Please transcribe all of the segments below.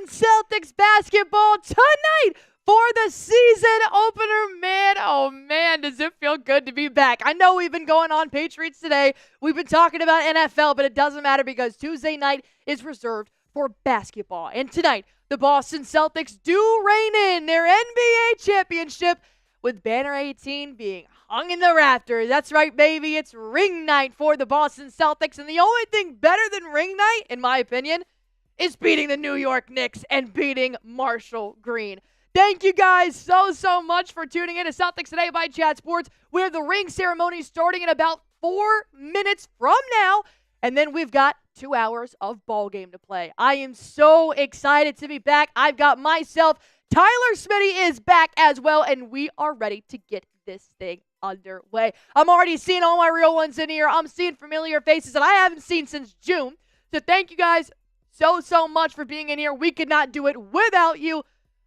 Boston Celtics basketball tonight for the season opener. Man, oh man, does it feel good to be back. I know we've been going on Patriots Today. We've been talking about NFL, but it doesn't matter because Tuesday night is reserved for basketball. And tonight, the Boston Celtics do reign in their NBA championship with Banner 18 being hung in the rafters. That's right, baby. It's ring night for the Boston Celtics. And the only thing better than ring night, in my opinion, is beating the New York Knicks and beating Marshall Green. Thank you guys so much for tuning in to Celtics Today by Chat Sports. We have the ring ceremony starting in about 4 minutes from now. And then we've got 2 hours of ball game to play. I am so excited to be back. I've got myself. Tyler Smitty is back as well, and we are ready to get this thing underway. I'm already seeing all my real ones in here. I'm seeing familiar faces that I haven't seen since June. So thank you guys so much for being in here. We could not do it without you.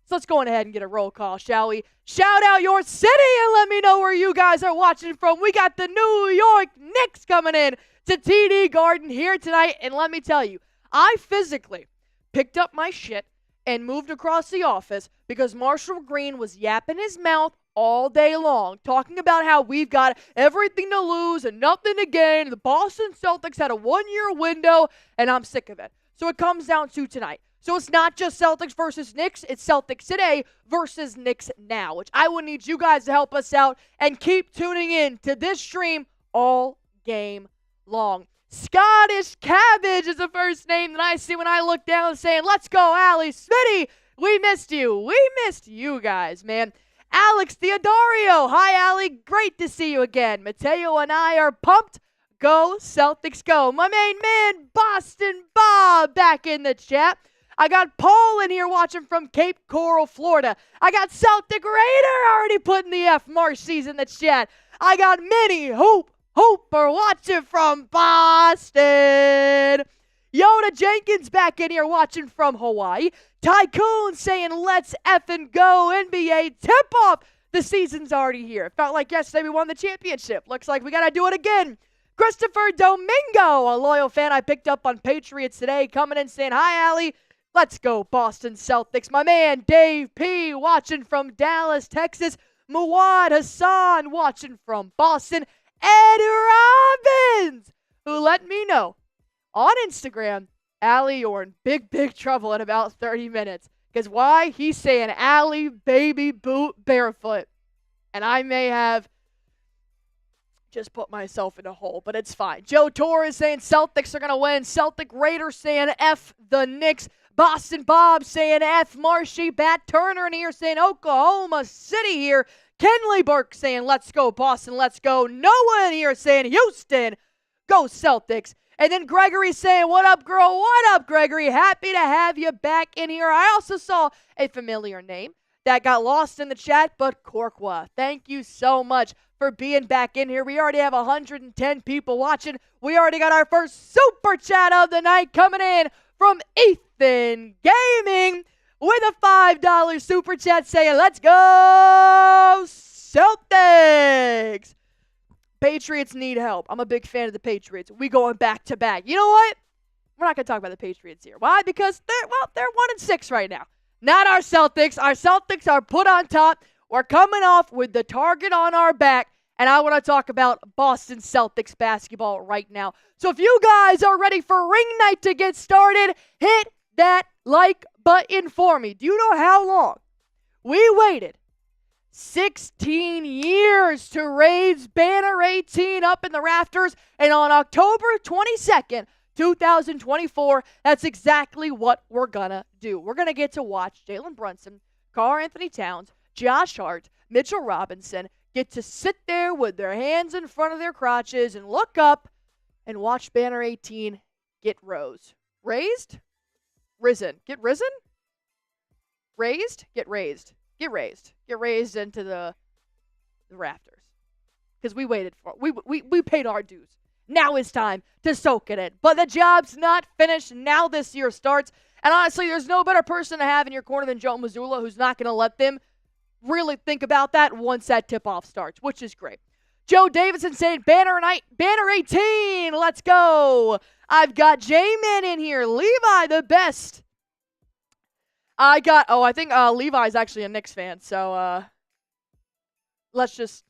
So let's go on ahead and get a roll call, shall we? Shout out your city and let me know where you guys are watching from. We got the New York Knicks coming in to TD Garden here tonight. And let me tell you, I physically picked up my shit and moved across the office because Marshall Green was yapping his mouth all day long, talking about how we've got everything to lose and nothing to gain. The Boston Celtics had a 1-year window, and I'm sick of it. So it comes down to tonight. So it's not just Celtics versus Knicks, it's Celtics Today versus Knicks Now, which I would need you guys to help us out and keep tuning in to this stream all game long. Scottish Cabbage is the first name that I see when I look down saying, let's go, Allie. Smitty, we missed you. We missed you guys, man. Alex Theodorio, hi, Allie. Great to see you again. Mateo and I are pumped. Go, Celtics, go. My main man, Boston Bob, back in the chat. I got Paul in here watching from Cape Coral, Florida. I got Celtic Raider already putting the F Marcy's in the chat. I got Minnie Hooper watching from Boston. Yoda Jenkins back in here watching from Hawaii. Tycoon saying, let's effing go, NBA tip-off. The season's already here. It felt like yesterday we won the championship. Looks like we got to do it again. Christopher Domingo, a loyal fan I picked up on Patriots Today, coming in saying, hi, Allie. Let's go, Boston Celtics. My man, Dave P., watching from Dallas, Texas. Muad Hassan, watching from Boston. Ed Robbins, who let me know on Instagram, Allie, you're in big trouble in about 30 minutes. Because why? He's saying, Allie, baby boot, barefoot. And I may have just put myself in a hole, but it's fine. Joe Torres saying Celtics are going to win. Celtic Raiders saying F the Knicks. Boston Bob saying F Marshy. Bat Turner in here saying Oklahoma City here. Kenley Burke saying let's go Boston, let's go. Noah in here saying Houston, go Celtics. And then Gregory saying, what up, girl? What up, Gregory? Happy to have you back in here. I also saw a familiar name that got lost in the chat, but Corkwa. Thank you so much for being back in here. We already have 110 people watching. We already got our first super chat of the night coming in from Ethan Gaming with a $5 super chat saying, let's go Celtics. Patriots need help. I'm a big fan of the Patriots. We going back to back. You know what? We're not going to talk about the Patriots here. Why? Because they're 1-6 right now. Not our Celtics. Our Celtics are put on top. We're coming off with the target on our back. And I want to talk about Boston Celtics basketball right now. So if you guys are ready for ring night to get started, hit that like button for me. Do you know how long we waited? 16 years to raise Banner 18 up in the rafters. And on October 22nd, 2024, that's exactly what we're going to do. We're going to get to watch Jalen Brunson, Karl-Anthony Towns, Josh Hart, Mitchell Robinson get to sit there with their hands in front of their crotches and look up and watch Banner 18 get raised? Risen. Get risen? Raised? Get raised. Get raised. Get raised into the rafters. Because we waited for it. We paid our dues. Now it's time to soak it in. But the job's not finished. Now this year starts. And honestly, there's no better person to have in your corner than Joe Mazzulla, who's not going to let them really think about that once that tip-off starts, which is great. Joe Davidson saying, Banner 18, let's go. I've got J-Man in here. Levi, the best I think Levi's actually a Knicks fan, so let's just,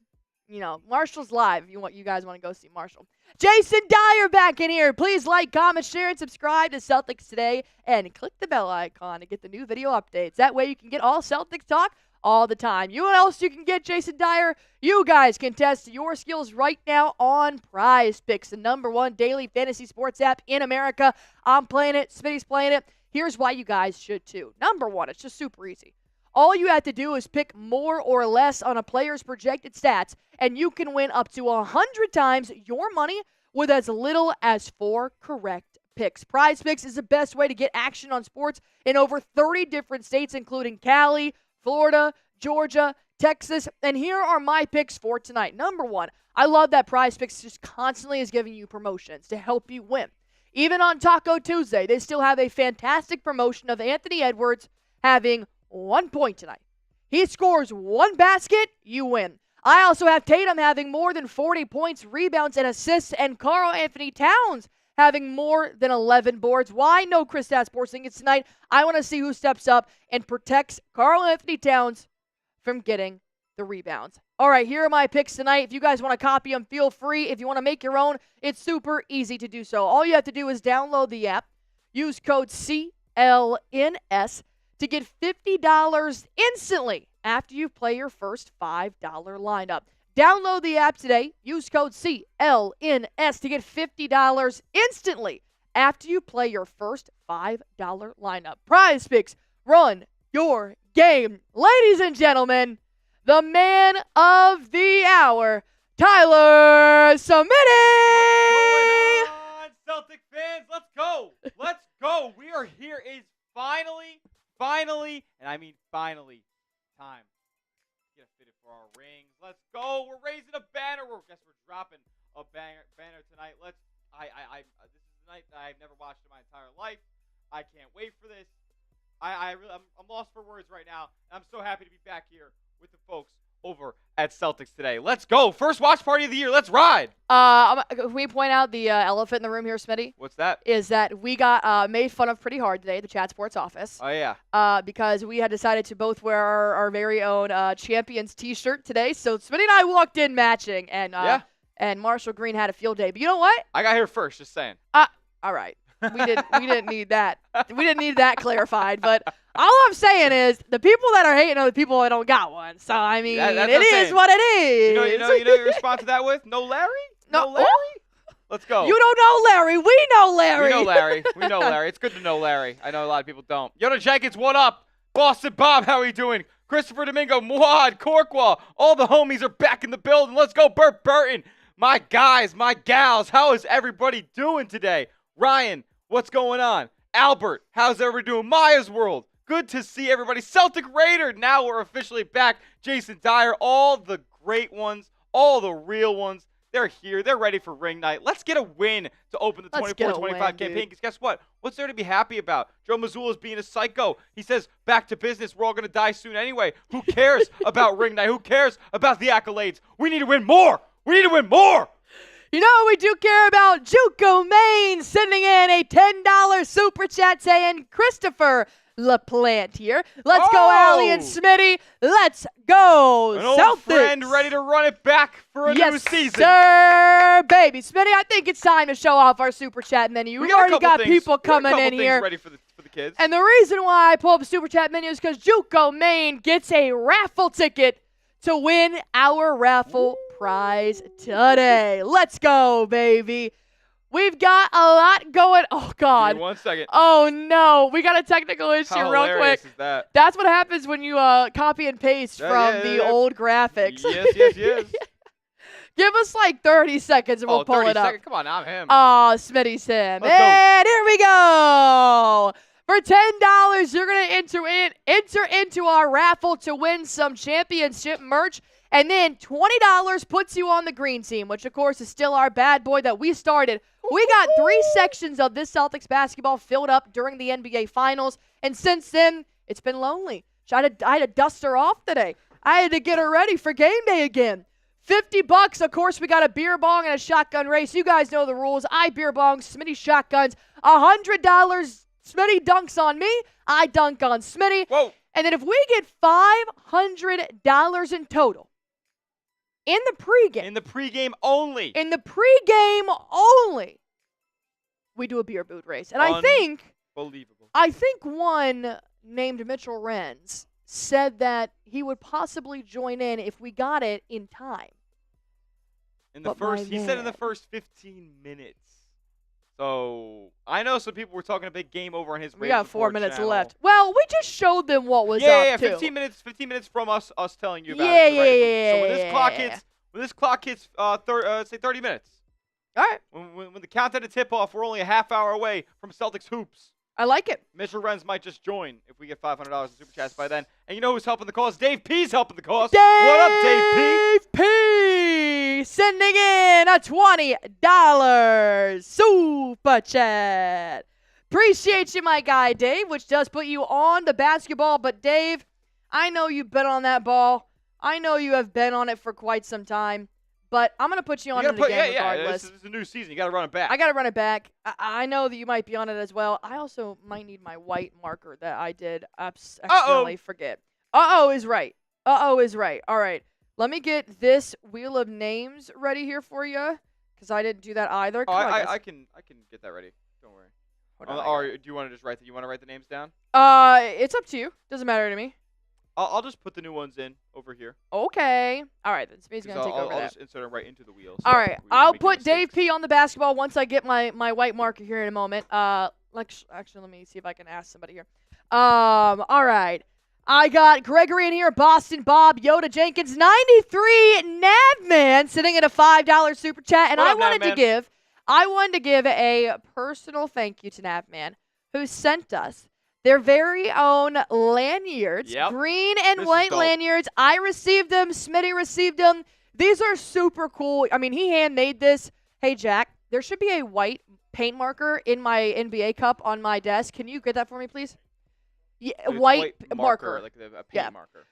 Marshall's live if you guys want to go see Marshall. Jason Dyer back in here. Please like, comment, share, and subscribe to Celtics Today, and click the bell icon to get the new video updates. That way you can get all Celtics talk all the time. You know what else you can get, Jason Dyer? You guys can test your skills right now on Prize Picks, the #1 daily fantasy sports app in America. I'm playing it. Smitty's playing it. Here's why you guys should too. #1, it's just super easy. All you have to do is pick more or less on a player's projected stats, and you can win up to 100 times your money with as little as 4 correct picks. Prize Picks is the best way to get action on sports in over 30 different states, including Cali, Florida, Georgia, Texas, and here are my picks for tonight. #1, I love that Prize Picks just constantly is giving you promotions to help you win. Even on Taco Tuesday, they still have a fantastic promotion of Anthony Edwards having 1 point tonight. He scores 1 basket, you win. I also have Tatum having more than 40 points, rebounds, and assists, and Karl-Anthony Towns having more than 11 boards. Why no Kristaps Porzingis tonight? I want to see who steps up and protects Karl-Anthony Towns from getting the rebounds. All right, here are my picks tonight. If you guys want to copy them, feel free. If you want to make your own, it's super easy to do so. All you have to do is download the app, use code CLNS to get $50 instantly after you play your first $5 lineup. Download the app today. Use code CLNS to get $50 instantly after you play your first $5 lineup. Prize Picks, run your game. Ladies and gentlemen, the man of the hour, Tyler Smitty! What's going on, Celtic fans? Let's go. Let's go. We are here. It's finally, and I mean finally, time to get fitted for our rings. Let's go. We're raising a banner. I guess we're dropping a banner tonight. This is a night that I've never watched in my entire life. I can't wait for this. I'm lost for words right now. I'm so happy to be back here with the folks over at Celtics Today. Let's go. First watch party of the year. Let's ride. Can we point out the elephant in the room here, Smitty? What's that? Is that we got made fun of pretty hard today at the Chat Sports office. Oh, yeah. Because we had decided to both wear our very own Champions t-shirt today. So Smitty and I walked in matching, and and Marshall Green had a field day. But you know what? I got here first, just saying. All right. We didn't need that. We didn't need that clarified. But all I'm saying is the people that are hating are the people that don't got one. So I mean, it is what it is. You know your response to that with? No Larry? No Larry? Let's go. You don't know Larry. We know Larry. We know Larry. It's good to know Larry. I know a lot of people don't. Yoda Jenkins, what up? Boston Bob, how are you doing? Christopher Domingo, Muad, Corkwa, all the homies are back in the building. Let's go, Burt Burton. My guys, my gals, how is everybody doing today? Ryan, what's going on? Albert, how's everybody doing? Maya's World, good to see everybody. Celtic Raider, now we're officially back. Jason Dyer, all the great ones, all the real ones, they're here. They're ready for ring night. Let's get a win to open the 24-25 campaign. Because guess what? What's there to be happy about? Joe Mazzulla's being a psycho. He says, back to business. We're all going to die soon anyway. Who cares about ring night? Who cares about the accolades? We need to win more. We need to win more. You know what we do care about? Juco Maine sending in a $10 super chat saying, Christopher LaPlante here. Let's go, Allie and Smitty. Let's go, An old Celtics. friend ready to run it back for a new season. Yes, sir, baby. Smitty, I think it's time to show off our super chat menu. We already got people coming in here. Ready for the kids. And the reason why I pull up the super chat menu is because Juco Maine gets a raffle ticket to win our raffle prize today. Let's go, baby. We've got a lot going. Oh, God. Give me 1 second. Oh, no. We got a technical issue real quick. Is that? That's what happens when you copy and paste from the old graphics. Yes. Give us like 30 seconds and we'll pull it up. Come on, I'm him. Oh, Smitty's him. Let's go. And here we go. For $10, you're going to enter into our raffle to win some championship merch. And then $20 puts you on the green team, which, of course, is still our bad boy that we started. We got 3 sections of this Celtics basketball filled up during the NBA Finals. And since then, it's been lonely. I had to dust her off today. I had to get her ready for game day again. $50, of course, we got a beer bong and a shotgun race. You guys know the rules. I beer bongs, Smitty shotguns. $100 Smitty dunks on me. I dunk on Smitty. Whoa. And then if we get $500 in total in the pregame. In the pregame only. In the pregame only. We do a beer boot race. And I think one named Mitchell Renz said that he would possibly join in if we got it in time. He said in the first 15 minutes. So I know some people were talking a big game over on his. We got 4 minutes channel. left. Well, we just showed them what was up. Yeah, too. 15 minutes from us telling you about it. So when this clock hits, say 30 minutes. All right. When the countdown to tip off, we're only a half hour away from Celtics hoops. I like it. Mitchell Renz might just join if we get $500 in super chats by then. And you know who's helping the cause? Dave P's helping the cause. What up, Dave P? Dave P sending in a $20 super chat. Appreciate you, my guy, Dave, which does put you on the basketball. But, Dave, I know you've been on that ball. I know you have been on it for quite some time. But I'm going to put you on it again regardless. This is a new season. You got to run it back. I got to run it back. I know that you might be on it as well. I also might need my white marker that I did accidentally forget. Uh-oh is right. Uh-oh is right. All right. Let me get this wheel of names ready here for you because I didn't do that either. Oh, I can get that ready. Don't worry. Or do you want to just write the names down? It's up to you. Doesn't matter to me. I'll just put the new ones in over here. Okay. All right. Then Speed's going to take over that. I'll just insert them right into the wheel. All right. I'll put Dave P on the basketball once I get my white marker here in a moment. Actually, let me see if I can ask somebody here. All right. I got Gregory in here, Boston, Bob, Yoda Jenkins, 93 Navman sitting at a $5 super chat. And I wanted to give a personal thank you to Navman, who sent us their very own lanyards, green and white lanyards. I received them. Smitty received them. These are super cool. I mean, he handmade this. Hey, Jack, there should be a white paint marker in my NBA cup on my desk. Can you get that for me, please? Yeah, white marker. Like a paint marker.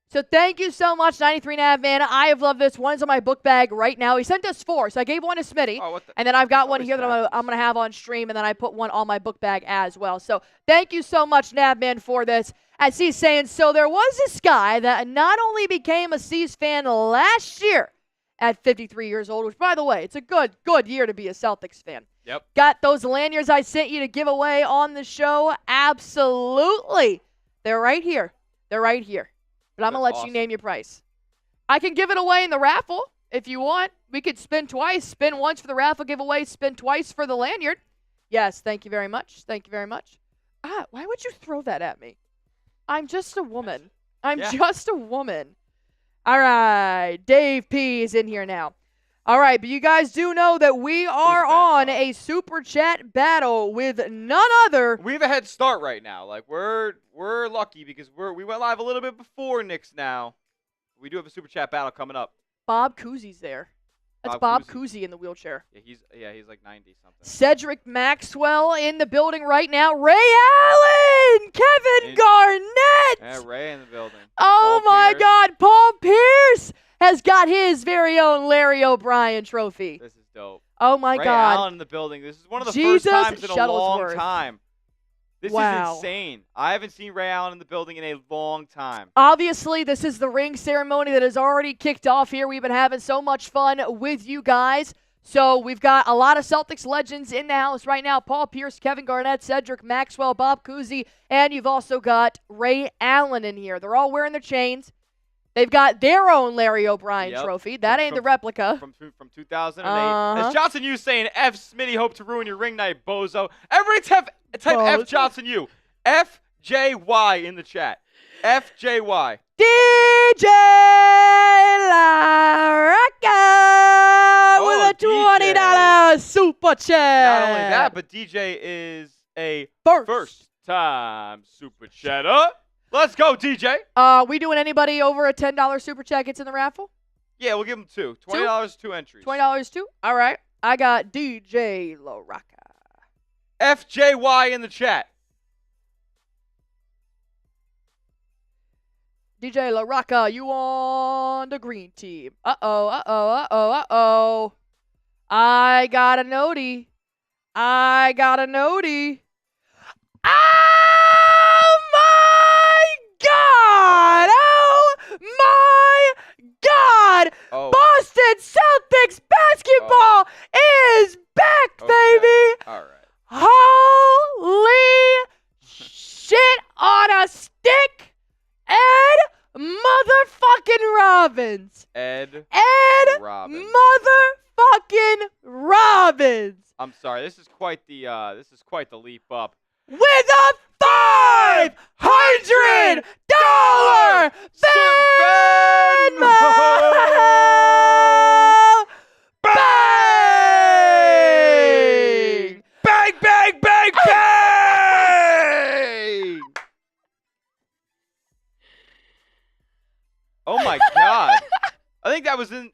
So thank you so much, 93 Nav, man. I have loved this. One's in my book bag right now. He sent us 4, so I gave one to Smitty. And then I've got one here that I'm going to have on stream, and then I put one on my book bag as well. So thank you so much, Navman, for this. As he's saying, so there was this guy that not only became a C's fan last year at 53 years old, which, by the way, it's a good year to be a Celtics fan. Yep. Got those lanyards I sent you to give away on the show? Absolutely. They're right here. They're right here. But I'm going to let you name your price. I can give it away in the raffle if you want. We could spin twice. Spin once for the raffle giveaway. Spin twice for the lanyard. Yes, thank you very much. Thank you very much. Why would you throw that at me? I'm just a woman. Just a woman. All right. Dave P is in here now. All right, but you guys do know that we are on a super chat battle with none other. We have a head start right now. Like we're lucky because we went live a little bit before Knicks now. We do have a super chat battle coming up. Bob Cousy's there. That's Bob Cousy in the wheelchair. Yeah, he's like 90 something. Cedric Maxwell in the building right now. Ray Allen, Kevin Garnett. Yeah, Ray in the building. Oh my God, Paul Pierce has got his very own Larry O'Brien trophy. This is dope. Oh, my God. Ray Allen in the building. This is one of the first times in a long time. This is insane. I haven't seen Ray Allen in the building in a long time. Obviously, this is the ring ceremony that has already kicked off here. We've been having so much fun with you guys. So we've got a lot of Celtics legends in the house right now. Paul Pierce, Kevin Garnett, Cedric Maxwell, Bob Cousy, and you've also got Ray Allen in here. They're all wearing their chains. They've got their own Larry O'Brien trophy. That ain't the replica. From 2008. As Johnson U saying, F. Smitty, hope to ruin your ring night, bozo. Everybody type F. Johnson U. FJY in the chat. FJY. DJ LaRocca with a $20 super chat. Not only that, but DJ is a first-time super chatter. Let's go, DJ. We doing anybody over a $10 super chat gets in the raffle? Yeah, we'll give them 2. $20, 2 entries. $20, 2? All right. I got DJ LaRocca. FJY in the chat. DJ LaRocca, you on the green team. Uh-oh. I got a notey. Oh my God! Oh my God! Oh. Boston Celtics basketball is back, baby! All right. Holy shit on a stick! Ed motherfucking Robbins. Ed Robbins. Motherfucking Robbins. I'm sorry. This is quite the leap up. With a $500 Venmo! Bang! Bang, bang, bang, bang! Oh my God. I think that was in.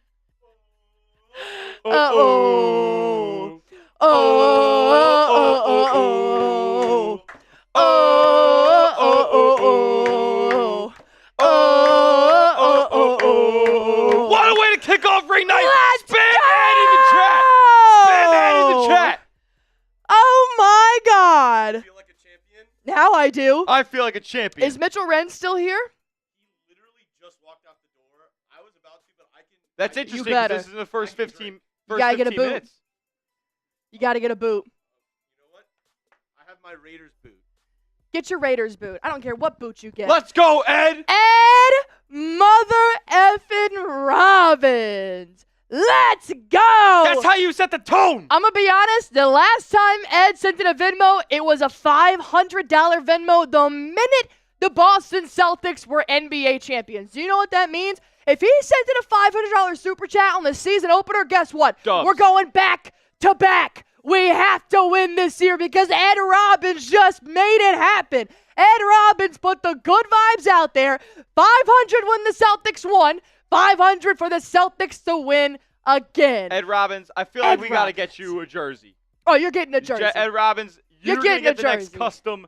Uh-oh. What a way to kick off ring night! Let's Spam go! that in the chat! Spam that in the chat! Oh my God! Feel like a champion? Now I do. I feel like a champion. Is Mitchell Wren still here? He literally just walked out the door. I was about to, but I can. That's interesting better. because this is the first 15 gotta get a boot. minutes. You got to get a boot. You know what? I have my Raiders boot. Get your Raiders boot. I don't care what boot you get. Let's go, Ed! Ed mother effing Robbins. Let's go. That's how you set the tone! I'm going to be honest. The last time Ed sent in a Venmo, it was a $500 Venmo the minute the Boston Celtics were NBA champions. Do you know what that means? If he sent in a $500 super chat on the season opener, guess what? Dubs. We're going back to back. We have to win this year because Ed Robbins just made it happen. Ed Robbins put the good vibes out there. 500 when the Celtics won. 500 for the Celtics to win again. Ed Robbins, I feel Ed like we got to Robbins. get you a jersey. Oh, you're getting a jersey. Ed Robbins, You're you're going to getting a get the next jersey. custom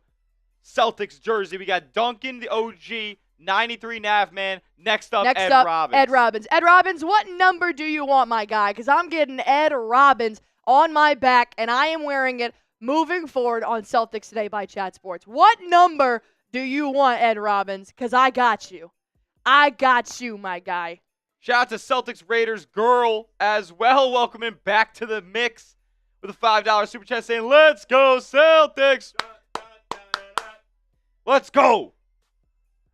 Celtics jersey. We got Duncan, the OG, 93 Nav man. Next up, Ed Robbins. Ed Robbins. Ed Robbins, what number do you want, my guy? Because I'm getting Ed Robbins on my back, and I am wearing it moving forward on Celtics Today by Chat Sports. What number do you want, Ed Robbins? Because I got you. I got you, my guy. Shout out to Celtics Raiders girl as well. Welcome him back to the mix with a $5 super chat saying, "Let's go Celtics. Let's go."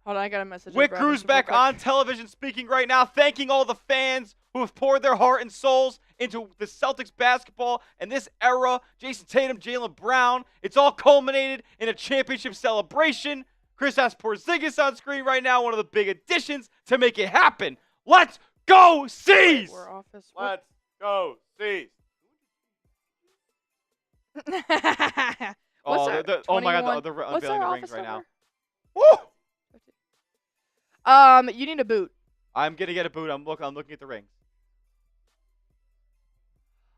Hold on, I got a message. Wick Cruz back on television speaking right now, thanking all the fans who have poured their heart and souls into the Celtics basketball and this era. Jayson Tatum, Jaylen Brown. It's all culminated in a championship celebration. Kristaps Porzingis on screen right now, one of the big additions to make it happen. Let's go, C's! Let's go, C's. Oh my God, they're What's unveiling our the rings office right now. number? You need a boot. I'm gonna get a boot. I'm looking at the rings.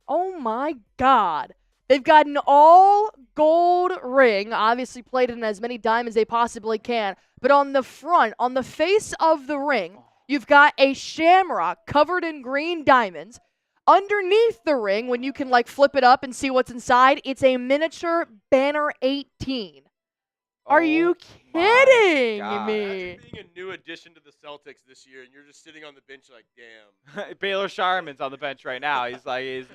Oh my God. They've got an all gold ring, obviously plated in as many diamonds as they possibly can. But on the front, on the face of the ring, you've got a shamrock covered in green diamonds. Underneath the ring, when you can like flip it up and see what's inside, it's a miniature banner 18. Are you kidding God. me? Imagine being a new addition to the Celtics this year, and you're just sitting on the bench like, damn. Baylor Shireman's on the bench right now. He's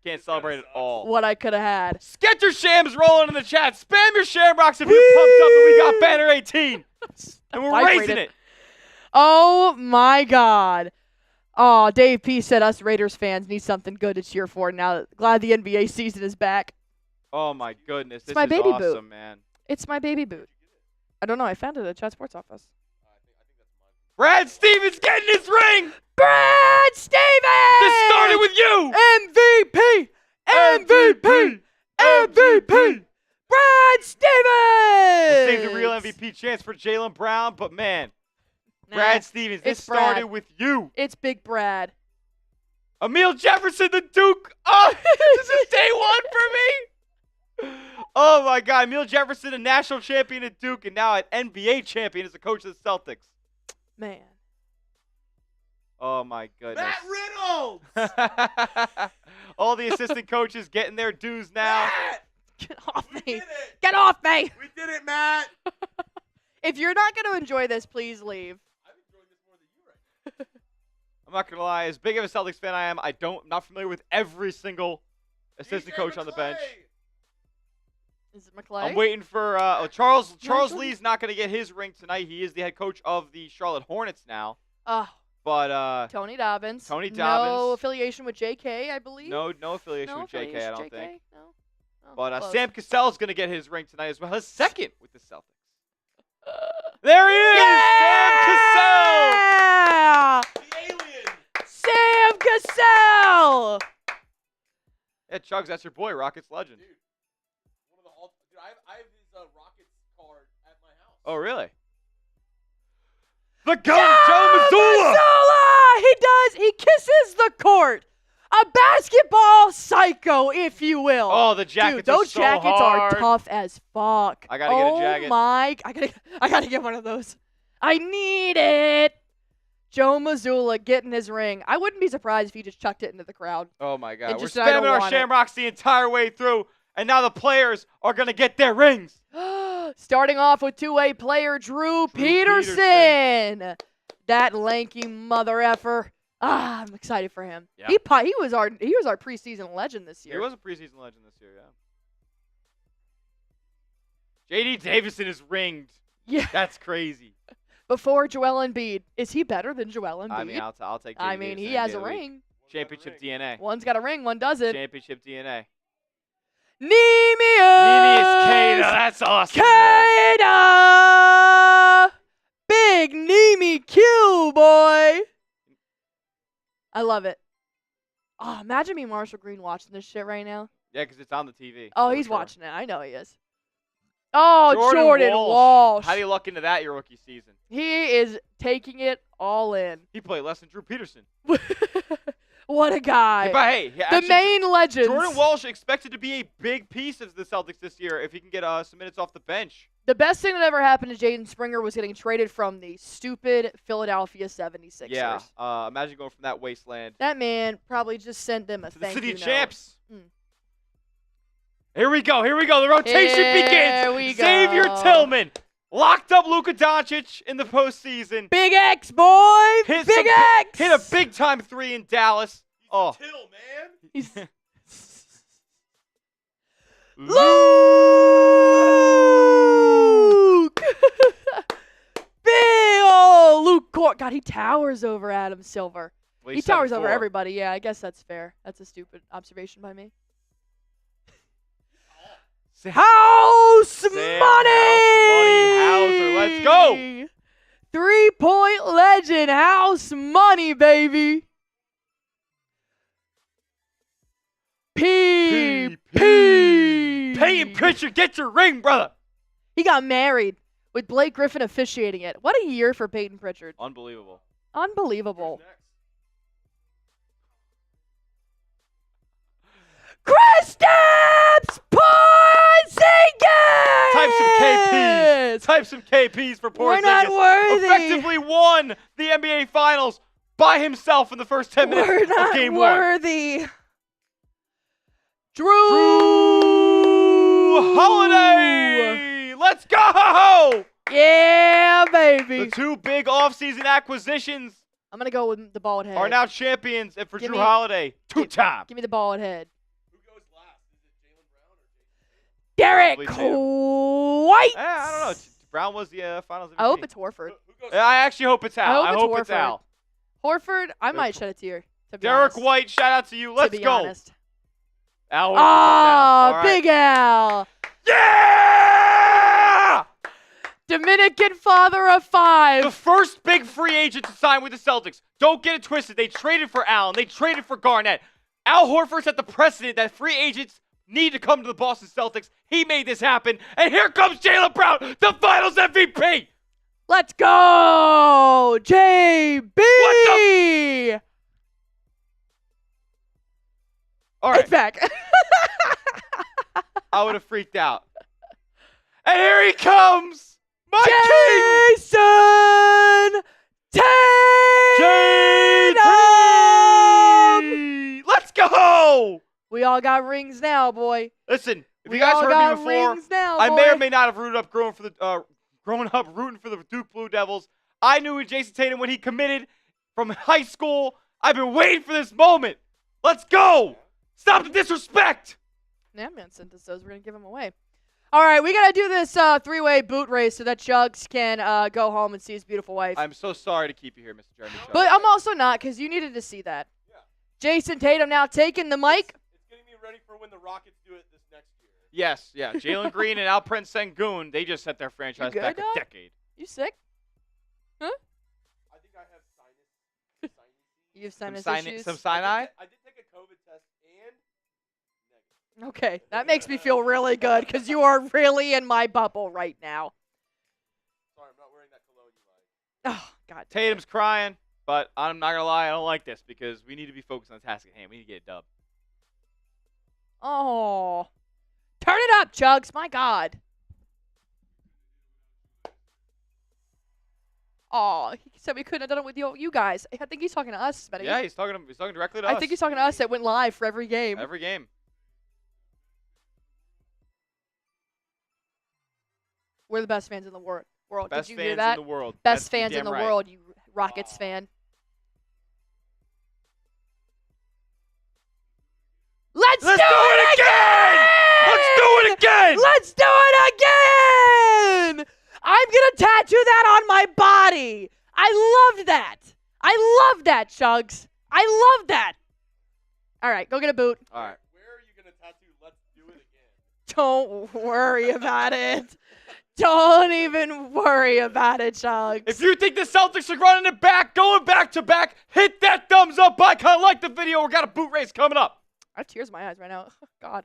can't celebrate at all. What I could have had. Sketcher Shams rolling in the chat. Spam your Shamrocks if you're pumped up that we got banner 18. And we're raising it. Oh, my God. Oh, Dave P. said us Raiders fans need something good to cheer for now. Glad the NBA season is back. Oh, my goodness. This my is baby awesome, boot. man. It's my baby boot. I don't know. I found it at Chat Sports office. I think that's mine. Brad Stevens getting his ring. Brad Stevens! This started with you. MVP! MVP! MVP! Brad Stevens! We'll save the real MVP chance for Jaylen Brown, but man, Brad Stevens, this it's Brad. started with you. It's Big Brad. Emil Jefferson, the Duke. Oh, this is day one for me. Oh, my God. Emil Jefferson, a national champion at Duke, and now an NBA champion as a coach of the Celtics. Man. Oh, my goodness. Matt Reynolds! All the assistant coaches getting their dues now. Matt! Get off We me. did it! Get off me. We did it, Matt. If you're not going to enjoy this, please leave. I'm enjoying this more than you right now. I'm not going to lie. As big of a Celtics fan I am, I'm not familiar with every single assistant coach on the bench. Is it McClay? I'm waiting for Charles Michael? Lee's not going to get his ring tonight. He is the head coach of the Charlotte Hornets now. Oh, But Tony Dobbins. Tony No Dobbins. affiliation with JK, I believe. no affiliation with JK, I affiliation don't with think. JK? No. Oh, But close. Sam Cassell's going to get his ring tonight as well. His second with the Celtics. There he is! Sam Cassell! Yeah! The alien. Sam Cassell! Yeah, Chugs, that's your boy, Rockets legend. Dude, one of the dude, I have his Rockets card at my house. Oh, really? The GOAT, Joe Mazzulla! He does. He kisses the court. A basketball psycho, if you will. Oh, the jackets Dude, those are so jackets hard. are tough as fuck. I gotta get a jacket. Oh my! I gotta get one of those. I need it. Joe Mazzulla getting his ring. I wouldn't be surprised if he just chucked it into the crowd. Oh, my God. And We're just said, "I don't spamming our want it." shamrocks the entire way through, and now the players are going to get their rings. Starting off with two-way player Jrue Peterson. Peterson. That lanky mother effer. I'm excited for him. Yeah. He was our preseason legend this year. He was a preseason legend this year, yeah. J.D. Davison is ringed. Yeah. That's crazy. Before Joel Embiid. Is he better than Joel Embiid? I mean, I'll take J.D. I mean, Davison he any has day a of the week. ring. Championship DNA. One's got a ring, one doesn't. Championship DNA. Neemius! Neemius Queta. That's awesome. Queta! Big Neemy Q, boy. I love it. Oh, imagine me, Marshall Green, watching this shit right now. Yeah, because it's on the TV. Oh, for he's sure. watching it. I know he is. Oh, Jordan Walsh. How do you luck into that your rookie season? He is taking it all in. He played less than Jrue Peterson. What a guy. But hey, The actually, main legends. Jordan Walsh expected to be a big piece of the Celtics this year if he can get some minutes off the bench. The best thing that ever happened to Jaden Springer was getting traded from the stupid Philadelphia 76ers. Yeah, imagine going from that wasteland That man probably just sent them a to the thank city you of note. champs. Mm. Here we go. The rotation Here begins. we Xavier go. Tillman locked up Luka Doncic in the postseason. Big X, boy. Big X. Hit a big-time three in Dallas. Oh. Till, man. He's Luke. Big old Luke Court. God, he towers over Adam Silver. Well, He he's towers over 7'4". everybody. Yeah, I guess that's fair. That's a stupid observation by me. House Sam money. Hauser, let's go. 3-point legend. House money, baby. P. Peyton Pritchard, get your ring, brother. He got married with Blake Griffin officiating it. What a year for Peyton Pritchard. Unbelievable. Unbelievable. Who's next? Kristaps Porzingis! Type some KPs for Porzingis. We're not worthy. Effectively won the NBA Finals by himself in the first 10 minutes We're of not Game 1. worthy. Jrue Holiday! Let's go! Yeah, baby. The two big offseason acquisitions I'm going to go with the bald head. are now champions, and for Give Jrue me- Holiday, two-time. Give me the bald head. Who goes last? Is it Jaylen Brown or Jayson? Derrick Probably White. I don't know. Brown was the Finals MVP. I hope it's Horford. Who goes Yeah, I actually hope it's Al. I hope it's it's Al. Horford, I might shed a tear. To be Derrick honest. White, shout out to you. Let's to be go. honest. Al Horford's up now. All right. Big Al. Yeah! Dominican father of 5. The first big free agent to sign with the Celtics. Don't get it twisted. They traded for Allen. They traded for Garnett. Al Horford set the precedent that free agents need to come to the Boston Celtics. He made this happen. And here comes Jaylen Brown, the Finals MVP. Let's go, JB. All right, It's back. I would have freaked out. And here he comes, my king, Jayson Tatum. Let's go. We all got rings now, boy. Listen, If We you guys all heard got me before, rings now, I may or boy. may not have growing up rooting for the Duke Blue Devils. I knew Jayson Tatum when he committed from high school. I've been waiting for this moment. Let's go. Stop the disrespect. Yeah, man sent us those. We're going to give them away. All right, we got to do this three-way boot race so that Chugs can go home and see his beautiful wife. I'm so sorry to keep you here, Mr. Jeremy. But I'm also not, because you needed to see that. Yeah. Jayson Tatum now taking the mic. It's getting me ready for when the Rockets do it this next year. Yes, yeah. Jalen Green and Alperen Sengun, they just set their franchise good, back dog? a decade. You sick? I think I have sinus. You have sinus issues? Some cyanide? I did take a COVID test and negative. Okay, that makes me feel really good, because you are really in my bubble right now. Sorry, I'm not wearing that cologne you like. Oh, God. Tatum's crying, but I'm not going to lie, I don't like this because we need to be focused on the task at hand. We need to get a dub. Oh. Turn it up, Chugs. My God. Oh, he said we couldn't have done it with you guys. I think he's talking to us, Betty. Yeah, he's talking directly to us. I think he's talking to us that went live for every game. Every game. We're the best fans in the world. Best Did you fans hear that? in the world. Best That's fans in damn the right. world, you Rockets fan. Let's do it again! Let's do it again! Let's do it again! I'm going to tattoo that on my body. I loved that. I love that, Chugs. I love that. All right, go get a boot. All right. Where are you going to tattoo let's do it again? Don't worry about it. Don't even worry about it, Chugs. If you think the Celtics are running it back, going back to back, hit that thumbs up icon, like the video. We got a boot race coming up. I have tears in my eyes right now. God.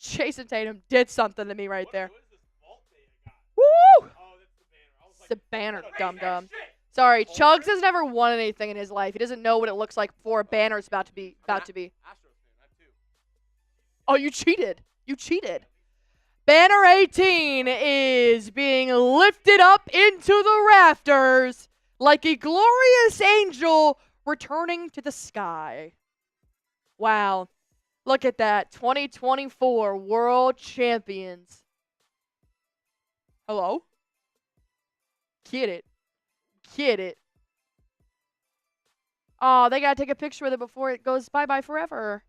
Jayson Tatum did something to me right there. What is this vault thing I got? Woo! Oh, that's the banner. I was It's like, the banner, what dum-dum. that shit? Sorry, Oh, Chugs has never won anything in his life. He doesn't know what it looks like before a banner's about to be. Astros fan, that too. Oh, you cheated. You cheated. Banner 18 is being lifted up into the rafters like a glorious angel returning to the sky. Wow. Look at that. 2024 World Champions. Hello? Get it. Get it. Oh, they got to take a picture with it before it goes bye-bye forever.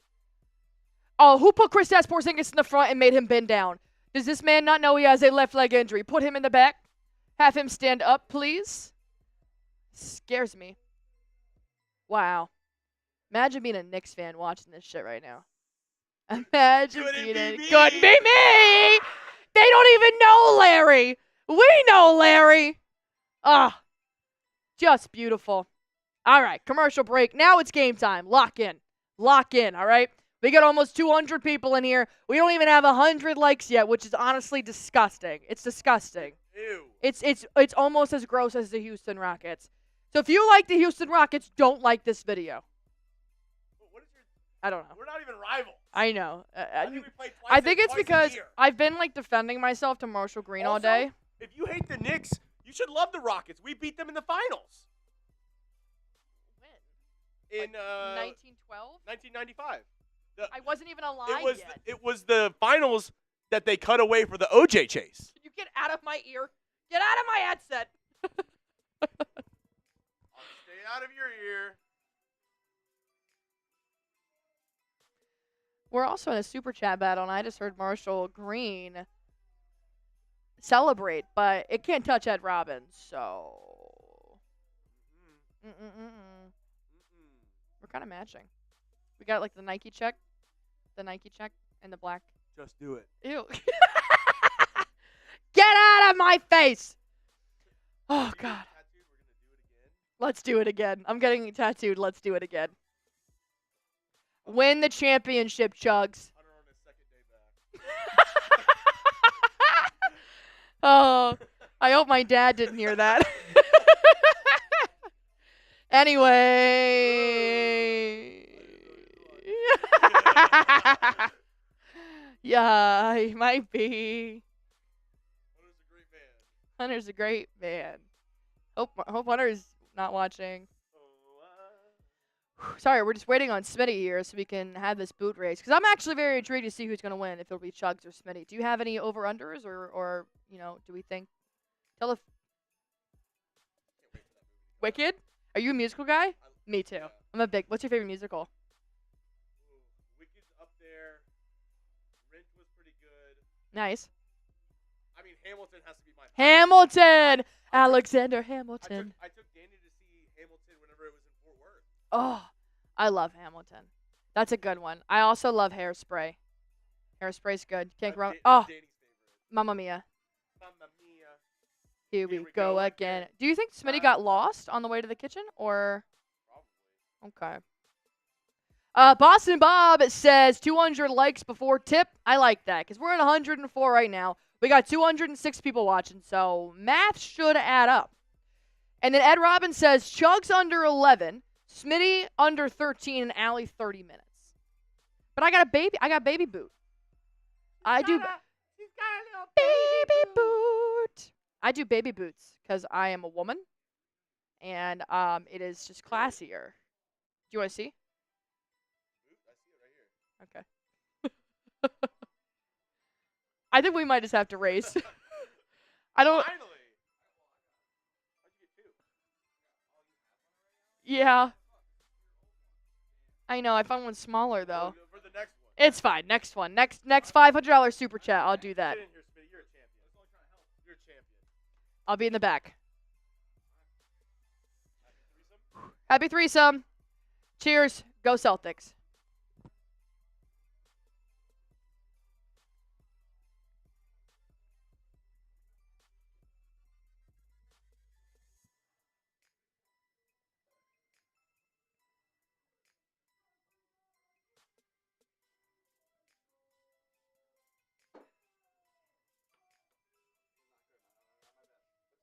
Oh, who put Kristaps Porzingis in the front and made him bend down? Does this man not know he has a left leg injury? Put him in the back. Have him stand up, please. Scares me. Wow. Imagine being a Knicks fan watching this shit right now. Imagine being a... Couldn't be me! They don't even know Larry. We know Larry. Ah. Just beautiful. All right, commercial break. Now it's game time. Lock in. Lock in, all right? We got almost 200 people in here. We don't even have 100 likes yet, which is honestly disgusting. It's disgusting. Ew. It's almost as gross as the Houston Rockets. So if you like the Houston Rockets, don't like this video. What is your? I don't know. We're not even rivals. I know. I think we play twice. I think it's twice a because year. I've been like defending myself to Marshall Green all Also, day. If you hate the Knicks, you should love the Rockets. We beat them in the finals When? in 1912? 1995. I wasn't even alive yet. It was the finals that they cut away for the OJ chase. Can you get out of my ear? Get out of my headset. I'll stay out of your ear. We're also in a super chat battle, and I just heard Marshall Green celebrate, but it can't touch Ed Robbins, so we're kind of matching. We got like the Nike check, and the black. Just do it. Ew. Get out of my face. Oh, God. Let's do it again. I'm getting tattooed. Let's do it again. Win the championship, Chugs. Hunter on his second day back. Oh, I hope my dad didn't hear that. Anyway. Yeah, he might be. Hunter's a great man. Hunter's a great man. Hope Hunter's not watching. Sorry, we're just waiting on Smitty here so we can have this boot race. Because I'm actually very intrigued to see who's going to win, if it'll be Chugs or Smitty. Do you have any over-unders or do we think? Tell us. Wicked? Are you a musical guy? Me too. I'm a big. What's your favorite musical? Wicked's up there. Rent was pretty good. Nice. I mean, Hamilton has to be my Hamilton! Alexander Hamilton. I took Danny to see Hamilton whenever it was in Fort Worth. Oh, I love Hamilton. That's a good one. I also love Hairspray. Hairspray's good. Can't go wrong. Oh, Danny's favorite. Mamma Mia. Mamma Mia. Here we go again. Do you think Smitty got lost on the way to the kitchen, or? Probably. Okay. Boston Bob says 200 likes before tip. I like that because we're at 104 right now. We got 206 people watching, so math should add up. And then Ed Robbins says Chugs under 11, Smitty under 13, and Allie 30 minutes. But I got a baby. I got baby boot. I do. She's got a little Baby boot. I do baby boots because I am a woman, and it is just classier. Do you want to see? I see it right here. Okay. I think we might just have to race. I don't. Finally. How'd you get two? Yeah. I know. I found one smaller though. For the next one. It's fine. Next one. Next $500 super chat. I'll do that. Get in here, Smitty. You're a champion. You're a champion. I'll be in the back. Happy threesome. Cheers. Go Celtics.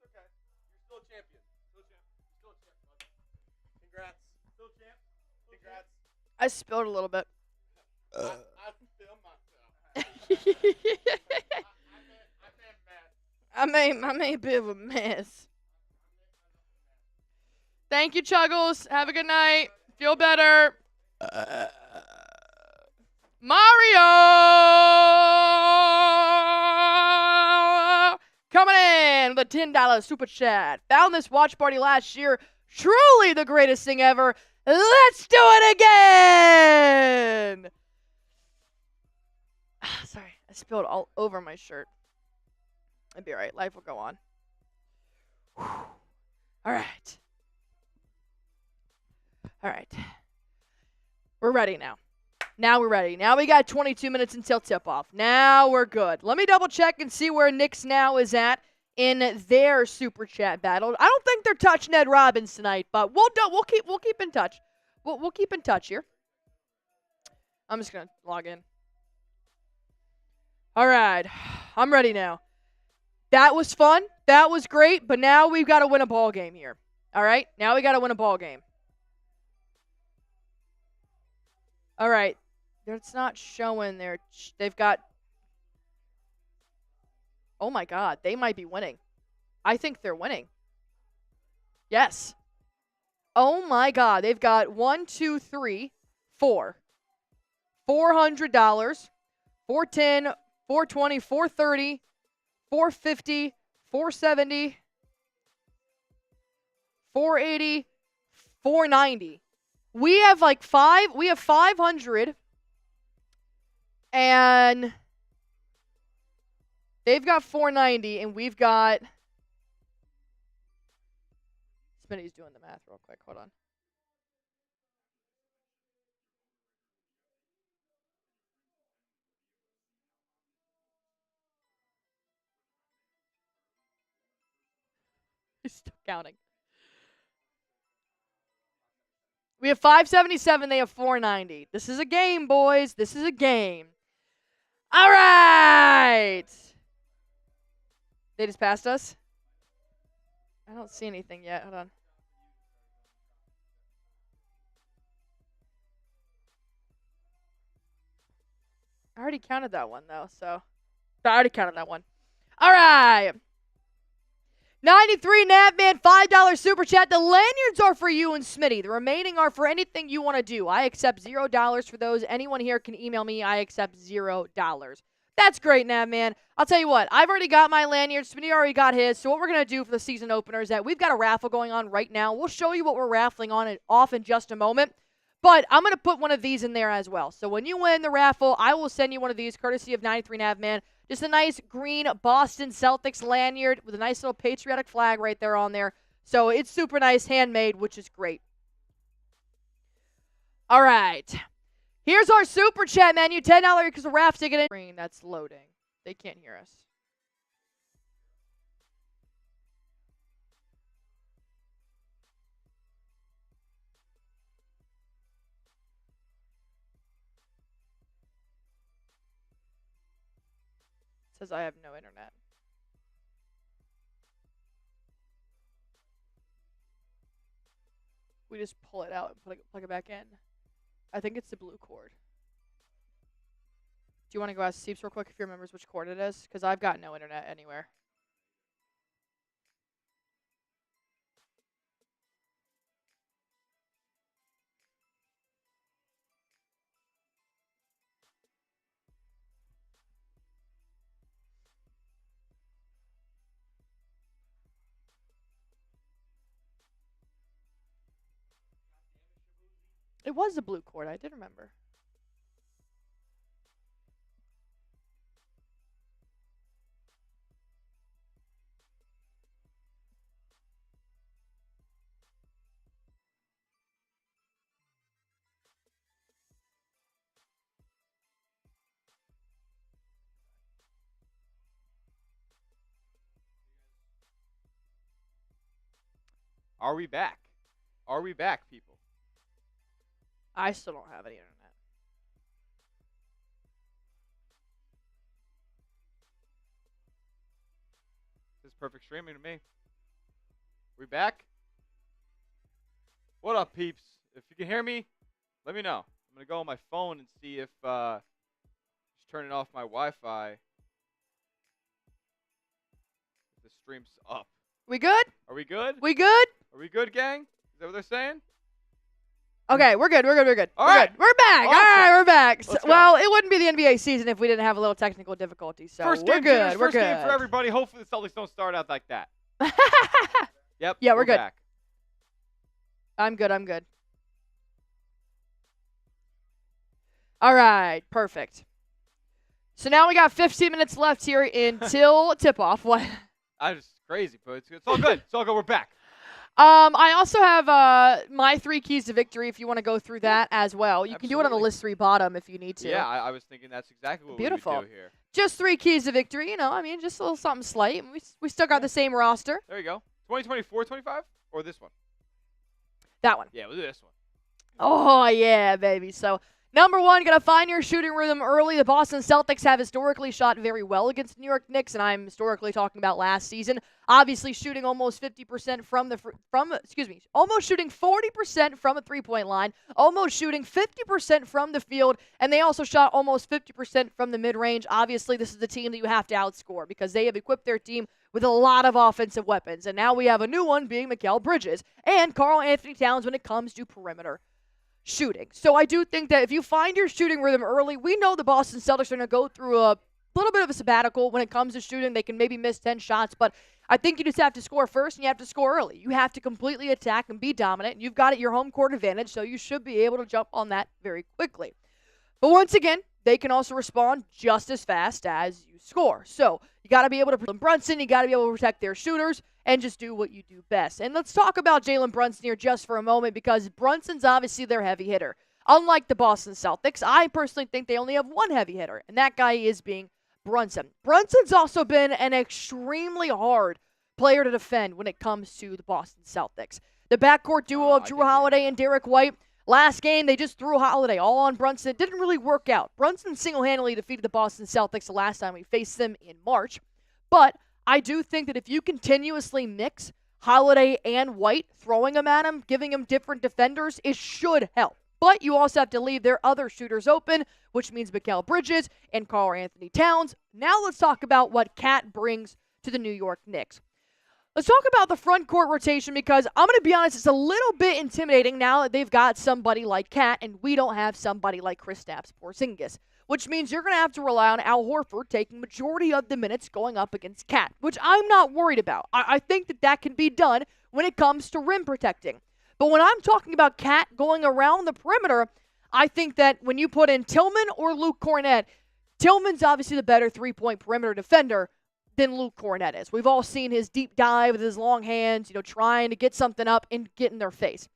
It's okay. You're still a champion. Still a champ. Still a champ. Bud. Congrats. Still a champ. Congrats. I spilled a little bit. I feel myself. I made a bit of a mess. Thank you, Chuggles. Have a good night. Feel better. Mario coming in with a $10 super chat. Found this watch party last year. Truly the greatest thing ever. Let's do it again. Sorry, I spilled all over my shirt. It'd be all right. Life will go on. Whew. All right. All right. We're ready now. Now we're ready. Now we got 22 minutes until tip-off. Now we're good. Let me double check and see where Knicks now is at in their super chat battle. I don't think they're touching Ed Robbins tonight, but we'll keep in touch. We'll keep in touch here. I'm just gonna log in. All right, I'm ready now. That was fun. That was great. But now we've got to win a ball game here. All right, now we got to win a ball game. All right, it's not showing there. They've got. Oh my God, they might be winning. I think they're winning. Yes. Oh my God, they've got 1, 2, 3, 4. $400, 410, 420, 430, 450, 470, 480, 490. We have like we have 500, and they've got 490, and we've got. Smitty's doing the math real quick. Hold on. He's still counting. We have 577. They have 490. This is a game, boys. This is a game. All right. They just passed us? I don't see anything yet. Hold on. I already counted that one, though, so. I already counted that one. All right. 93 Navman, $5 super chat. The lanyards are for you and Smitty. The remaining are for anything you want to do. I accept $0 for those. Anyone here can email me. I accept $0. That's great, Navman. I'll tell you what. I've already got my lanyard. Smitty already got his. So what we're going to do for the season opener is that we've got a raffle going on right now. We'll show you what we're raffling on and off in just a moment. But I'm going to put one of these in there as well. So when you win the raffle, I will send you one of these courtesy of 93 Navman. Just a nice green Boston Celtics lanyard with a nice little patriotic flag right there on there. So it's super nice, handmade, which is great. All right. Here's our super chat menu. $10 because the raft ticket in. Screen that's loading. They can't hear us. Says I have no internet. We just pull it out and plug it back in. I think it's the blue cord. Do you want to go ask Seeps real quick if he remembers which cord it is? Because I've got no internet anywhere. It was the blue cord. I did remember. Are we back? Are we back, people? I still don't have any internet. This is perfect streaming to me. We back? What up, peeps? If you can hear me, let me know. I'm going to go on my phone and see if just turning off my Wi-Fi. If the stream's up. We good? Are we good? We good? Are we good, gang? Is that what they're saying? Okay, we're good. All right. We're back. Awesome. All right, we're back. Let's go. Well, it wouldn't be the NBA season if we didn't have a little technical difficulty. So First we're game, good. jitters, We're first good. game for everybody. Hopefully the Celtics don't start out like that. Yep. Yeah, we're good. Back. I'm good. All right, perfect. So now we got 15 minutes left here until tip-off. What? I'm just crazy, but it's all good. It's all good. We're back. I also have my 3 keys to victory if you want to go through that as well. You can do it on the Absolutely. list 3 bottom if you need to. Yeah, I was thinking that's exactly what Beautiful. we would do here. Just 3 keys to victory, just a little something slight. We still got the same roster. There you go. 2024, 25? Or this one? That one. Yeah, we'll do this one. Oh, yeah, baby. So, number 1, got to find your shooting rhythm early. The Boston Celtics have historically shot very well against New York Knicks, and I'm historically talking about last season. Obviously, shooting almost 50% almost shooting 40% from a three-point line, almost shooting 50% from the field, and they also shot almost 50% from the mid-range. Obviously, this is the team that you have to outscore because they have equipped their team with a lot of offensive weapons, and now we have a new one being Mikal Bridges and Karl-Anthony Towns when it comes to perimeter shooting. So I do think that if you find your shooting rhythm early, we know the Boston Celtics are going to go through a little bit of a sabbatical when it comes to shooting. They can maybe miss 10 shots, but I think you just have to score first and you have to score early. You have to completely attack and be dominant. You've got it your home court advantage, so you should be able to jump on that very quickly. But once again, they can also respond just as fast as you score. So you got to be able to Jalen Brunson, you got to be able to protect their shooters, and just do what you do best. And let's talk about Jalen Brunson here just for a moment because Brunson's obviously their heavy hitter. Unlike the Boston Celtics, I personally think they only have one heavy hitter, and that guy is being Brunson. Brunson's also been an extremely hard player to defend when it comes to the Boston Celtics. The backcourt duo of Jrue Holiday and Derrick White, last game they just threw Holiday all on Brunson. It didn't really work out. Brunson single-handedly defeated the Boston Celtics the last time we faced them in March, but I do think that if you continuously mix Holiday and White, throwing them at him, giving him different defenders, it should help. But you also have to leave their other shooters open, which means Mikal Bridges and Karl-Anthony Towns. Now let's talk about what Cat brings to the New York Knicks. Let's talk about the front court rotation because I'm going to be honest, it's a little bit intimidating now that they've got somebody like Cat and we don't have somebody like Kristaps Porzingis, which means you're going to have to rely on Al Horford taking majority of the minutes going up against Cat, which I'm not worried about. I think that can be done when it comes to rim protecting. But when I'm talking about Cat going around the perimeter, I think that when you put in Tillman or Luke Cornett, Tillman's obviously the better three-point perimeter defender than Luke Cornett is. We've all seen his deep dive with his long hands, trying to get something up and get in their face.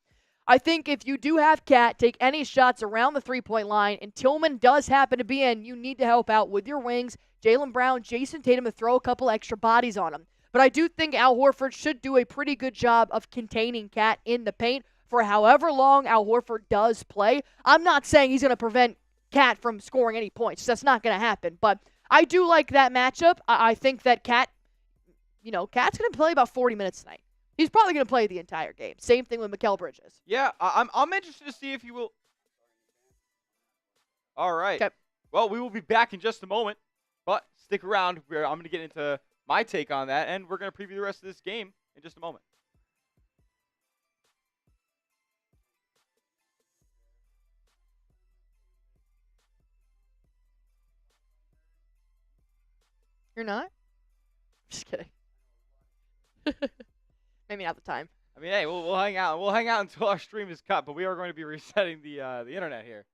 I think if you do have Cat take any shots around the three-point line and Tillman does happen to be in, you need to help out with your wings, Jaylen Brown, Jayson Tatum, to throw a couple extra bodies on him. But I do think Al Horford should do a pretty good job of containing Cat in the paint for however long Al Horford does play. I'm not saying he's going to prevent Cat from scoring any points. That's not going to happen. But I do like that matchup. I think that Cat's going to play about 40 minutes tonight. He's probably going to play the entire game. Same thing with Mikal Bridges. Yeah, I'm interested to see if he will. All right. Okay. Well, we will be back in just a moment, but stick around. I'm going to get into my take on that, and we're going to preview the rest of this game in just a moment. You're not? Just kidding. Maybe not the time. I mean, hey, we'll hang out. We'll hang out until our stream is cut, but we are going to be resetting the internet here.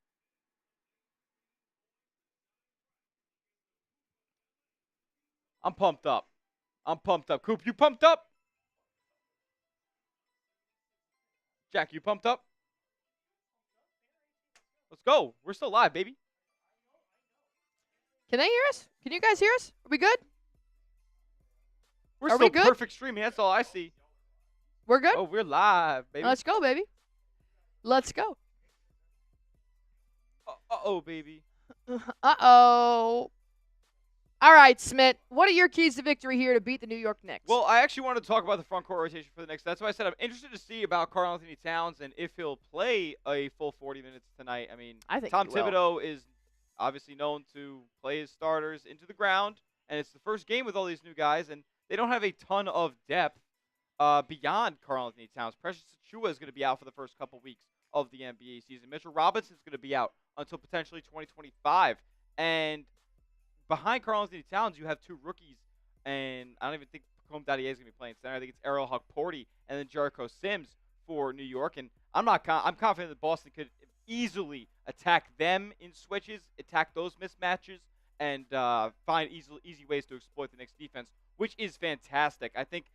I'm pumped up. Coop, you pumped up? Jack, you pumped up? Let's go. We're still live, baby. Can they hear us? Can you guys hear us? Are we good? We're Are still we good? perfect streaming. That's all I see. We're good? Oh, we're live, baby. Let's go, baby. Let's go. Uh-oh, baby. Uh-oh. All right, Smith. What are your keys to victory here to beat the New York Knicks? Well, I actually want to talk about the front court rotation for the Knicks. That's why I said I'm interested to see about Karl-Anthony Towns and if he'll play a full 40 minutes tonight. I mean, I think Tom he will. Thibodeau is obviously known to play his starters into the ground, and it's the first game with all these new guys, and they don't have a ton of depth beyond Karl-Anthony Towns. Precious Achiuwa is going to be out for the first couple weeks of the NBA season. Mitchell Robinson is going to be out until potentially 2025. And behind Karl-Anthony Towns, you have two rookies, and I don't even think Pacome Dadier is going to be playing center. I think it's Errol Hukporti and then Jericho Sims for New York. And I'm confident that Boston could easily attack them in switches, attack those mismatches, and find easy ways to exploit the Knicks defense, which is fantastic. I think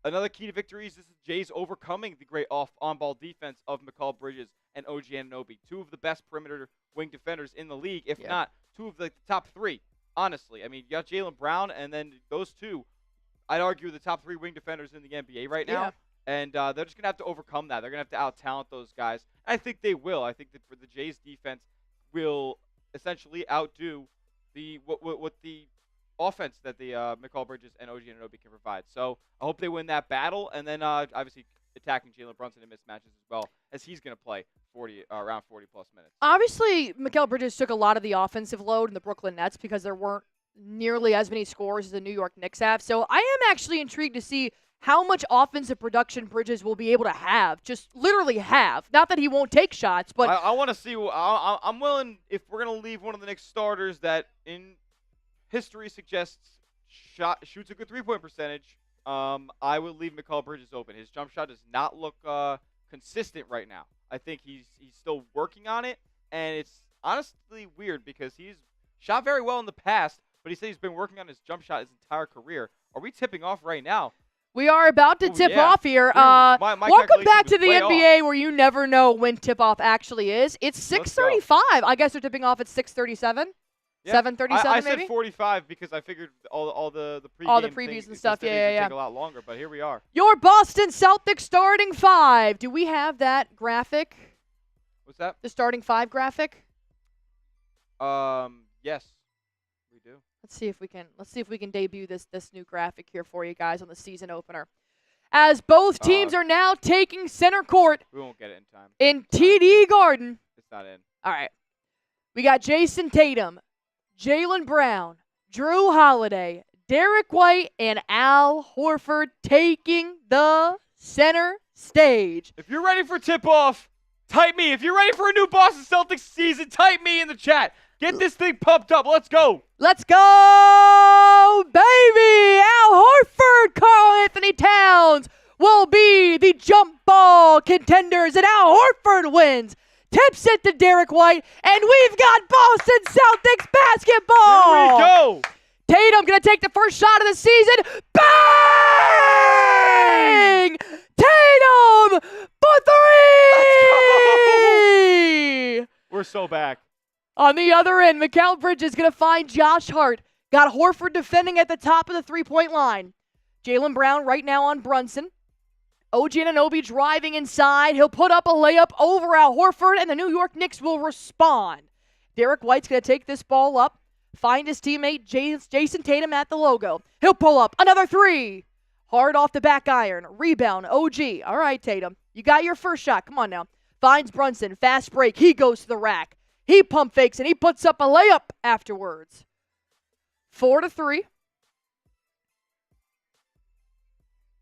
another key to victories is Jays overcoming the great on-ball defense of Mikal Bridges and OG Anunoby, two of the best perimeter wing defenders in the league, if not two of the top three. Honestly, I mean, you got Jaylen Brown, and then those two, I'd argue, the top three wing defenders in the NBA right now. And they're just going to have to overcome that. They're going to have to out-talent those guys. I think they will. I think that for the Jays defense will essentially outdo what the offense that the Mikal Bridges and OG Anunoby can provide. So I hope they win that battle, and then obviously attacking Jalen Brunson in mismatches as well, as he's going to play around 40-plus minutes. Obviously, Mikal Bridges took a lot of the offensive load in the Brooklyn Nets because there weren't nearly as many scores as the New York Knicks have. So I am actually intrigued to see how much offensive production Bridges will be able to have, just literally have. Not that he won't take shots, but I want to see. I'm willing, if we're going to leave one of the Knicks starters that in history suggests shoots a good three-point percentage, I would leave Mikal Bridges open. His jump shot does not look consistent right now. I think he's still working on it, and it's honestly weird because he's shot very well in the past, but he said he's been working on his jump shot his entire career. Are we tipping off right now? we are about to tip off here. My Welcome back to the way NBA where you never know when tip-off actually is. It's 6:35. I guess they're tipping off at 6:37. Yeah. 7:37 I maybe? said 45 because I figured all the pregame All the previews things, and stuff, this yeah. take a lot longer, but here we are. Your Boston Celtics starting five. Do we have that graphic? What's that? The starting five graphic? Yes, we do. Let's see if we can debut this new graphic here for you guys on the season opener. As both teams are now taking center court We won't get it in time. in TD Garden. It's not in. All right. We got Jayson Tatum, Jaylen Brown, Jrue Holiday, Derrick White and Al Horford taking the center stage. If you're ready for tip-off, type me. If you're ready for a new Boston Celtics season, type me in the chat. Get this thing pumped up. Let's go. Let's go, baby! Al Horford, Karl-Anthony Towns will be the jump ball contenders, and Al Horford wins. Tips it to Derrick White, and we've got Boston Celtics basketball. Here we go. Tatum going to take the first shot of the season. Bang! Tatum for three! We're so back. On the other end, Mikal Bridges going to find Josh Hart. Got Horford defending at the top of the three-point line. Jaylen Brown right now on Brunson. OG Anunoby driving inside. He'll put up a layup over Al Horford, and the New York Knicks will respond. Derrick White's going to take this ball up, find his teammate Jayson Tatum at the logo. He'll pull up another three. Hard off the back iron. Rebound, OG. All right, Tatum. You got your first shot. Come on now. Finds Brunson. Fast break. He goes to the rack. He pump fakes, and he puts up a layup afterwards. 4-3.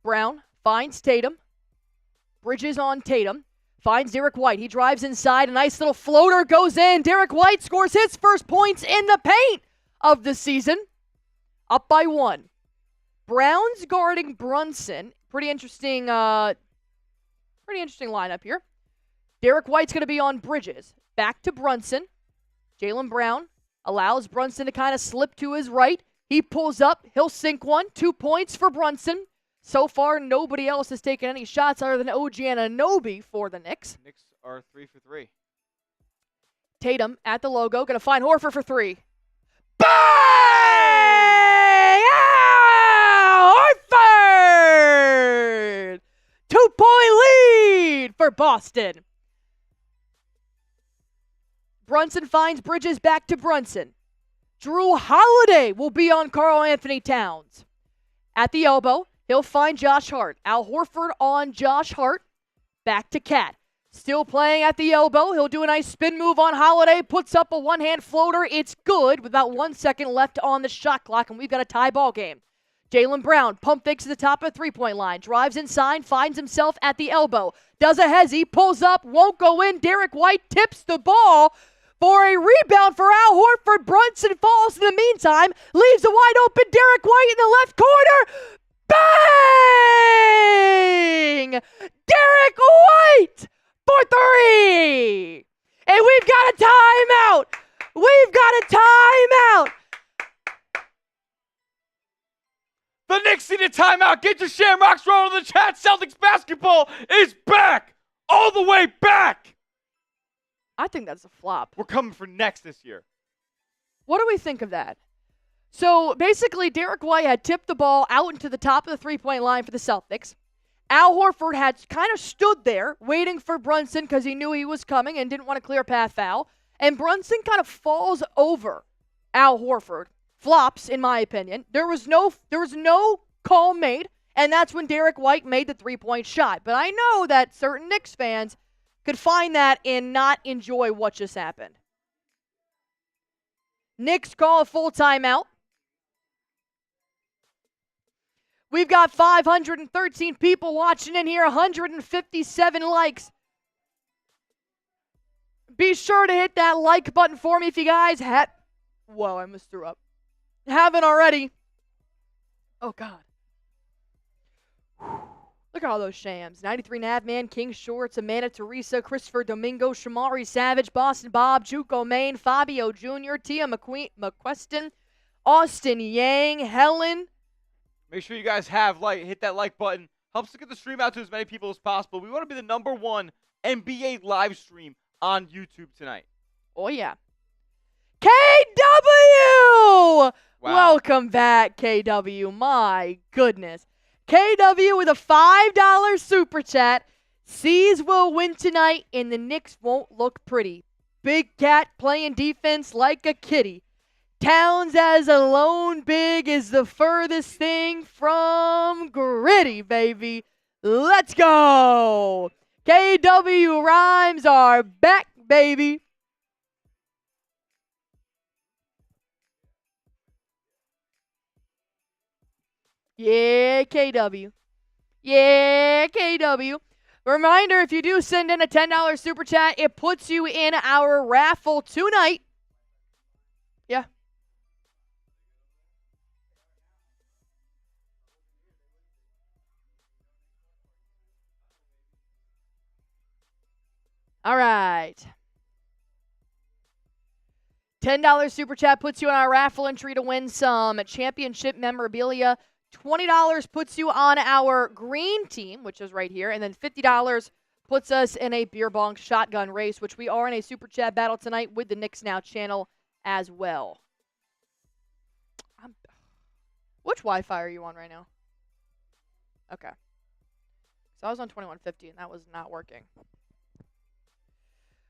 Brown finds Tatum. Bridges on Tatum. Finds Derrick White. He drives inside. A nice little floater goes in. Derrick White scores his first points in the paint of the season. Up by 1. Brown's guarding Brunson. Pretty interesting lineup here. Derrick White's going to be on Bridges. Back to Brunson. Jaylen Brown allows Brunson to kind of slip to his right. He pulls up. He'll sink one. 2 points for Brunson. So far, nobody else has taken any shots other than OG Anunoby for the Knicks. Knicks are 3 for 3. Tatum at the logo. Going to find Horford for 3. Bang! Horford! 2-point lead for Boston. Brunson finds Bridges back to Brunson. Jrue Holiday will be on Karl-Anthony Towns. At the elbow, he'll find Josh Hart. Al Horford on Josh Hart. Back to Cat. Still playing at the elbow. He'll do a nice spin move on Holiday. Puts up a one-hand floater. It's good with about 1 second left on the shot clock, and we've got a tie ball game. Jaylen Brown pump fakes to the top of the three-point line. Drives inside, finds himself at the elbow. Does a hezzy, pulls up, won't go in. Derrick White tips the ball for a rebound for Al Horford. Brunson falls in the meantime. Leaves a wide open Derrick White in the left corner. Bang! Derrick White for 3. And we've got a timeout. We've got a timeout. The Knicks need a timeout. Get your Shamrocks rolling in the chat. Celtics basketball is back. All the way back. I think that's a flop. We're coming for next this year. What do we think of that? So basically, Derrick White had tipped the ball out into the top of the three-point line for the Celtics. Al Horford had kind of stood there waiting for Brunson because he knew he was coming and didn't want to clear a path foul. And Brunson kind of falls over Al Horford. Flops, in my opinion. There was no call made, and that's when Derrick White made the three-point shot. But I know that certain Knicks fans could find that and not enjoy what just happened. Knicks call a full timeout. We've got 513 people watching in here, 157 likes. Be sure to hit that like button for me if you guys had... Whoa, I almost threw up. Haven't already. Oh, God. Look at all those shams. 93.5 man, King Shorts, Amanda Teresa, Christopher Domingo, Shamari Savage, Boston Bob, Juco Main, Fabio Jr., Tia McQueston, Austin Yang, Helen. Make sure you guys hit that like button. Helps to get the stream out to as many people as possible. We want to be the #1 NBA live stream on YouTube tonight. Oh, yeah. KW! Wow. Welcome back, KW. My goodness. KW with a $5 super chat. C's will win tonight, and the Knicks won't look pretty. Big Cat playing defense like a kitty. Towns as a lone big is the furthest thing from gritty, baby. Let's go. KW rhymes are back, baby. Yeah, KW. Yeah, KW. Reminder, if you do send in a $10 super chat, it puts you in our raffle tonight. Yeah. All right. $10 super chat puts you on our raffle entry to win some championship memorabilia. $20 puts you on our green team, which is right here. And then $50 puts us in a beer bong shotgun race, which we are in a super chat battle tonight with the Knicks Now channel as well. Which Wi-Fi are you on right now? Okay. So I was on 2150 and that was not working.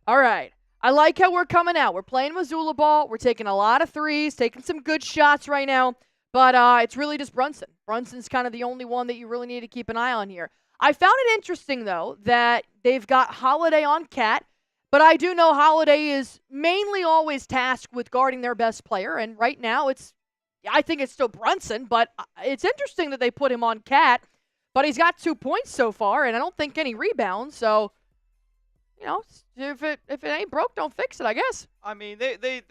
All right. I like how we're coming out. We're playing Missoula ball. We're taking a lot of threes, taking some good shots right now. But it's really just Brunson. Brunson's kind of the only one that you really need to keep an eye on here. I found it interesting, though, that they've got Holiday on Cat. But I do know Holiday is mainly always tasked with guarding their best player. And right now, I think it's still Brunson. But it's interesting that they put him on Cat. But he's got 2 points so far, and I don't think any rebounds. So, if it ain't broke, don't fix it, I guess. I mean, they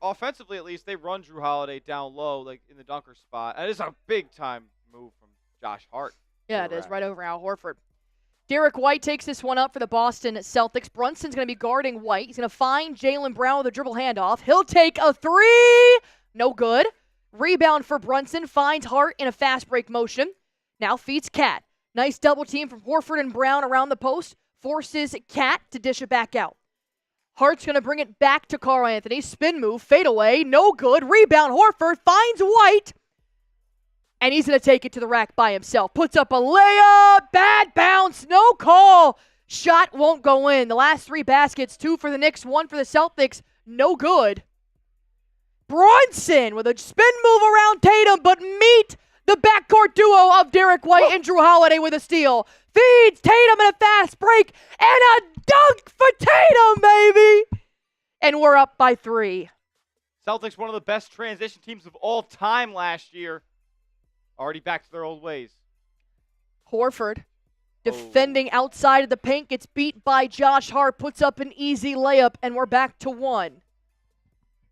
offensively at least, they run Jrue Holiday down low, like in the dunker spot. And it's a big time move from Josh Hart. Yeah, it is, right over Al Horford. Derrick White takes this one up for the Boston Celtics. Brunson's going to be guarding White. He's going to find Jaylen Brown with a dribble handoff. He'll take a three. No good. Rebound for Brunson. Finds Hart in a fast break motion. Now feeds Cat. Nice double team from Horford and Brown around the post. Forces Cat to dish it back out. Hart's going to bring it back to Karl-Anthony. Spin move, fade away, no good. Rebound, Horford finds White. And he's going to take it to the rack by himself. Puts up a layup, bad bounce, no call. Shot won't go in. The last 3 baskets, 2 for the Knicks, 1 for the Celtics, no good. Brunson with a spin move around Tatum, but meet the backcourt duo of Derrick White and Jrue Holiday with a steal. Feeds Tatum in a fast break, and a dunk for Tatum, baby! And we're up by 3. Celtics, one of the best transition teams of all time last year. Already back to their old ways. Horford, defending outside of the paint, gets beat by Josh Hart, puts up an easy layup, and we're back to 1.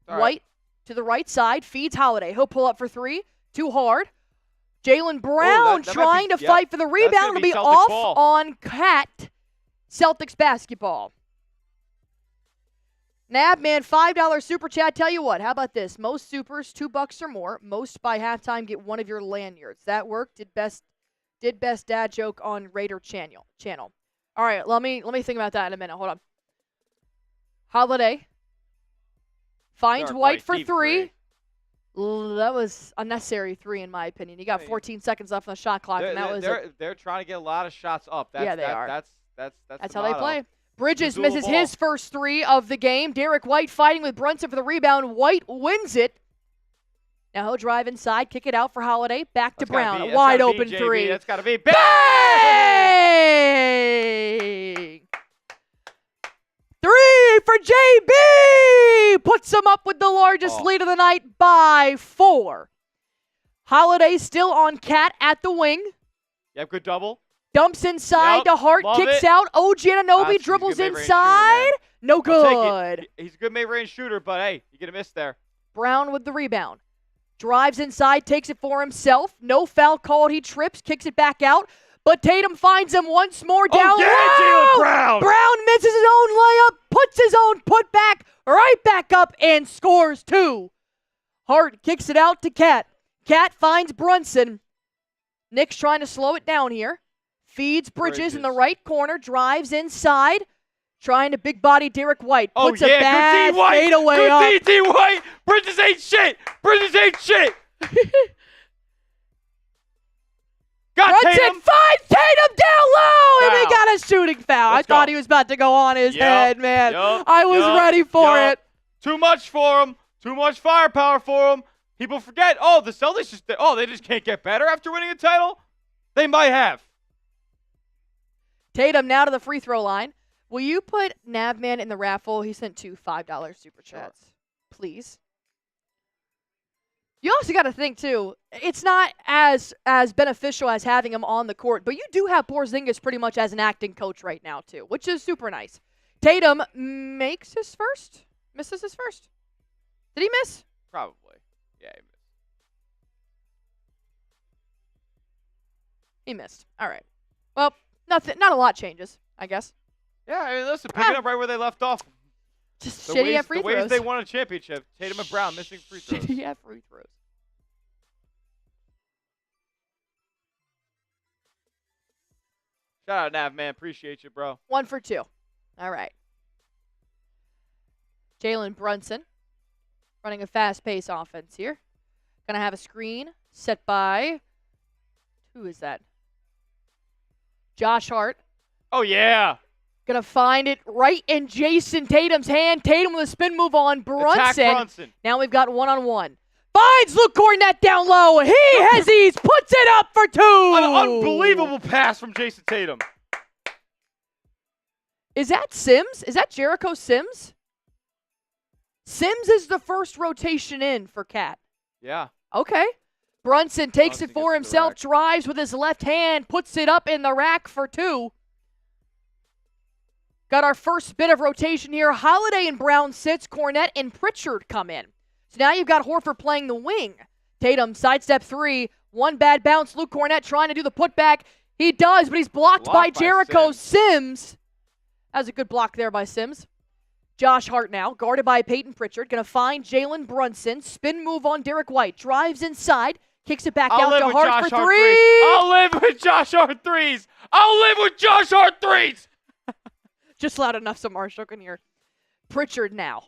White to the right side, feeds Holiday. He'll pull up for 3, too hard. Jaylen Brown trying to fight for the rebound. It'll be off on Cat. Celtics basketball. Nabman, $5 super chat. Tell you what, how about this? Most supers, $2 or more. Most by halftime get one of your lanyards. That worked. Did best dad joke on Raider channel. All right, let me think about that in a minute. Hold on. Holiday finds White for 3. That was unnecessary 3 in my opinion. You got 14 seconds left on the shot clock, and that was they're trying to get a lot of shots up. That's how they play. Bridges misses his first 3 of the game. Derrick White fighting with Brunson for the rebound. White wins it. Now he'll drive inside, kick it out for Holiday. Back to Brown. Wide open 3. That's got to be bang! 3 for JB! Puts him up with the largest lead of the night by 4. Holiday still on Cat at the wing. Yep, good double. Dumps inside to Hart, kicks out. OG Anunoby dribbles inside. No good. He's a good mid-range shooter, but hey, you get a miss there. Brown with the rebound. Drives inside, takes it for himself. No foul called. He trips, kicks it back out. But Tatum finds him once more down low. Jaylen Brown! Brown misses his own layup, puts his own putback right back up, and scores 2. Hart kicks it out to Cat. Cat finds Brunson. Knicks trying to slow it down here. Feeds Bridges in the right corner, drives inside, trying to big body Derrick White. Puts a bad fadeaway up. Good D White! Bridges ain't shit! Bridges ain't shit! Brunson finds Tatum down low, and he got a shooting foul. I thought he was about to go on his head, man. I was ready for it. Too much for him. Too much firepower for him. People forget, the Celtics they just can't get better after winning a title? They might have. Tatum now to the free throw line. Will you put Nabman in the raffle? He sent 2 $5 super chats. Please. You also got to think, too, it's not as beneficial as having him on the court, but you do have Porzingis pretty much as an acting coach right now, too, which is super nice. Tatum makes his first? Misses his first? Did he miss? Probably. Yeah, he missed. He missed. All right. Well, not a lot changes, I guess. Yeah, I mean, listen, picking up right where they left off. Just shitty at free throws. The ways they won a championship. Tatum and Brown missing free throws. Shitty at free throws. Shout out, Nav, man. Appreciate you, bro. 1 for 2. All right. Jalen Brunson running a fast-paced offense here. Going to have a screen set by, who is that? Josh Hart. Oh, yeah. Going to find it right in Jayson Tatum's hand. Tatum with a spin move on Brunson. Attack Brunson. Now we've got one-on-one. Finds Luke Cornett down low. He has these. Puts it up for 2. An unbelievable pass from Jayson Tatum. Is that Sims? Is that Jericho Sims? Sims is the first rotation in for Cat. Yeah. Okay. Brunson takes it for gets himself, the rack. drives with his left hand, puts it up in the rack for 2. Got our first bit of rotation here. Holiday and Brown sits. Cornett and Pritchard come in. So now you've got Horford playing the wing. Tatum, sidestep 3. One bad bounce. Luke Cornett trying to do the putback. He does, but he's blocked by Jericho Sims. That was a good block there by Sims. Josh Hart now, guarded by Peyton Pritchard. Going to find Jalen Brunson. Spin move on Derrick White. Drives inside. Kicks it back out to Hart for 3. I'll live with Josh Hart threes. I'll live with Josh Hart threes. Just loud enough so Marshall can hear. Pritchard now.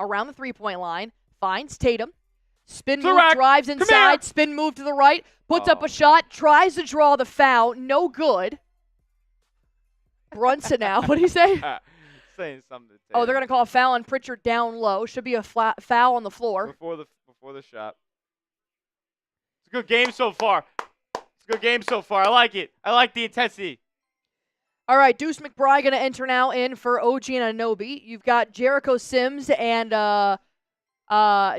Around the three-point line. Finds Tatum. Spin move, drives inside. Spin move to the right. Puts up a shot. Tries to draw the foul. No good. Brunson now. What do you say? Saying something. Oh, they're going to call a foul on Pritchard down low. Should be a foul on the floor. Before the shot. It's a good game so far. I like it. I like the intensity. All right, Deuce McBride going to enter now in for OG Anunoby. You've got Jericho Sims and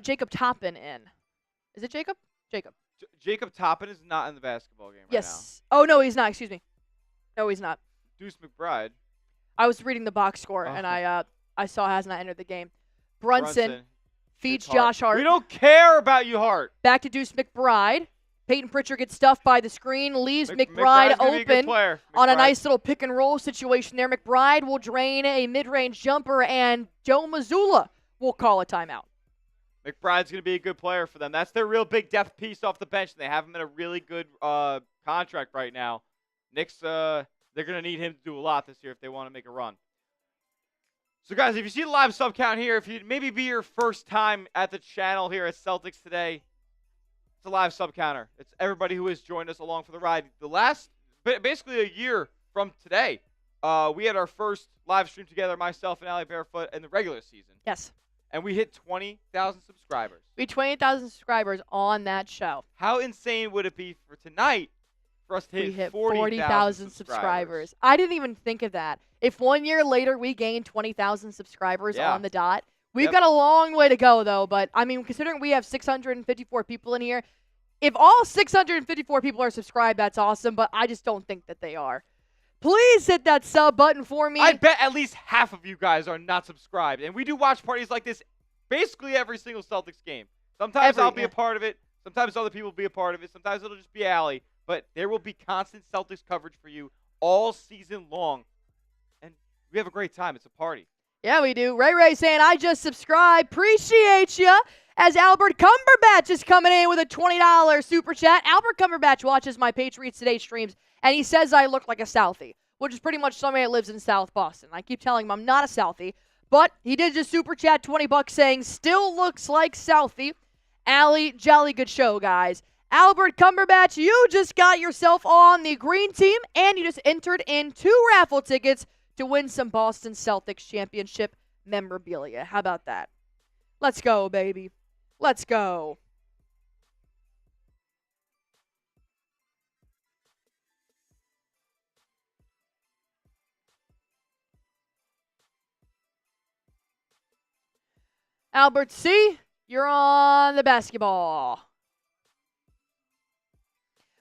Jacob Toppin in. Is it Jacob? Jacob. Jacob Toppin is not in the basketball game yes. Right now. Oh, no, he's not. Excuse me. No, he's not. Deuce McBride. I was reading the box score, and I saw has not entered the game. Brunson feeds Josh Hart. We don't care about you, Hart. Back to Deuce McBride. Peyton Pritchard gets stuffed by the screen, leaves McBride open on a nice little pick and roll situation there. McBride will drain a mid-range jumper, and Joe Mazzulla will call a timeout. McBride's going to be a good player for them. That's their real big depth piece off the bench, and they have him in a really good contract right now. Knicks, they're going to need him to do a lot this year if they want to make a run. So, guys, if you see the live sub count here, if you maybe be your first time at the channel here at Celtics Today, it's a live sub counter. It's everybody who has joined us along for the ride. The last, basically a year from today, we had our first live stream together, myself and Allie Barefoot, in the regular season. Yes. And we hit 20,000 subscribers. We had 20,000 subscribers on that show. How insane would it be for tonight for us to hit 40,000 subscribers? I didn't even think of that. If 1 year later we gained 20,000 subscribers on the dot, we've got a long way to go, though. But, I mean, considering we have 654 people in here, if all 654 people are subscribed, that's awesome. But I just don't think that they are. Please hit that sub button for me. I bet at least half of you guys are not subscribed. And we do watch parties like this basically every single Celtics game. Sometimes I'll be a part of it. Sometimes other people will be a part of it. Sometimes it'll just be Allie. But there will be constant Celtics coverage for you all season long. And we have a great time. It's a party. Yeah, we do. Ray saying, I just subscribed. Appreciate you. As Albert Cumberbatch is coming in with a $20 super chat. Albert Cumberbatch watches my Patriots Today streams, and he says I look like a Southie, which is pretty much somebody that lives in South Boston. I keep telling him I'm not a Southie, but he did just super chat $20 saying, still looks like Southie. Allie, jolly good show, guys. Albert Cumberbatch, you just got yourself on the green team, and you just entered in 2 raffle tickets to win some Boston Celtics championship memorabilia. How about that? Let's go, baby. Let's go. Albert C., you're on the basketball.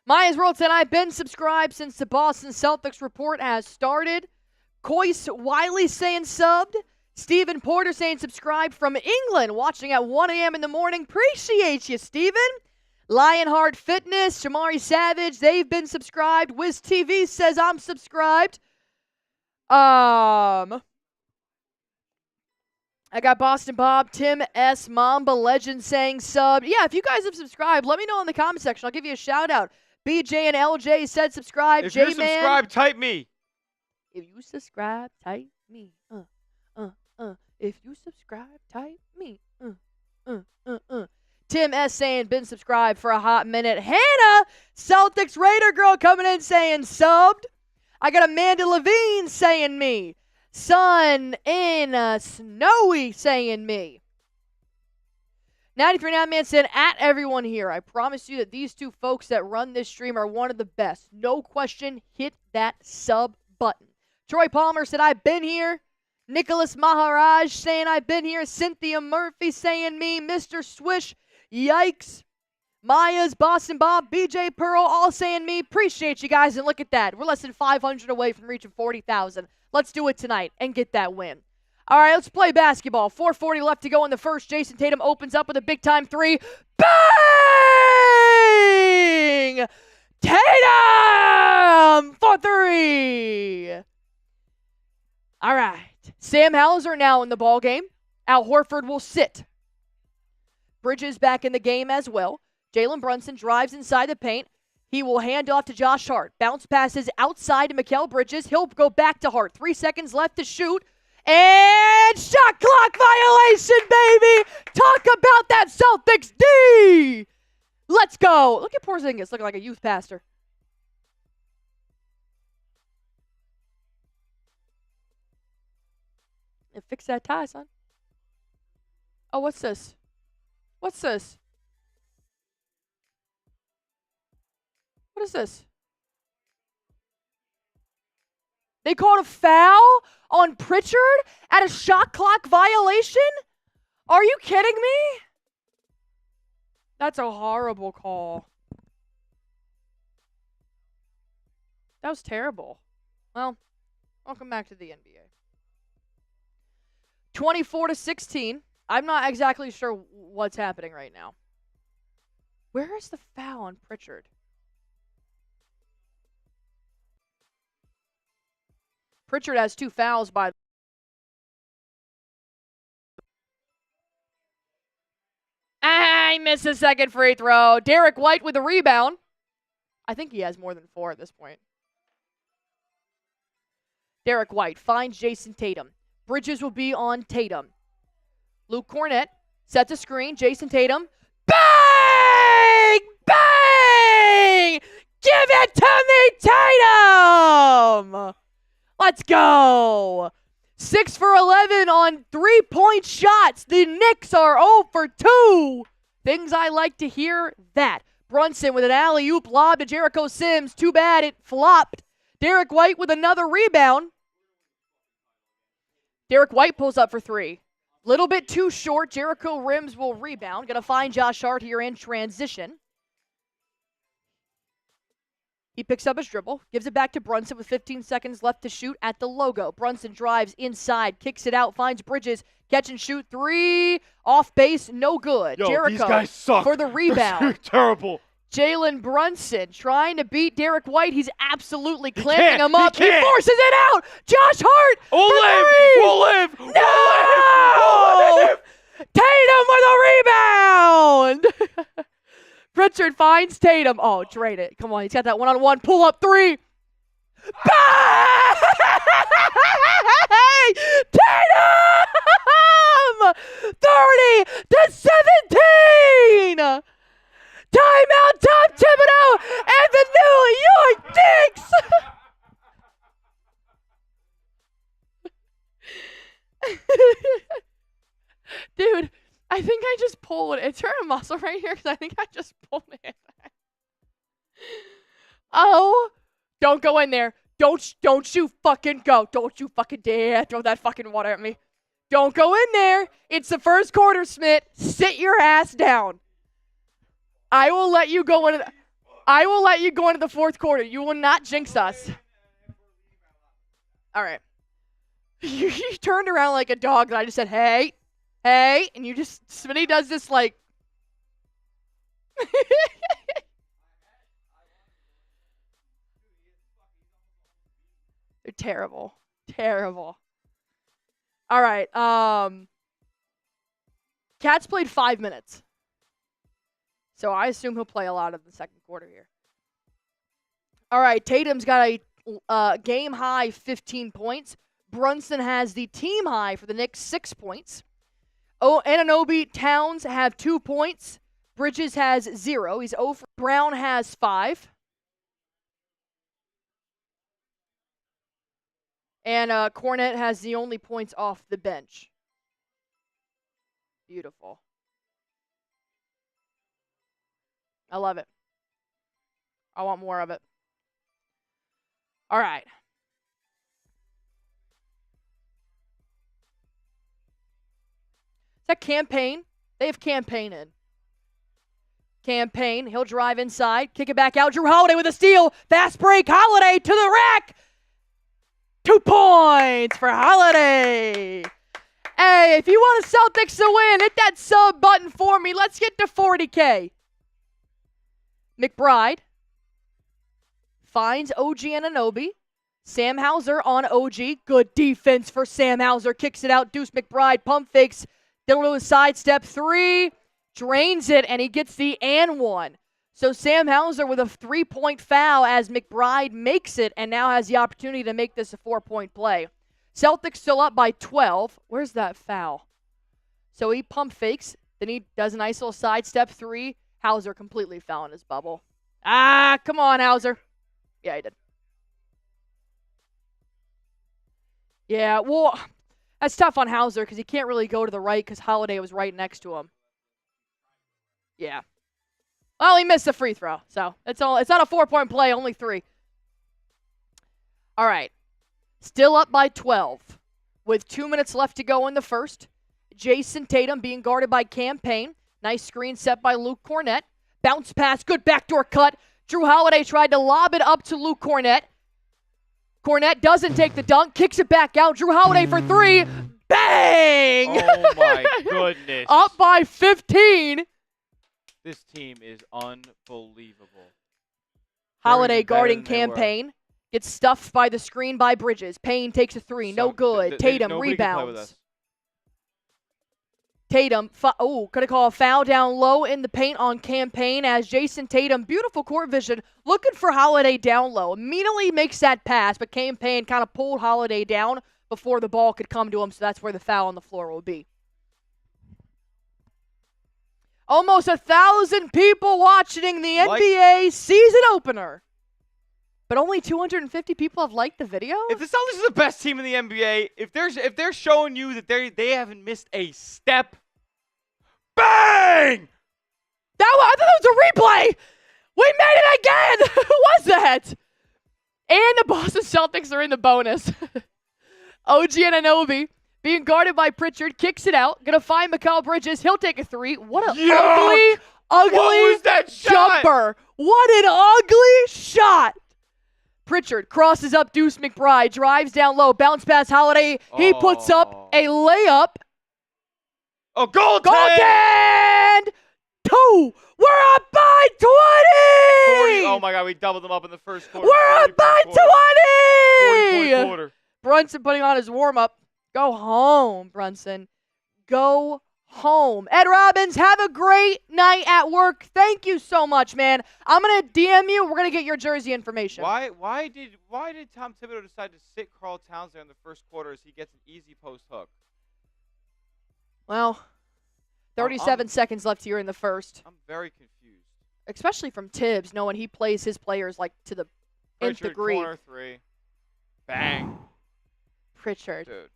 Maya's World said, I've been subscribed since the Boston Celtics report has started. Coyce Wiley saying subbed. Stephen Porter saying subscribed from England, watching at 1 a.m. in the morning. Appreciate you, Stephen. Lionheart Fitness, Shamari Savage, they've been subscribed. Wiz TV says I'm subscribed. I got Boston Bob, Tim S, Mamba Legend saying sub. Yeah, if you guys have subscribed, let me know in the comment section. I'll give you a shout out. BJ and LJ said subscribe. If you're subscribed, type me. If you subscribe, type me. If you subscribe, type me. Tim S saying been subscribed for a hot minute. Hannah, Celtics Raider girl coming in saying subbed. I got Amanda Levine saying me. Sun in Snowy saying me. 93.9 Man said, at everyone here, I promise you that these two folks that run this stream are one of the best. No question, hit that sub button. Troy Palmer said, I've been here. Nicholas Maharaj saying, I've been here. Cynthia Murphy saying me. Mr. Swish, yikes. Maya's, Boston Bob, BJ Pearl, all saying me. Appreciate you guys, and look at that. We're less than 500 away from reaching 40,000. Let's do it tonight and get that win. All right, let's play basketball. 4:40 left to go in the first. Jayson Tatum opens up with a big-time three. Bang! Tatum for three. All right. Sam Hauser now in the ball game. Al Horford will sit. Bridges back in the game as well. Jalen Brunson drives inside the paint. He will hand off to Josh Hart. Bounce passes outside to Mikal Bridges. He'll go back to Hart. 3 seconds left to shoot. And shot clock violation, baby! Talk about that Celtics D! Let's go. Look at Porzingis looking like a youth pastor. And fix that tie, son. Oh, what's this? What's this? What is this? They called a foul on Pritchard at a shot clock violation? Are you kidding me? That's a horrible call. That was terrible. Well, welcome back to the NBA. 24-16. I'm not exactly sure what's happening right now. Where is the foul on Pritchard? Pritchard has 2 fouls by he missed a second free throw. Derrick White with a rebound. I think he has more than 4 at this point. Derrick White finds Jayson Tatum. Bridges will be on Tatum. Luke Cornett sets a screen. Jayson Tatum. Bang! Bang! Give it to me, Tatum! Let's go. 6 for 11 on 3-point shots. The Knicks are 0 for 2. Things I like to hear that. Brunson with an alley-oop lob to Jericho Sims. Too bad it flopped. Derrick White with another rebound. Derrick White pulls up for 3. Little bit too short. Jericho rims will rebound. Gonna find Josh Hart here in transition. He picks up his dribble, gives it back to Brunson with 15 seconds left to shoot at the logo. Brunson drives inside, kicks it out, finds Bridges, catch and shoot 3, off base, no good. Yo, Jericho these guys suck. for the rebound. They're terrible. Jalen Brunson trying to beat Derrick White. He's absolutely clamping him up. He forces it out. Josh Hart We'll for live. 3. We'll live. No! Tatum with a rebound. Pritchard finds Tatum. Oh, trade it. Come on, he's got that one-on-one. Pull up 3. Bang! Tatum! 30-17! Timeout, Tom Thibodeau and the New York Knicks! Dude, I think I just pulled it. Is there a muscle right here? Because I think I just pulled it. Oh, don't go in there. Don't you fucking go. Don't you fucking dare throw that fucking water at me. Don't go in there. It's the first quarter, Smith. Sit your ass down. I will let you go into the fourth quarter. You will not jinx us. All right. You turned around like a dog and I just said, hey, and you just, Smitty does this like. They're terrible. Terrible. All right. Cat's played 5 minutes. So I assume he'll play a lot of the second quarter here. All right. Tatum's got a game high 15 points. Brunson has the team high for the Knicks, 6 points. Anunoby, Towns have 2 points. Bridges has 0. He's 0 for. Brown has 5. And Cornette has the only points off the bench. Beautiful. I love it. I want more of it. All right. Is that Campaign? They have Campaign in. Campaign. He'll drive inside. Kick it back out. Jrue Holiday with a steal. Fast break. Holiday to the rack. 2 points for Holiday. Hey, if you want the Celtics to win, hit that sub button for me. Let's get to 40K. McBride finds OG Anunoby. Sam Hauser on OG. Good defense for Sam Hauser. Kicks it out. Deuce McBride pump fakes. Dillon sidestep 3. Drains it, and he gets the and one. So Sam Hauser with a 3-point foul as McBride makes it and now has the opportunity to make this a 4-point play. Celtics still up by 12. Where's that foul? So he pump fakes. Then he does a nice little sidestep 3. Hauser completely fell in his bubble. Come on, Hauser. Yeah, he did. Yeah, well, that's tough on Hauser because he can't really go to the right because Holiday was right next to him. Yeah. Well, he missed the free throw, so it's not a 4-point play, only 3. All right. Still up by 12 with 2 minutes left to go in the first. Jayson Tatum being guarded by Campaign. Nice screen set by Luke Cornette. Bounce pass, good backdoor cut. Jrue Holiday tried to lob it up to Luke Cornette. Cornette doesn't take the dunk, kicks it back out. Jrue Holiday for 3. Bang! Oh, my goodness. Up by 15. This team is unbelievable. Holiday guarding Campaign. Gets stuffed by the screen by Bridges. Payne takes a 3. No good. Tatum rebounds. Tatum, could have called a foul down low in the paint on Campaign as Jayson Tatum, beautiful court vision, looking for Holiday down low. Immediately makes that pass, but Campaign kind of pulled Holiday down before the ball could come to him, so that's where the foul on the floor will be. Almost 1,000 people watching the NBA season opener. But only 250 people have liked the video? If the Celtics are the best team in the NBA, if they're showing you that they haven't missed a step, bang! I thought that was a replay. We made it again. Who was that? And the Boston Celtics are in the bonus. OG Anunoby being guarded by Pritchard, kicks it out. Gonna find Mikal Bridges. He'll take a 3. What an ugly what was that shot? jumper. What an ugly shot. Pritchard crosses up Deuce McBride, drives down low, bounce pass Holiday. He puts up a layup. Oh, goaltend! Goaltend! 2. We're up by 20! 40. Oh, my God, we doubled them up in the first quarter. We're up by 20! 40-point quarter. Brunson putting on his warm-up. Go home, Brunson. Go home. Ed Robbins, have a great night at work. Thank you so much, man. I'm going to DM you. We're going to get your jersey information. Why did Tom Thibodeau decide to sit Karl Towns there in the first quarter as he gets an easy post hook? Well, 37 seconds left here in the first. I'm very confused. Especially from Tibbs, knowing he plays his players like to the nth degree. Corner 3. Bang. Pritchard. Dude.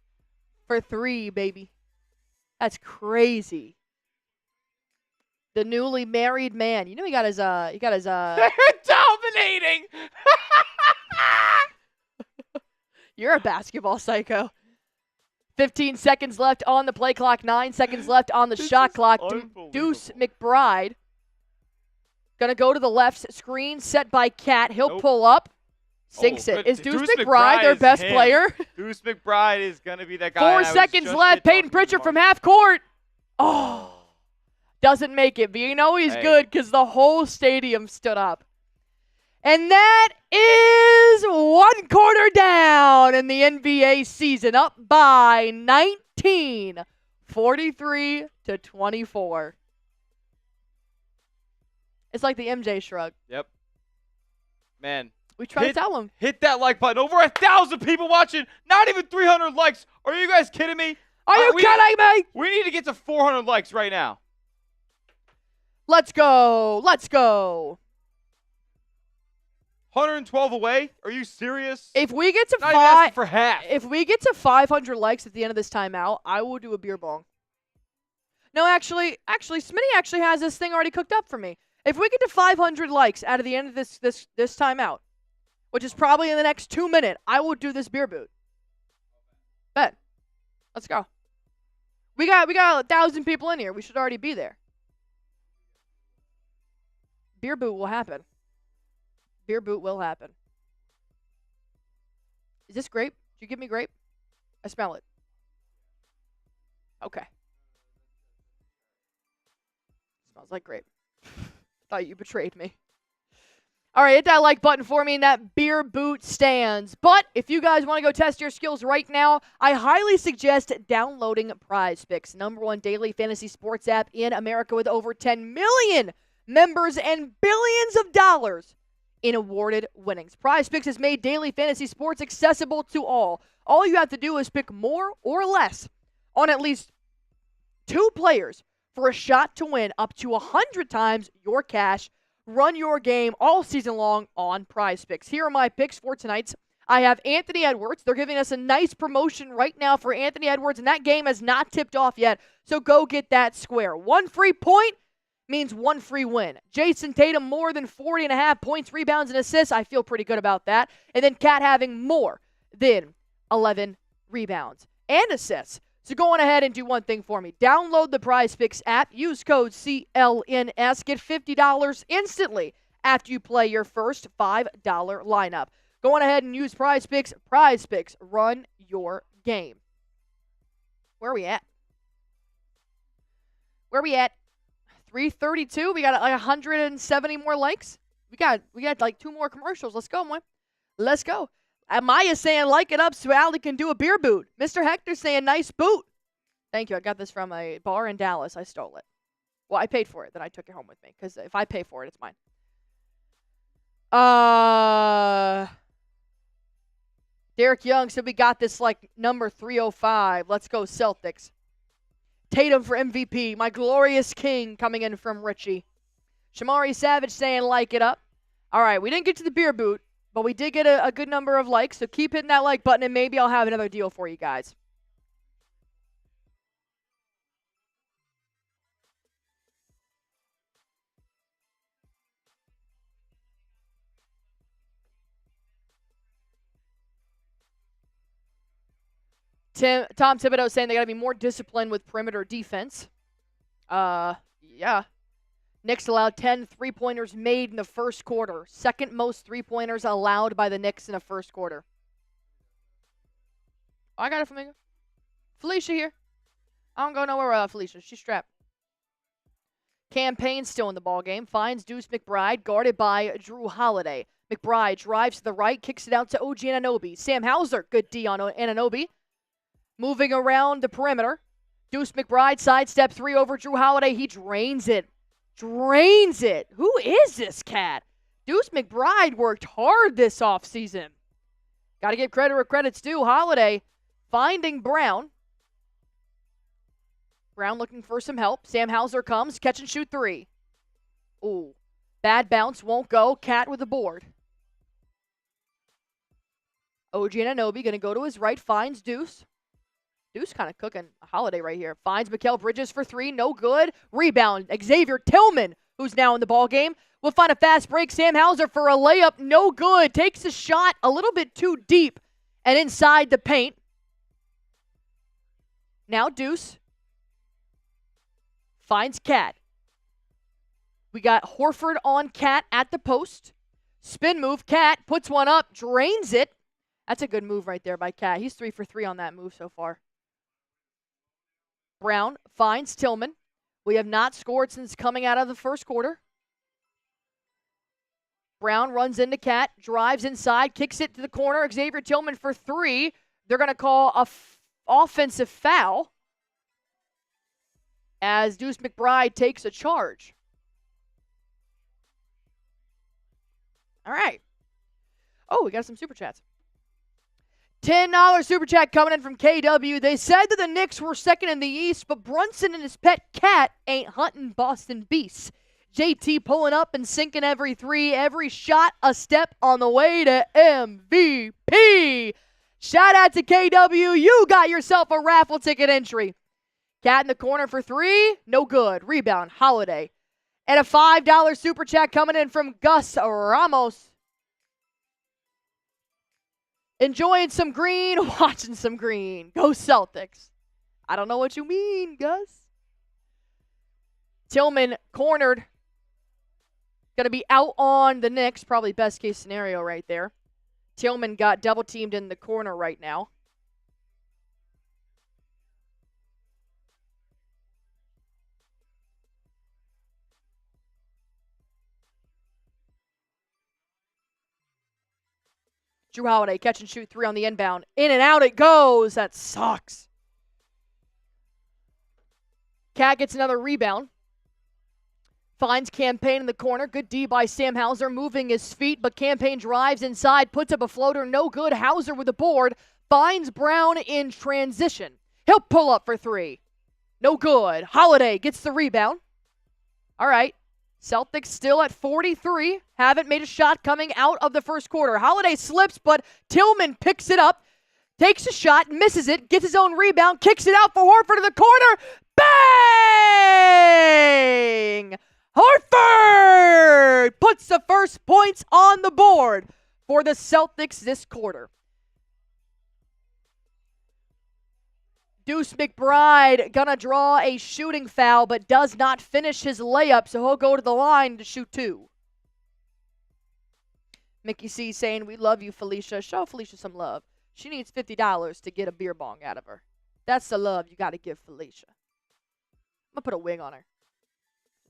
For 3, baby. That's crazy. The newly married man. You know he got his They're dominating. You're a basketball psycho. 15 seconds left on the play clock. 9 seconds left on the shot clock. Deuce McBride going to go to the left. Screen set by Cat. He'll pull up. Sinks it. Is Deuce McBride their best player? Deuce McBride is going to be that guy. 4 seconds left. Peyton Pritchard from half court. Oh. Doesn't make it. But you know he's good because the whole stadium stood up. And that is 1 quarter down in the NBA season. Up by 19. 43-24. It's like the MJ shrug. Yep. Man. We try to tell them. Hit that like button. Over 1,000 people watching. Not even 300 likes. Are you guys kidding me? Are you kidding me? We need to get to 400 likes right now. Let's go. Let's go. 112 away? Are you serious? If we get to Not even asking for half. If we get to 500 likes at the end of this timeout, I will do a beer bong. No, actually, Smitty actually has this thing already cooked up for me. If we get to 500 likes out of the end of this timeout, which is probably in the next 2 minutes, I will do this beer boot. Bet. Let's go. We got 1,000 people in here. We should already be there. Beer boot will happen. Beer boot will happen. Is this grape? Did you give me grape? I smell it. Okay. Smells like grape. Thought you betrayed me. All right, hit that like button for me, and that beer boot stands. But if you guys want to go test your skills right now, I highly suggest downloading PrizePicks, #1 daily fantasy sports app in America with over 10 million members and billions of dollars in awarded winnings. PrizePicks has made daily fantasy sports accessible to all. All you have to do is pick more or less on at least 2 players for a shot to win up to 100 times your cash. Run your game all season long on PrizePicks. Here are my picks for tonight. I have Anthony Edwards. They're giving us a nice promotion right now for Anthony Edwards, and that game has not tipped off yet, so go get that square. 1 free point means 1 free win. Jayson Tatum, more than 40.5 points, rebounds, and assists. I feel pretty good about that. And then Cat having more than 11 rebounds and assists. So go on ahead and do one thing for me. Download the PrizePicks app. Use code CLNS. Get $50 instantly after you play your first $5 lineup. Go on ahead and use PrizePicks. PrizePicks. Run your game. Where are we at? 332. We got like 170 more likes. We got like 2 more commercials. Let's go, man. Let's go. Maya's saying, like it up so Allie can do a beer boot. Mr. Hector's saying, nice boot. Thank you. I got this from a bar in Dallas. I stole it. Well, I paid for it. Then I took it home with me. Because if I pay for it, it's mine. Derek Young said we got this like number 305. Let's go Celtics. Tatum for MVP. My glorious king coming in from Richie. Shamari Savage saying, like it up. All right, we didn't get to the beer boot. But we did get a good number of likes, so keep hitting that like button, and maybe I'll have another deal for you guys. Tom Thibodeau saying they got to be more disciplined with perimeter defense. Yeah. Knicks allowed 10 three-pointers made in the first quarter. Second most three-pointers allowed by the Knicks in the first quarter. Oh, I got it from Flamingo. Felicia here. I don't go nowhere without Felicia. She's strapped. Campaign still in the ballgame. Finds Deuce McBride, guarded by Jrue Holiday. McBride drives to the right, kicks it out to OG Anunoby. Sam Hauser, good D on Anunoby. Moving around the perimeter. Deuce McBride, sidestep 3 over Jrue Holiday. He drains it. Drains it. Who is this cat? Deuce McBride worked hard this offseason. Got to give credit where credit's due. Holiday finding Brown. Brown looking for some help. Sam Hauser comes. Catch and shoot 3. Ooh. Bad bounce. Won't go. Cat with the board. OG Anunoby going to go to his right. Finds Deuce. Deuce kind of cooking a Holiday right here. Finds Mikal Bridges for 3. No good. Rebound. Xavier Tillman, who's now in the ball game, will find a fast break. Sam Hauser for a layup. No good. Takes a shot a little bit too deep and inside the paint. Now Deuce finds Cat. We got Horford on Cat at the post. Spin move. Cat puts one up, drains it. That's a good move right there by Cat. He's 3 for 3 on that move so far. Brown finds Tillman. We have not scored since coming out of the first quarter. Brown runs into Cat, drives inside, kicks it to the corner. Xavier Tillman for 3. They're going to call a offensive foul as Deuce McBride takes a charge. All right. Oh, we got some super chats. $10 super chat coming in from KW. They said that the Knicks were second in the East, but Brunson and his pet cat ain't hunting Boston beasts. JT pulling up and sinking every 3, every shot a step on the way to MVP. Shout out to KW. You got yourself a raffle ticket entry. Cat in the corner for 3. No good. Rebound. Holiday. And a $5 super chat coming in from Gus Ramos. Enjoying some green, watching some green. Go Celtics. I don't know what you mean, Gus. Tillman cornered. Going to be out on the Knicks. Probably best case scenario right there. Tillman got double teamed in the corner right now. Jrue Holiday, catch and shoot 3 on the inbound. In and out it goes. That sucks. Cat gets another rebound. Finds Campaign in the corner. Good D by Sam Hauser, moving his feet, but Campaign drives inside, puts up a floater. No good. Hauser with the board. Finds Brown in transition. He'll pull up for 3. No good. Holiday gets the rebound. All right. Celtics still at 43. Haven't made a shot coming out of the first quarter. Holiday slips, but Tillman picks it up, takes a shot, misses it, gets his own rebound, kicks it out for Horford in the corner. Bang! Horford puts the first points on the board for the Celtics this quarter. Deuce McBride gonna draw a shooting foul, but does not finish his layup, so he'll go to the line to shoot 2. Mickey C saying, we love you, Felicia. Show Felicia some love. She needs $50 to get a beer bong out of her. That's the love you got to give Felicia. I'm going to put a wig on her.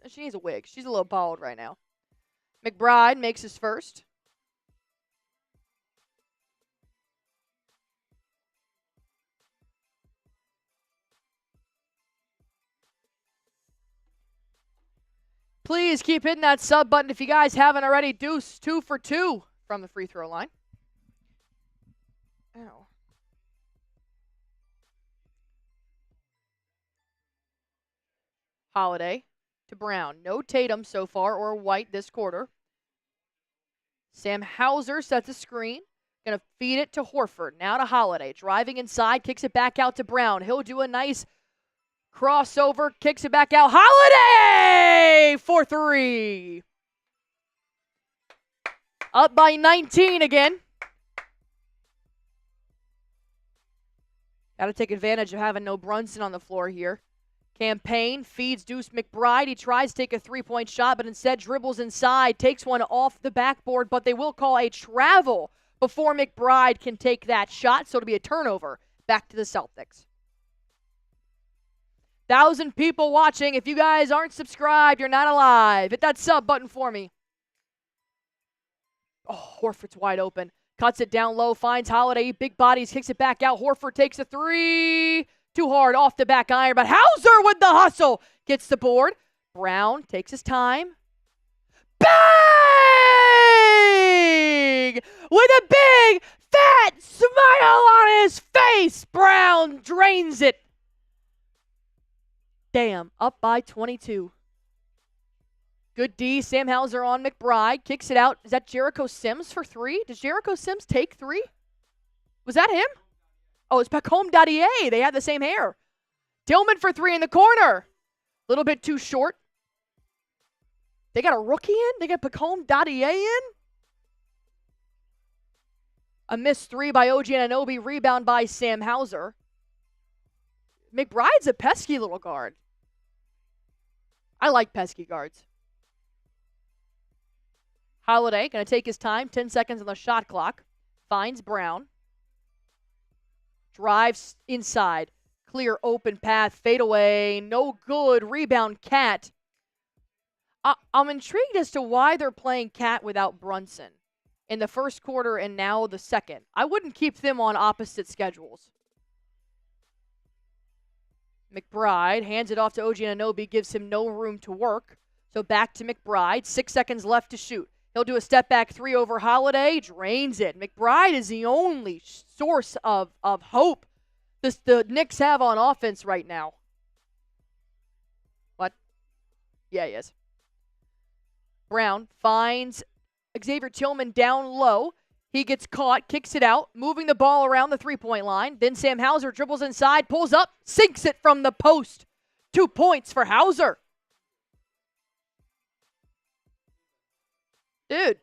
She needs a wig. She's a little bald right now. McBride makes his first. Please keep hitting that sub button if you guys haven't already. Deuce 2 for 2 from the free throw line. Ow. Holiday to Brown. No Tatum so far or White this quarter. Sam Hauser sets a screen. Going to feed it to Horford. Now to Holiday. Driving inside. Kicks it back out to Brown. He'll do a nice crossover. Kicks it back out. Holiday for 3. Up by 19 again. Got to take advantage of having no Brunson on the floor here. Campaign feeds Deuce McBride. He tries to take a 3-point shot, but instead dribbles inside, takes one off the backboard, but they will call a travel before McBride can take that shot, so it'll be a turnover back to the Celtics. 1,000 people watching. If you guys aren't subscribed, you're not alive. Hit that sub button for me. Oh, Horford's wide open. Cuts it down low, finds Holiday. Big bodies, kicks it back out. Horford takes a 3. Too hard off the back iron, but Hauser with the hustle. Gets the board. Brown takes his time. Bang! With a big, fat smile on his face. Brown drains it. Damn, up by 22. Good D. Sam Hauser on McBride. Kicks it out. Is that Jericho Sims for 3? Does Jericho Sims take 3? Was that him? Oh, it's Pacome Dadier. They have the same hair. Tillman for 3 in the corner. A little bit too short. They got a rookie in? They got Pacome Dadier in? A missed 3 by OG Anunoby. Rebound by Sam Hauser. McBride's a pesky little guard. I like pesky guards. Holiday going to take his time. 10 seconds on the shot clock. Finds Brown. Drives inside. Clear open path. Fade away. No good. Rebound, Cat. I'm intrigued as to why they're playing Cat without Brunson in the first quarter and now the second. I wouldn't keep them on opposite schedules. McBride hands it off to OG Anunoby, gives him no room to work. So back to McBride. 6 seconds left to shoot. He'll do a step back three over Holiday. Drains it. McBride is the only source of hope the Knicks have on offense right now. What? Yeah, he is. Brown finds Xavier Tillman down low. He gets caught, kicks it out, moving the ball around the three-point line. Then Sam Hauser dribbles inside, pulls up, sinks it from the post. 2 points for Hauser. Dude,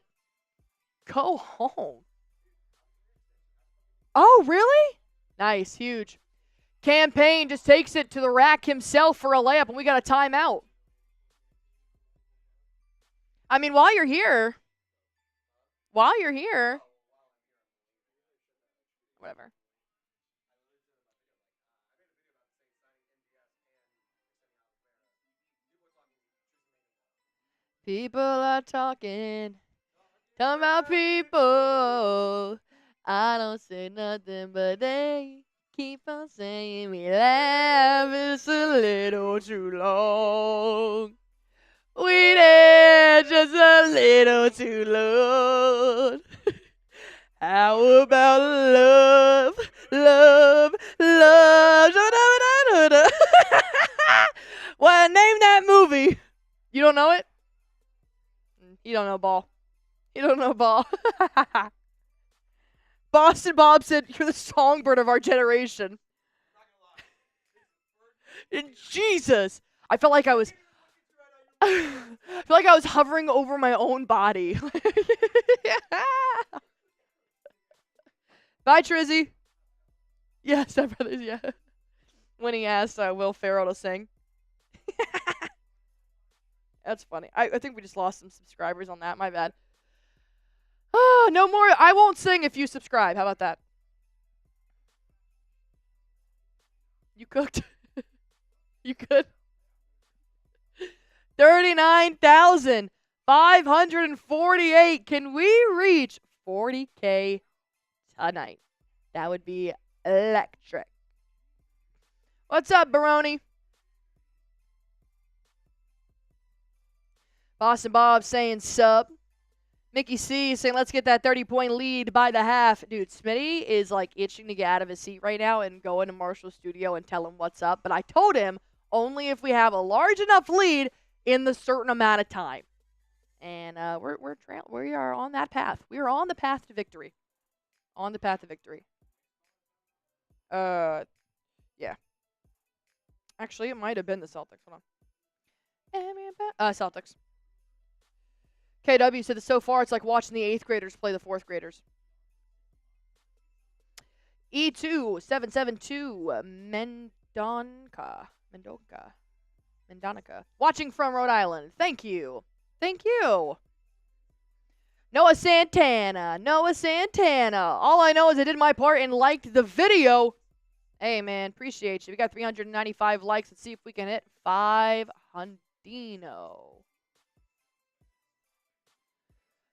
go home. Oh, really? Nice, huge. Campaign just takes it to the rack himself for a layup, and we got a timeout. I mean, while you're here, whatever. People are talking about people. I don't say nothing, but they keep on saying we laugh is a little too long. We did just a little too long. How about love, love, love? Well, name that movie. You don't know it? You don't know ball. You don't know ball. Boston Bob said, you're the songbird of our generation. Jesus. I felt like I was hovering over my own body. Bye, Trizzy. Yes, my brothers, yeah. When he asked Will Ferrell to sing. That's funny. I think we just lost some subscribers on that. My bad. Oh, no more. I won't sing if you subscribe. How about that? You cooked? You could? 39,548. Can we reach 40K tonight? That would be electric. What's up, Baroni? Boston Bob saying sub. Mickey C saying let's get that 30-point lead by the half. Dude, Smitty is like itching to get out of his seat right now and go into Marshall's studio and tell him what's up. But I told him only if we have a large enough lead in the certain amount of time. And we are on that path. We are on the path to victory. On the path to victory. Yeah. Actually, it might have been the Celtics. Hold on. Celtics. KW said that so far it's like watching the 8th graders play the 4th graders. E2772 Mendonica. Watching from Rhode Island. Thank you. Thank you. Noah Santana. All I know is I did my part and liked the video. Hey, man. Appreciate you. We got 395 likes. Let's see if we can hit 500.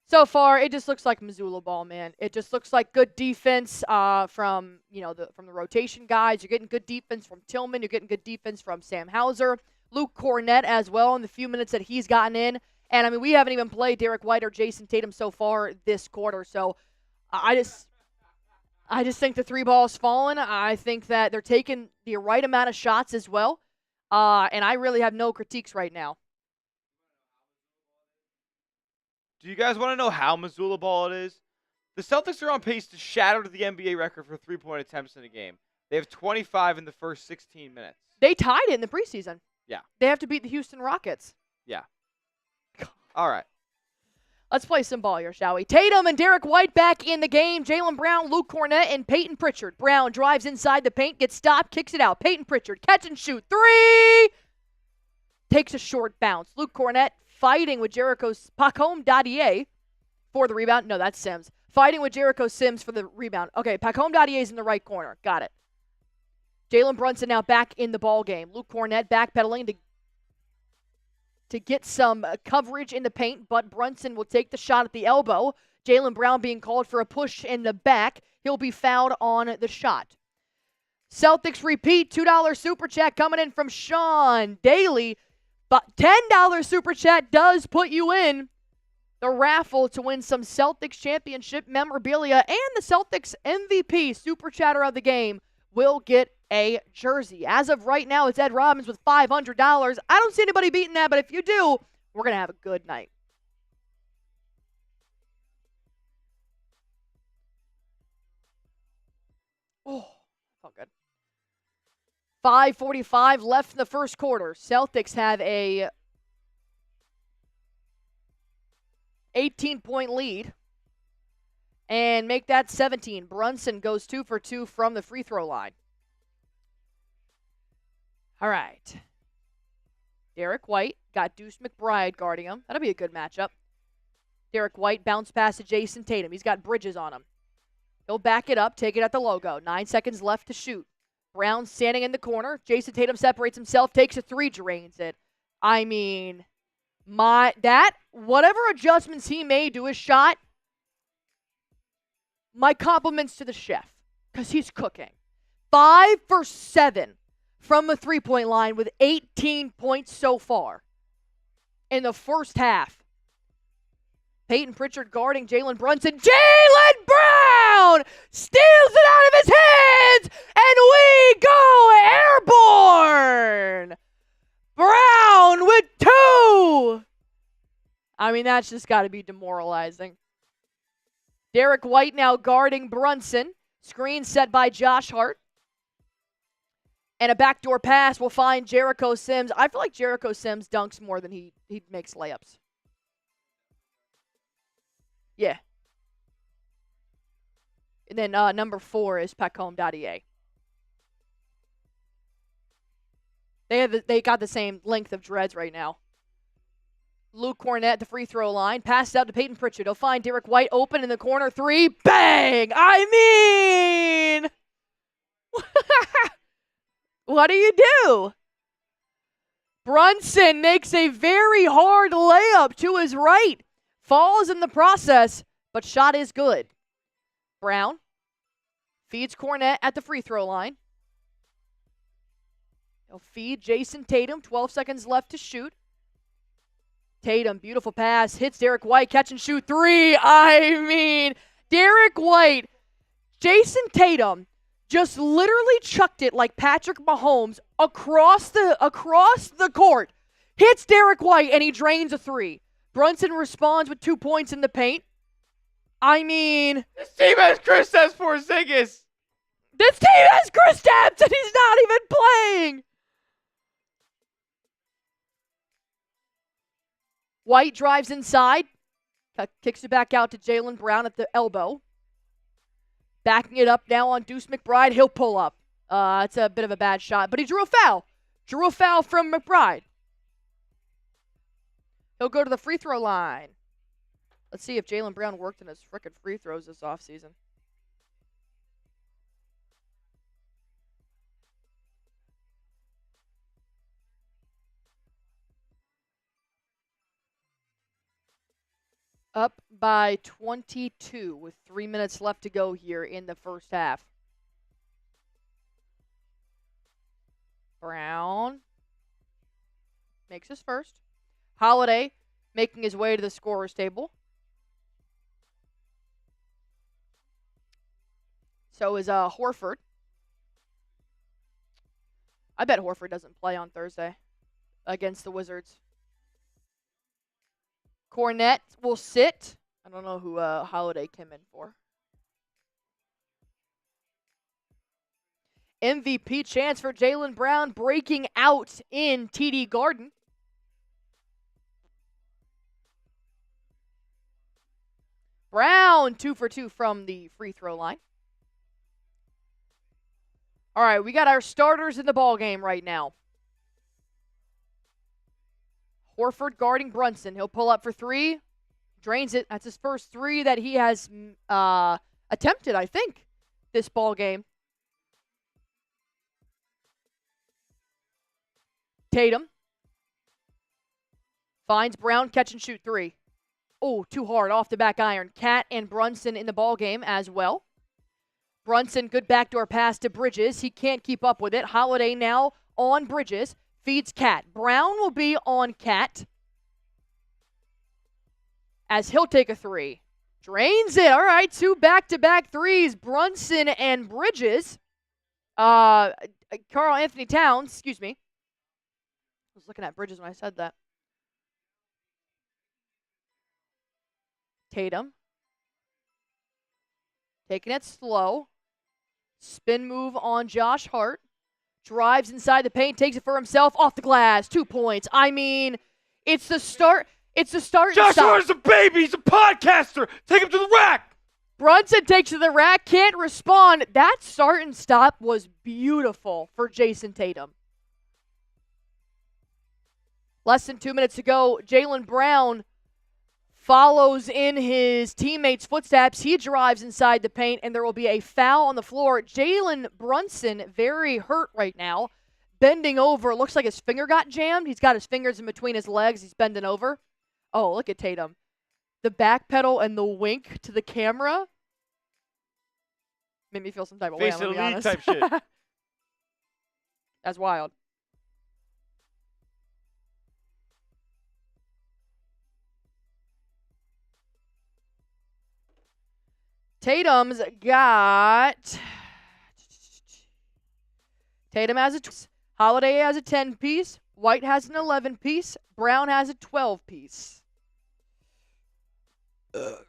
So far, it just looks like Missoula ball, man. It just looks like good defense from the rotation guys. You're getting good defense from Tillman. You're getting good defense from Sam Hauser. Luke Cornett as well in the few minutes that he's gotten in. And, I mean, we haven't even played Derrick White or Jayson Tatum so far this quarter. So I just think the three ball's fallen. I think that they're taking the right amount of shots as well. And I really have no critiques right now. Do you guys want to know how Missoula ball it is? The Celtics are on pace to shatter the NBA record for three-point attempts in a game. They have 25 in the first 16 minutes. They tied it in the preseason. Yeah. They have to beat the Houston Rockets. Yeah. All right. Let's play some ball here, shall we? Tatum and Derrick White back in the game. Jaylen Brown, Luke Cornett, and Peyton Pritchard. Brown drives inside the paint, gets stopped, kicks it out. Peyton Pritchard, catch and shoot. 3! Takes a short bounce. Luke Cornett fighting with Jericho's Pacome Dadier for the rebound. No, that's Sims. Fighting with Jericho Sims for the rebound. Okay, Pacome Dadier's in the right corner. Got it. Jalen Brunson now back in the ball game. Luke Cornett backpedaling to get some coverage in the paint, but Brunson will take the shot at the elbow. Jaylen Brown being called for a push in the back. He'll be fouled on the shot. Celtics repeat, $2 super chat coming in from Sean Daly. But $10 super chat does put you in the raffle to win some Celtics championship memorabilia, and the Celtics MVP super chatter of the game will get a jersey. As of right now, it's Ed Robbins with $500. I don't see anybody beating that, but if you do, we're going to have a good night. Oh, felt good. 5:45 left in the first quarter. Celtics have a 18-point lead and make that 17. Brunson goes 2 for 2 from the free throw line. All right. Derrick White got Deuce McBride guarding him. That'll be a good matchup. Derrick White bounce pass to Jayson Tatum. He's got Bridges on him. He'll back it up, take it at the logo. 9 seconds left to shoot. Brown standing in the corner. Jayson Tatum separates himself, takes a 3, drains it. I mean, whatever adjustments he made to his shot, my compliments to the chef, because he's cooking. 5 for 7 from the three-point line with 18 points so far in the first half. Peyton Pritchard guarding Jalen Brunson. Jaylen Brown steals it out of his hands, and we go airborne. Brown with 2. I mean, that's just got to be demoralizing. Derrick White now guarding Brunson. Screen set by Josh Hart. And a backdoor pass will find Jericho Sims. I feel like Jericho Sims dunks more than he makes layups. Yeah. And then number 4 is Pacome Dadier. They got the same length of dreads right now. Luke Cornett at the free throw line. Passes out to Peyton Pritchard. He'll find Derrick White open in the corner. 3. Bang! I mean... What do you do? Brunson makes a very hard layup to his right. Falls in the process, but shot is good. Brown feeds Cornett at the free throw line. He'll feed Jayson Tatum. 12 seconds left to shoot. Tatum, beautiful pass. Hits Derrick White. Catch and shoot 3. I mean, Derrick White, Jayson Tatum just literally chucked it like Patrick Mahomes across the court. Hits Derrick White, and he drains a 3. Brunson responds with 2 points in the paint. I mean... This team has Kristaps Porzingis. This team has Kristaps, and he's not even playing. White drives inside. Kicks it back out to Jaylen Brown at the elbow. Backing it up now on Deuce McBride. He'll pull up. It's a bit of a bad shot, but he drew a foul. Drew a foul from McBride. He'll go to the free throw line. Let's see if Jaylen Brown worked in his frickin' free throws this offseason. Up by 22 with 3 minutes left to go here in the first half. Brown makes his first. Holiday making his way to the scorer's table. So is Horford. I bet Horford doesn't play on Thursday against the Wizards. Cornett will sit. I don't know who Holiday came in for. MVP chance for Jaylen Brown breaking out in TD Garden. Brown 2 for 2 from the free throw line. All right, we got our starters in the ball game right now. Horford guarding Brunson. He'll pull up for 3. Drains it. That's his first 3 that he has attempted, I think, this ball game. Tatum finds Brown, catch and shoot 3. Oh, too hard off the back iron. Cat and Brunson in the ball game as well. Brunson, good backdoor pass to Bridges. He can't keep up with it. Holiday now on Bridges. Feeds Cat. Brown will be on Cat as he'll take a 3. Drains it. All right, 2 back-to-back 3s. Brunson and Bridges. Karl-Anthony Towns, excuse me. I was looking at Bridges when I said that. Tatum. Taking it slow. Spin move on Josh Hart. Drives inside the paint, takes it for himself, off the glass, 2 points. I mean, it's the start. It's the start. Josh Hart's a baby. He's a podcaster. Take him to the rack. Brunson takes to the rack, can't respond. That start and stop was beautiful for Jayson Tatum. Less than 2 minutes to go. Jaylen Brown follows in his teammates' footsteps. He drives inside the paint, and there will be a foul on the floor. Jalen Brunson, very hurt right now, bending over. Looks like his finger got jammed. He's got his fingers in between his legs. He's bending over. Oh, look at Tatum. The back pedal and the wink to the camera made me feel some type of way, I'm gonna be honest. Type shit. That's wild. Tatum's got... Tatum has a... Holiday has a 10-piece. White has an 11-piece. Brown has a 12-piece. Oh,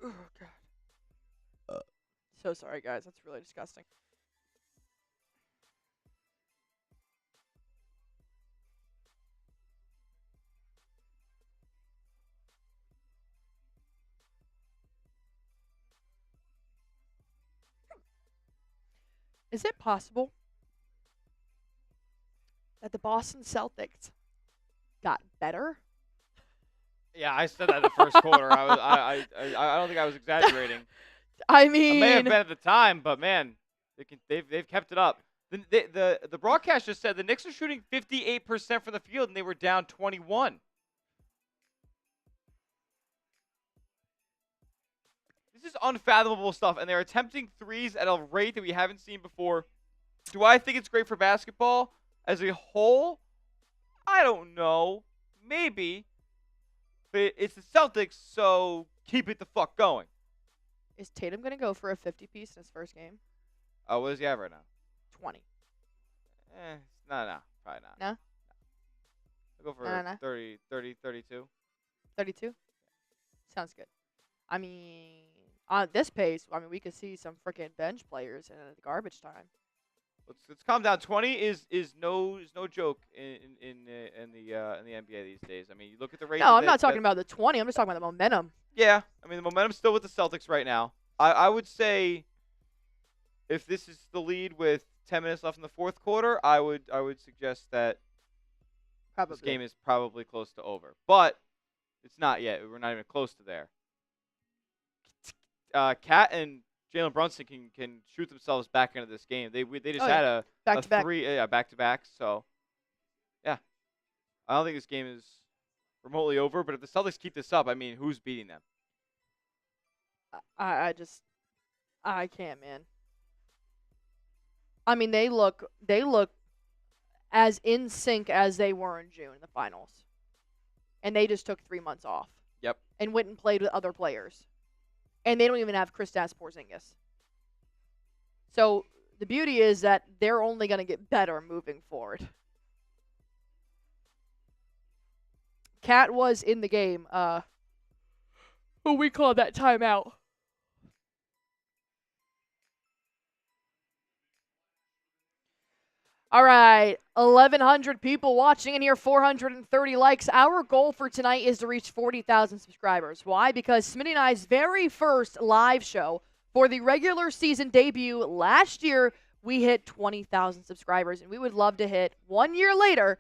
God. So sorry, guys. That's really disgusting. Is it possible that the Boston Celtics got better? Yeah, I said that in the first quarter. I don't think I was exaggerating. I mean, I may have been at the time, but man, they've kept it up. The broadcast just said the Knicks are shooting 58% from the field, and they were down 21. This is unfathomable stuff, and they're attempting threes at a rate that we haven't seen before. Do I think it's great for basketball as a whole? I don't know. Maybe. But it's the Celtics, so keep it the fuck going. Is Tatum going to go for a 50-piece in his first game? Oh, what does he have right now? 20. No, probably not. No? I'll go for No. 30, 32. 32? Sounds good. I mean, on this pace, we could see some freaking bench players in garbage time. Let's calm down. 20 is no joke in the NBA these days. I mean, you look at the rate. No, I'm not talking about the 20. I'm just talking about the momentum. Yeah, I mean the momentum's still with the Celtics right now. I would say if this is the lead with 10 minutes left in the fourth quarter, I would suggest that this game is probably close to over. But it's not yet. We're not even close to there. Cat and Jalen Brunson can shoot themselves back into this game. They just had a back-to-back. back-to-back. So, yeah. I don't think this game is remotely over. But if the Celtics keep this up, I mean, who's beating them? I can't, man. I mean, they look as in sync as they were in June in the finals. And they just took 3 months off. Yep. And went and played with other players. And they don't even have Kristaps Porzingis. So the beauty is that they're only going to get better moving forward. Cat was in the game. We call that timeout. All right, 1,100 people watching in here, 430 likes. Our goal for tonight is to reach 40,000 subscribers. Why? Because Smitty and I's very first live show for the regular season debut last year, we hit 20,000 subscribers, and we would love to hit 1 year later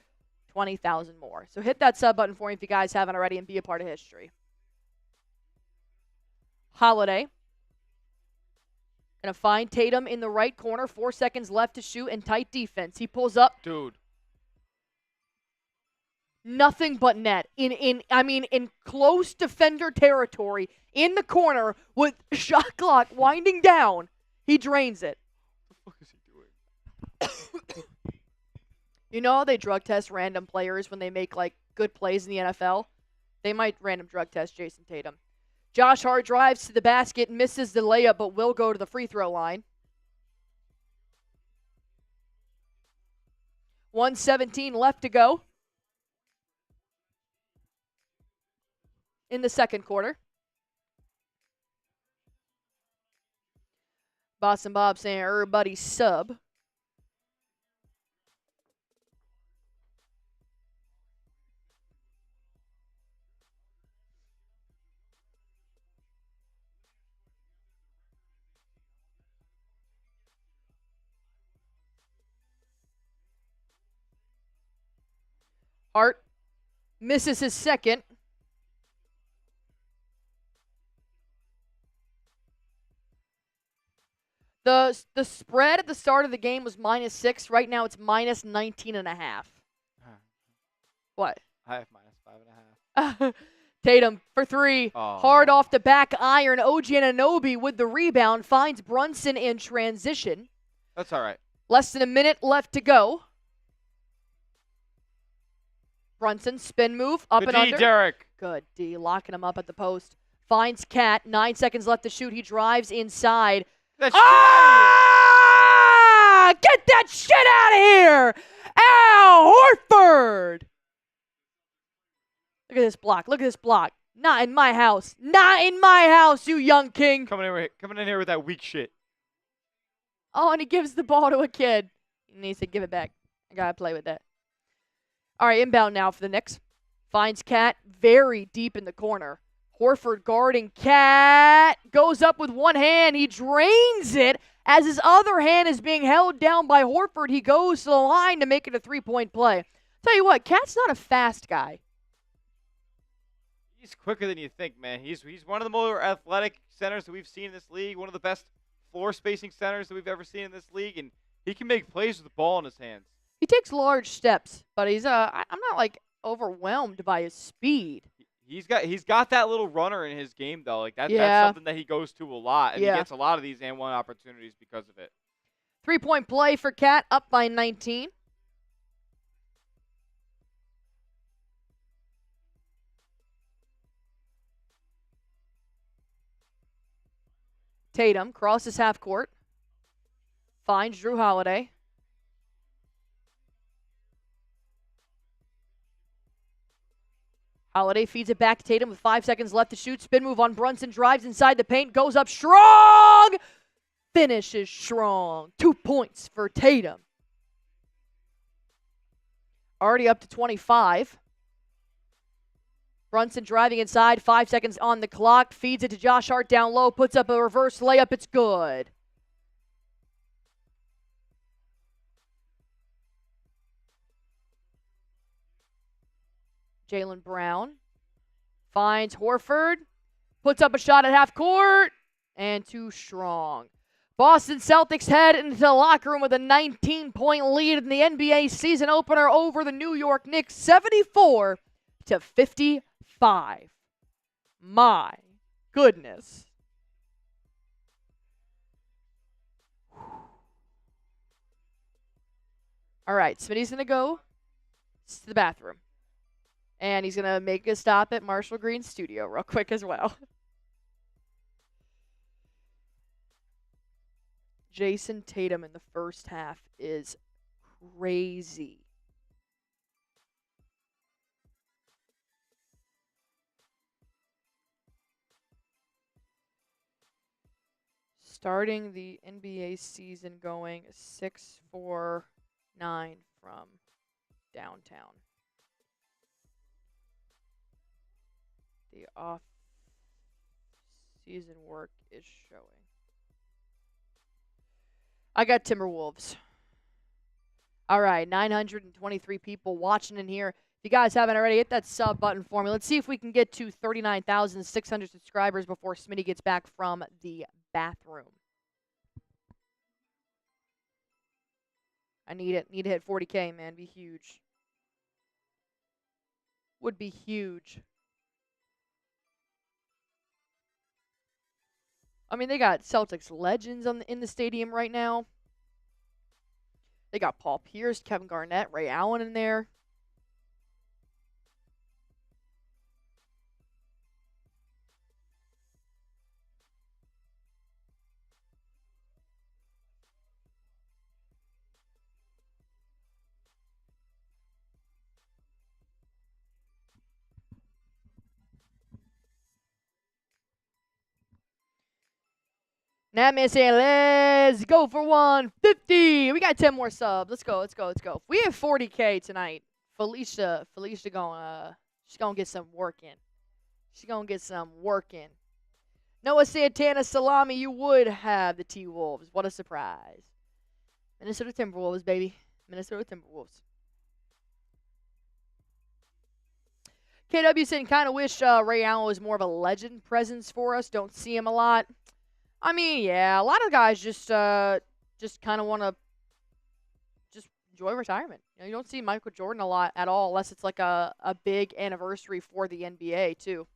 20,000 more. So hit that sub button for me if you guys haven't already and be a part of history. Holiday. Gonna find Tatum in the right corner. 4 seconds left to shoot and tight defense. He pulls up. Dude. Nothing but net. In close defender territory. In the corner with shot clock winding down. He drains it. What the fuck is he doing? You know how they drug test random players when they make, like, good plays in the NFL? They might random drug test Jayson Tatum. Josh Hart drives to the basket, misses the layup, but will go to the free throw line. 1:17 left to go in the second quarter. Boston Bob saying, everybody sub. Hart misses his second. The spread at the start of the game was -6. Right now it's -19.5. What? I have -5.5. Tatum for three. Oh. Hard off the back iron. OG Anunoby with the rebound finds Brunson in transition. That's all right. Less than a minute left to go. Brunson, spin move, up Good and D, under. Derrick. Good D, locking him up at the post. Finds Cat, 9 seconds left to shoot. He drives inside. That's Get that shit out of here! Al Horford! Look at this block. Look at this block. Not in my house. Not in my house, you young king. coming in here with that weak shit. Oh, and he gives the ball to a kid. And he said, give it back. I got to play with that. All right, inbound now for the Knicks. Finds Cat very deep in the corner. Horford guarding Cat. Goes up with one hand. He drains it. As his other hand is being held down by Horford, he goes to the line to make it a three-point play. Tell you what, Cat's not a fast guy. He's quicker than you think, man. He's one of the more athletic centers that we've seen in this league. One of the best floor spacing centers that we've ever seen in this league, and he can make plays with the ball in his hands. He takes large steps, but he's I'm not like overwhelmed by his speed. He's got that little runner in his game though. Like that's something that he goes to a lot, and he gets a lot of these and one opportunities because of it. 3-point play for Cat, up by 19. Tatum crosses half court. Finds Jrue Holiday. Holiday feeds it back to Tatum with 5 seconds left to shoot. Spin move on Brunson. Drives inside the paint. Goes up strong. Finishes strong. 2 points for Tatum. Already up to 25. Brunson driving inside. 5 seconds on the clock. Feeds it to Josh Hart down low. Puts up a reverse layup. It's good. Jaylen Brown finds Horford. Puts up a shot at half court. And too strong. Boston Celtics head into the locker room with a 19-point lead in the NBA season opener over the New York Knicks, 74-55. My goodness. All right, Smitty's going to go to the bathroom. And he's going to make a stop at Marshall Green's studio real quick as well. Jayson Tatum in the first half is crazy. Starting the NBA season going 6'4", 9 from downtown. The off-season work is showing. I got Timberwolves. All right, 923 people watching in here. If you guys haven't already, hit that sub button for me. Let's see if we can get to 39,600 subscribers before Smitty gets back from the bathroom. I need it. Need to hit 40K, man. Be huge. Would be huge. I mean, they got Celtics legends in the stadium right now. They got Paul Pierce, Kevin Garnett, Ray Allen in there. Nat man saying, let's go for 150. We got 10 more subs. Let's go. If we have 40K tonight, Felicia going she's gonna get some work in. Noah Santana Salami, you would have the T-Wolves. What a surprise. Minnesota Timberwolves, baby. Minnesota Timberwolves. KW saying, kind of wish Ray Allen was more of a legend presence for us. Don't see him a lot. I mean, yeah, a lot of guys just kind of want to just enjoy retirement. You don't see Michael Jordan a lot at all, unless it's like a big anniversary for the NBA, too.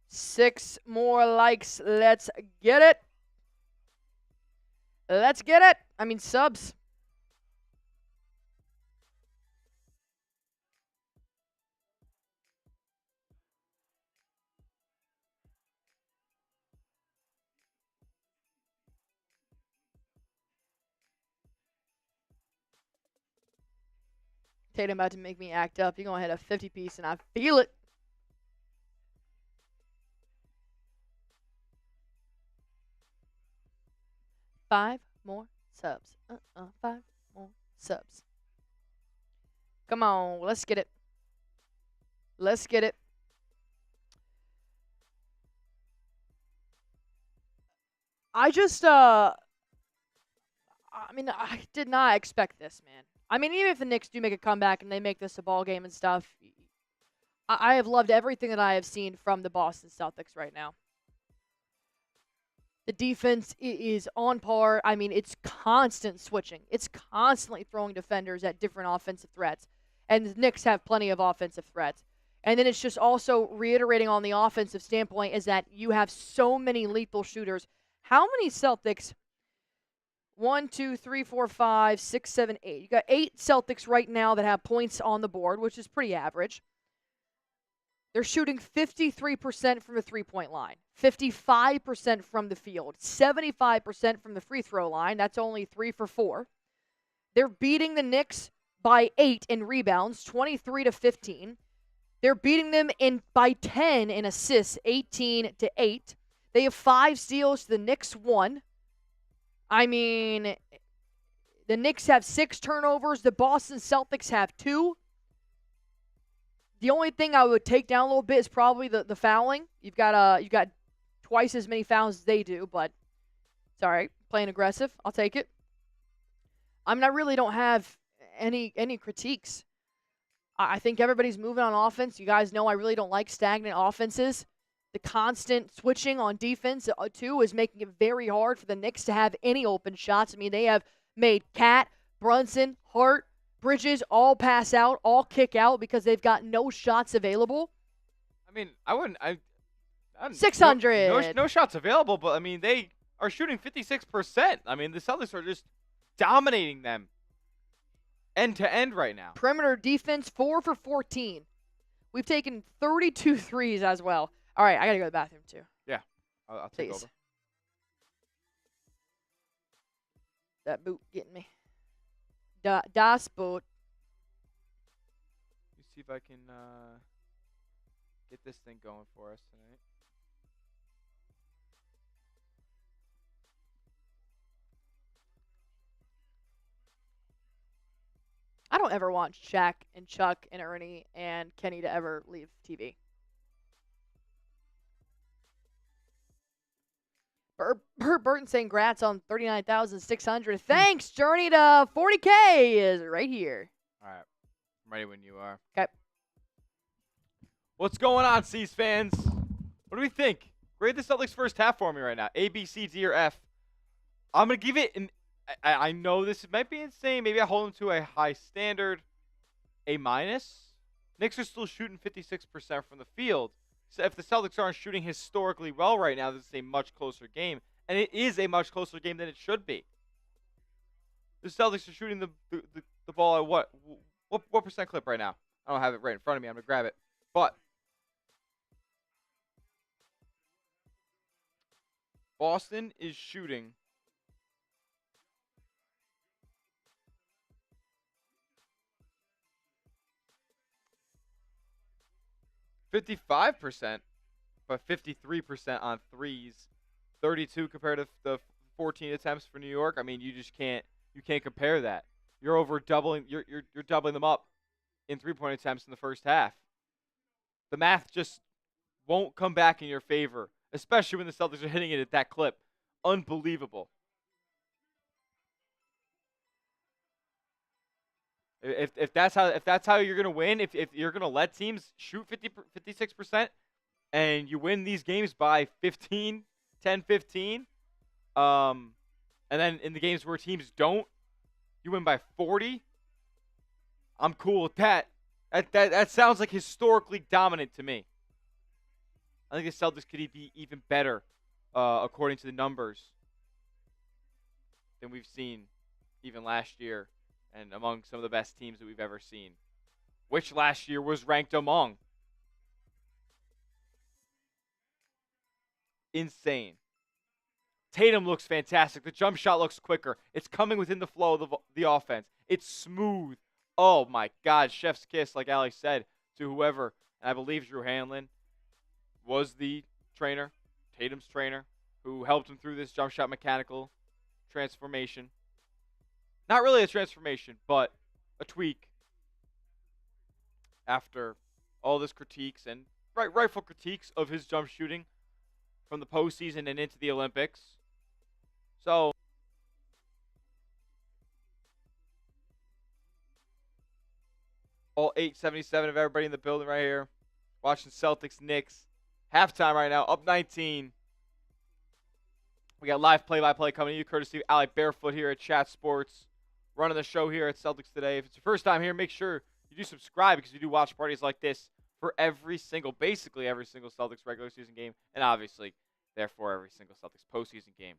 Six more likes. Let's get it. I mean, subs. Tatum about to make me act up. You're going to hit a 50 piece, and I feel it. Five more subs. 5 more subs. Come on, let's get it. I just, I mean, I did not expect this, man. I mean, even if the Knicks do make a comeback and they make this a ball game and stuff, I have loved everything that I have seen from the Boston Celtics right now. The defense is on par. I mean, it's constant switching. It's constantly throwing defenders at different offensive threats. And the Knicks have plenty of offensive threats. And then it's just also reiterating on the offensive standpoint is that you have so many lethal shooters. How many Celtics? 1, 2, 3, 4, 5, 6, 7, 8. You got 8 Celtics right now that have points on the board, which is pretty average. They're shooting 53% from the three-point line, 55% from the field, 75% from the free throw line. That's only 3 for 4. They're beating the Knicks by 8 in rebounds, 23-15. They're beating them by 10 in assists, 18-8. They have 5 steals. The Knicks 1. I mean, the Knicks have 6 turnovers. The Boston Celtics have 2. The only thing I would take down a little bit is probably the fouling. You've got twice as many fouls as they do, but it's all right. Playing aggressive, I'll take it. I mean, I really don't have any critiques. I think everybody's moving on offense. You guys know I really don't like stagnant offenses. The constant switching on defense, too, is making it very hard for the Knicks to have any open shots. I mean, they have made Cat, Brunson, Hart, Bridges all pass out, all kick out because they've got no shots available. I mean, I wouldn't. 600. No shots available, but I mean, they are shooting 56%. I mean, the Celtics are just dominating them end to end right now. Perimeter defense, 4 for 14. We've taken 32 threes as well. All right, I got to go to the bathroom, too. Yeah, I'll take over. That boot getting me. Das Boot. see if I can get this thing going for us tonight. I don't ever want Shaq and Chuck and Ernie and Kenny to ever leave TV. Burton saying grats on 39,600. Thanks, journey to 40K is right here. All right. I'm ready when you are. Okay. What's going on, C's fans? What do we think? Grade the Celtics first half for me right now. A, B, C, D, or F. I'm going to give it an... I know this might be insane. Maybe I hold them to a high standard. A minus. Knicks are still shooting 56% from the field. So if the Celtics aren't shooting historically well right now, this is a much closer game. And it is a much closer game than it should be. The Celtics are shooting the ball at what percent clip right now? I don't have it right in front of me. I'm going to grab it. But Boston is shooting 55%, but 53% on threes. 32 compared to the 14 attempts for New York. I mean, you can't compare that. You're doubling them up in 3-point attempts in the first half. The math just won't come back in your favor, especially when the Celtics are hitting it at that clip. Unbelievable. If that's how you're gonna win, if you're gonna let teams shoot 56%, and you win these games by 15, 10, 15, and then in the games where teams don't, you win by 40. I'm cool with that. That sounds like historically dominant to me. I think the Celtics could be even better, according to the numbers, than we've seen even last year. And among some of the best teams that we've ever seen, which last year was ranked among. Insane. Tatum looks fantastic. The jump shot looks quicker. It's coming within the flow of the offense. It's smooth. Oh, my God. Chef's kiss, like Alex said, to whoever. And I believe Jrue Holiday was the trainer, Tatum's trainer, who helped him through this jump shot mechanical transformation. Not really a transformation, but a tweak after all this critiques and rightful critiques of his jump shooting from the postseason and into the Olympics. So, all 877 of everybody in the building right here, watching Celtics Knicks. Halftime right now, up 19. We got live play-by-play coming to you, courtesy of Alec Barefoot here at Chat Sports. Running the show here at Celtics Today. If it's your first time here, make sure you do subscribe because we do watch parties like this for basically every single Celtics regular season game, and obviously, therefore, every single Celtics postseason game.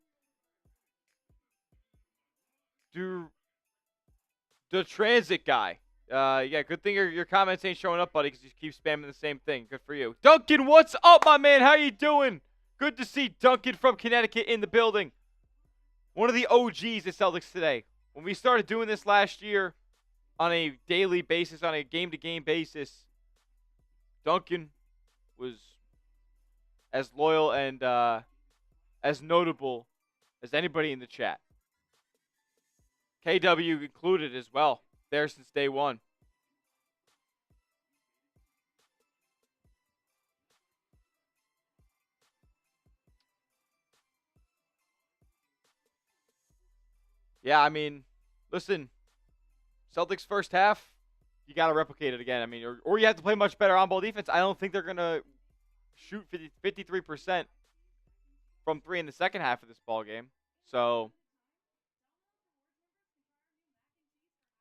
The transit guy. Yeah, good thing your comments ain't showing up, buddy, because you keep spamming the same thing. Good for you. Duncan, what's up, my man? How you doing? Good to see Duncan from Connecticut in the building. One of the OGs at Celtics Today. When we started doing this last year on a daily basis, on a game-to-game basis, Duncan was as loyal and as notable as anybody in the chat. KW included as well, there since day one. Yeah, I mean, listen, Celtics first half, you got to replicate it again. I mean, or you have to play much better on-ball defense. I don't think they're going to shoot 53% from three in the second half of this ball game. So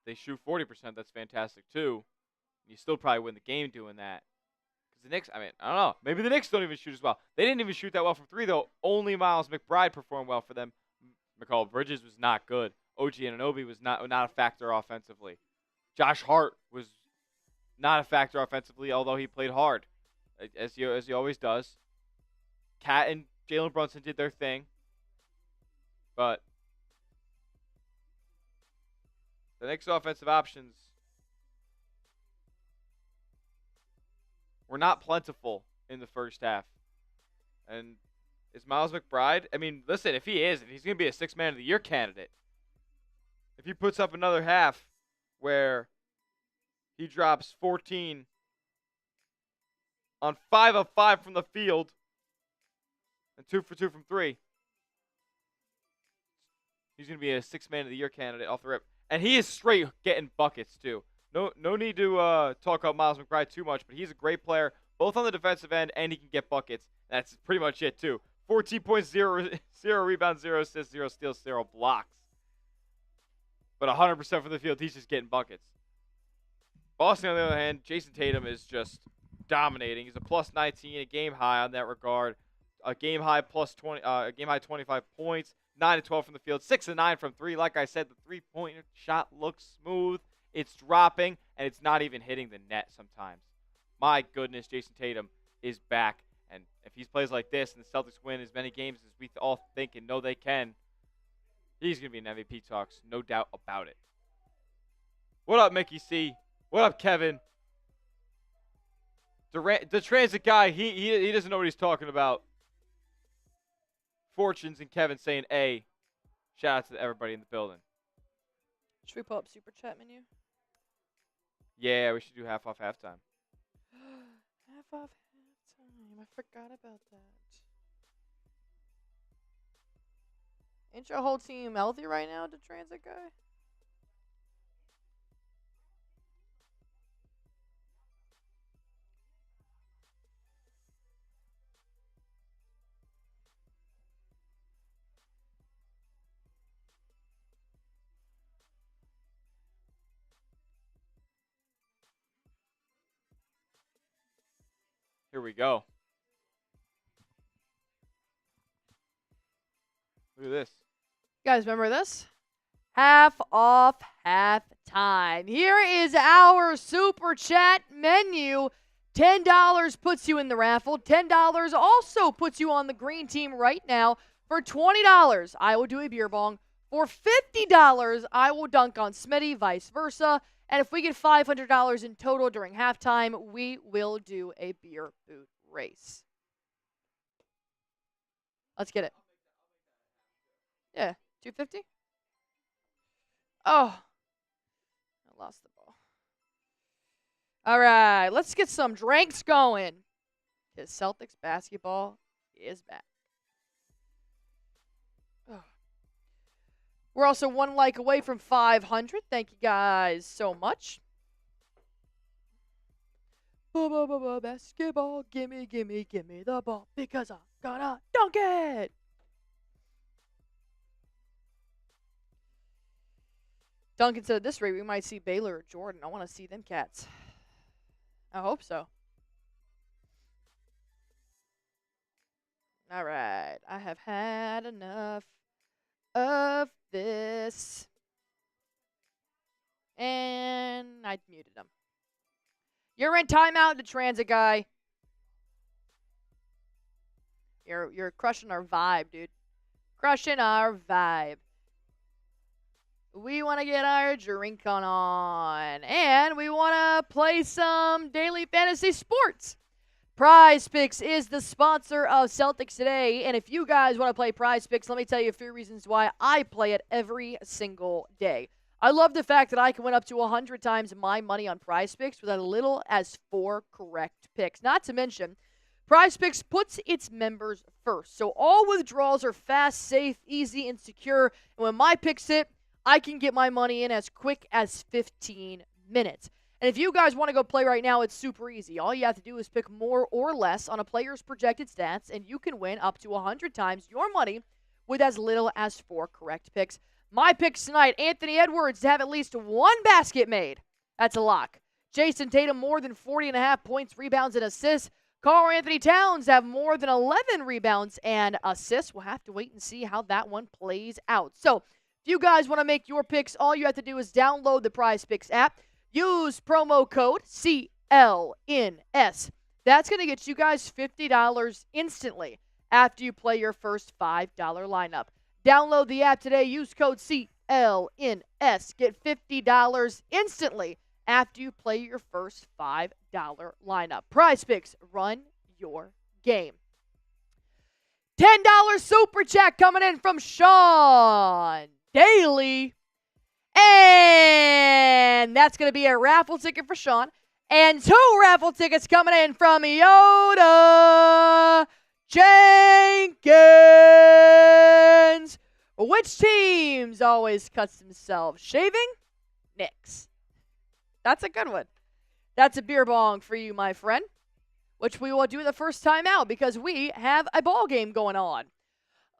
they shoot 40%. That's fantastic, too. You still probably win the game doing that. Because the Knicks, I mean, I don't know. Maybe the Knicks don't even shoot as well. They didn't even shoot that well from three, though. Only Miles McBride performed well for them. Mikal Bridges was not good. OG Anunoby was not a factor offensively. Josh Hart was not a factor offensively, although he played hard, as he always does. Cat and Jalen Brunson did their thing, but the Knicks' offensive options were not plentiful in the first half. And is Miles McBride? I mean, listen, if he's going to be a Sixth Man of the Year candidate, if he puts up another half where he drops 14 on 5 of 5 from the field and 2 for 2 from 3, he's going to be a Sixth Man of the Year candidate off the rip. And he is straight getting buckets, too. No need to talk about Miles McBride too much, but he's a great player, both on the defensive end, and he can get buckets. That's pretty much it, too. 14 points, 0 rebounds, 0 assists, 0 steals, 0 blocks. But 100% from the field, he's just getting buckets. Boston, on the other hand, Jayson Tatum is just dominating. He's a plus 19, a game high on that regard. A game high plus 20, a game high 25 points, 9 to 12 from the field, 6 to 9 from 3. Like I said, the three-point shot looks smooth. It's dropping, and it's not even hitting the net sometimes. My goodness, Jayson Tatum is back. And if he plays like this and the Celtics win as many games as we all think and know they can, he's going to be in MVP talks, no doubt about it. What up, Mickey C? What up, Kevin? The transit guy, he doesn't know what he's talking about. Fortunes and Kevin saying, "A." Shout out to everybody in the building. Should we pull up Super Chat menu? Yeah, we should do half off halftime. Half off halftime. I forgot about that. Ain't your whole team healthy right now, the transit guy? Here we go. Look at this. You guys remember this? Half off halftime. Here is our Super Chat menu. $10 puts you in the raffle. $10 also puts you on the green team right now. For $20, I will do a beer bong. For $50, I will dunk on Smitty, vice versa. And if we get $500 in total during halftime, we will do a beer boot race. Let's get it. Yeah, $250? Oh, I lost the ball. All right, let's get some drinks going. Because Celtics basketball is back. Oh. We're also one like away from 500. Thank you guys so much. Basketball, gimme the ball because I'm gonna dunk it. Duncan said at this rate, we might see Baylor or Jordan. I want to see them cats. I hope so. All right. I have had enough of this. And I muted him. You're in timeout, the transit guy. You're crushing our vibe, dude. Crushing our vibe. We want to get our drink on. And we want to play some daily fantasy sports. Prize Picks is the sponsor of Celtics Today. And if you guys want to play Prize Picks, let me tell you a few reasons why I play it every single day. I love the fact that I can win up to 100 times my money on Prize Picks with as little as 4 correct picks. Not to mention, Prize Picks puts its members first. So all withdrawals are fast, safe, easy, and secure. And when my picks hit, I can get my money in as quick as 15 minutes. And if you guys want to go play right now, it's super easy. All you have to do is pick more or less on a player's projected stats, and you can win up to 100 times your money with as little as 4 correct picks. My picks tonight, Anthony Edwards to have at least 1 basket made. That's a lock. Jayson Tatum more than 40.5 points, rebounds, and assists. Karl-Anthony Towns have more than 11 rebounds and assists. We'll have to wait and see how that one plays out. So, if you guys want to make your picks, all you have to do is download the Prize Picks app. Use promo code CLNS. That's going to get you guys $50 instantly after you play your first $5 lineup. Download the app today. Use code CLNS. Get $50 instantly after you play your first $5 lineup. Prize Picks, run your game. $10 super chat coming in from Sean Daly. And that's going to be a raffle ticket for Sean. And 2 raffle tickets coming in from Yoda Jenkins. Which teams always cuts themselves shaving? Knicks. That's a good one. That's a beer bong for you, my friend, which we will do the first time out because we have a ball game going on.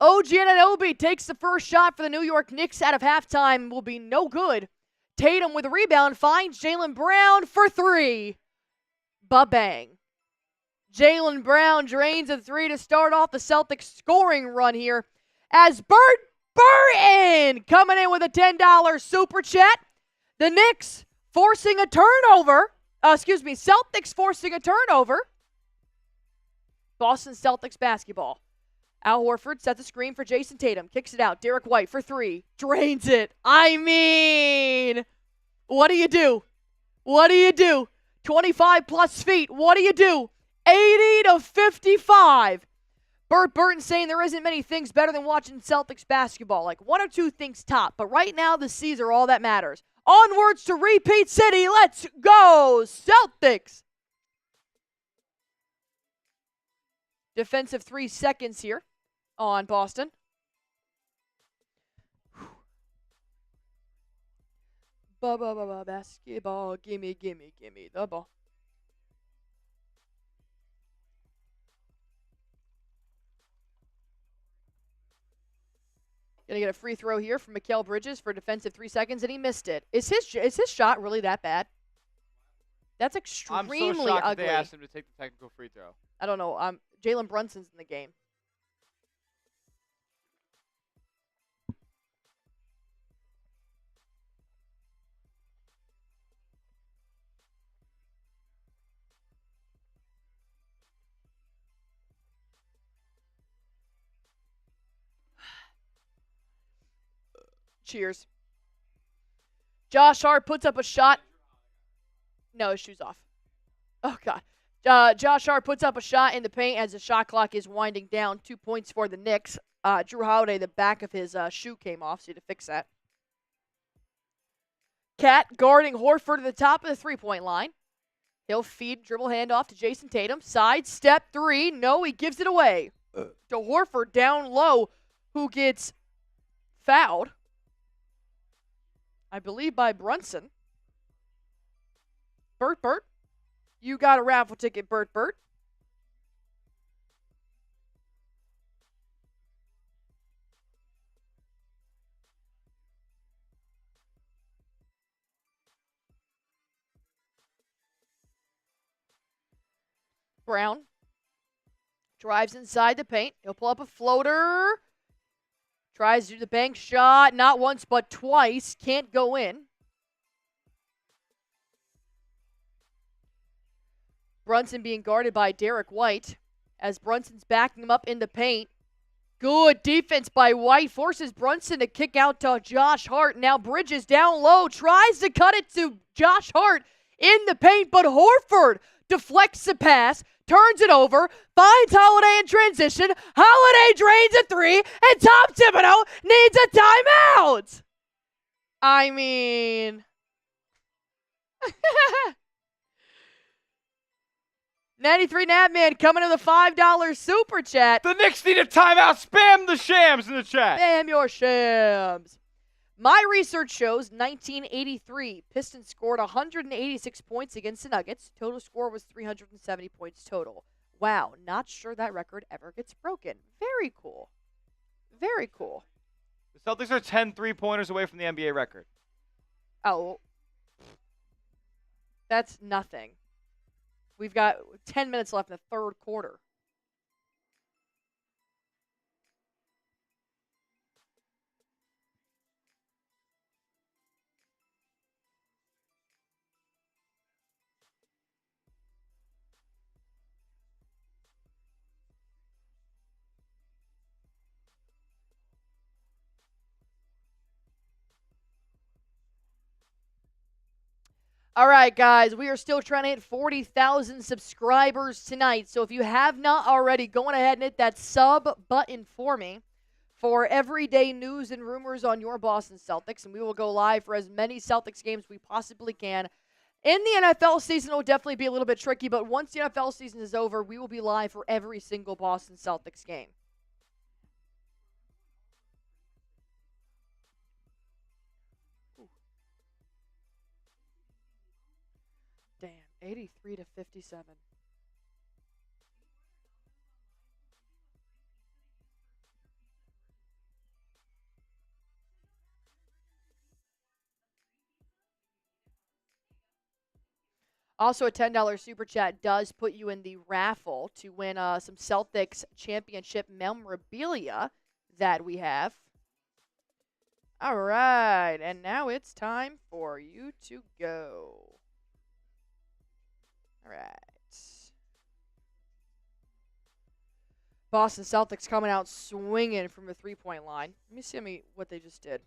OG Anunoby takes the first shot for the New York Knicks out of halftime. Will be no good. Tatum with a rebound finds Jaylen Brown for 3. Ba-bang. Jaylen Brown drains a 3 to start off the Celtics scoring run here as Bert Burton coming in with a $10 super chat. The Knicks forcing a turnover. Celtics forcing a turnover. Boston Celtics basketball. Al Horford sets a screen for Jayson Tatum. Kicks it out. Derrick White for 3. Drains it. I mean, what do you do? What do you do? 25 plus feet. What do you do? 80 to 55. Bert Burton saying there isn't many things better than watching Celtics basketball. Like 1 or 2 things top. But right now, the C's are all that matters. Onwards to Repeat City. Let's go, Celtics. Defensive 3 seconds here on Boston. Basketball, gimme the ball. Gonna get a free throw here from Mikal Bridges for defensive 3 seconds, and he missed it. Is his shot really that bad? That's extremely I'm so shocked ugly. that they asked him to take the technical free throw. I don't know. Jalen Brunson's in the game. Cheers. Josh Hart puts up a shot. No, his shoe's off. Oh, God. Josh Hart puts up a shot in the paint as the shot clock is winding down. 2 points for the Knicks. Jrue Holiday, the back of his shoe came off, so you had to fix that. Cat guarding Horford at the top of the three-point line. He'll feed dribble handoff to Jayson Tatum. Side step 3. No, he gives it away to Horford down low, who gets fouled, I believe, by Brunson. Bert. You got a raffle ticket, Bert. Brown drives inside the paint. He'll pull up a floater. Tries to do the bank shot. Not once, but twice. Can't go in. Brunson being guarded by Derrick White as Brunson's backing him up in the paint. Good defense by White. Forces Brunson to kick out to Josh Hart. Now Bridges down low. Tries to cut it to Josh Hart in the paint, but Horford deflects the pass. Turns it over. Finds Holiday in transition. Holiday drains a 3. And Tom Thibodeau needs a timeout. I mean... 93 Natman coming to the $5 super chat. The Knicks need a timeout. Spam the shams in the chat. Spam your shams. My research shows 1983. Pistons scored 186 points against the Nuggets. Total score was 370 points total. Wow, not sure that record ever gets broken. Very cool. Very cool. The Celtics are 10 3-pointers away from the NBA record. Oh. That's nothing. We've got 10 minutes left in the third quarter. All right, guys, we are still trying to hit 40,000 subscribers tonight. So if you have not already, go on ahead and hit that sub button for me for everyday news and rumors on your Boston Celtics. And we will go live for as many Celtics games we possibly can. In the NFL season, it will definitely be a little bit tricky, but once the NFL season is over, we will be live for every single Boston Celtics game. Damn, 83 to 57. Also, a $10 super chat does put you in the raffle to win some Celtics championship memorabilia that we have. All right, and now it's time for you to go. All right. Boston Celtics coming out swinging from the three-point line. Let me see what they just did.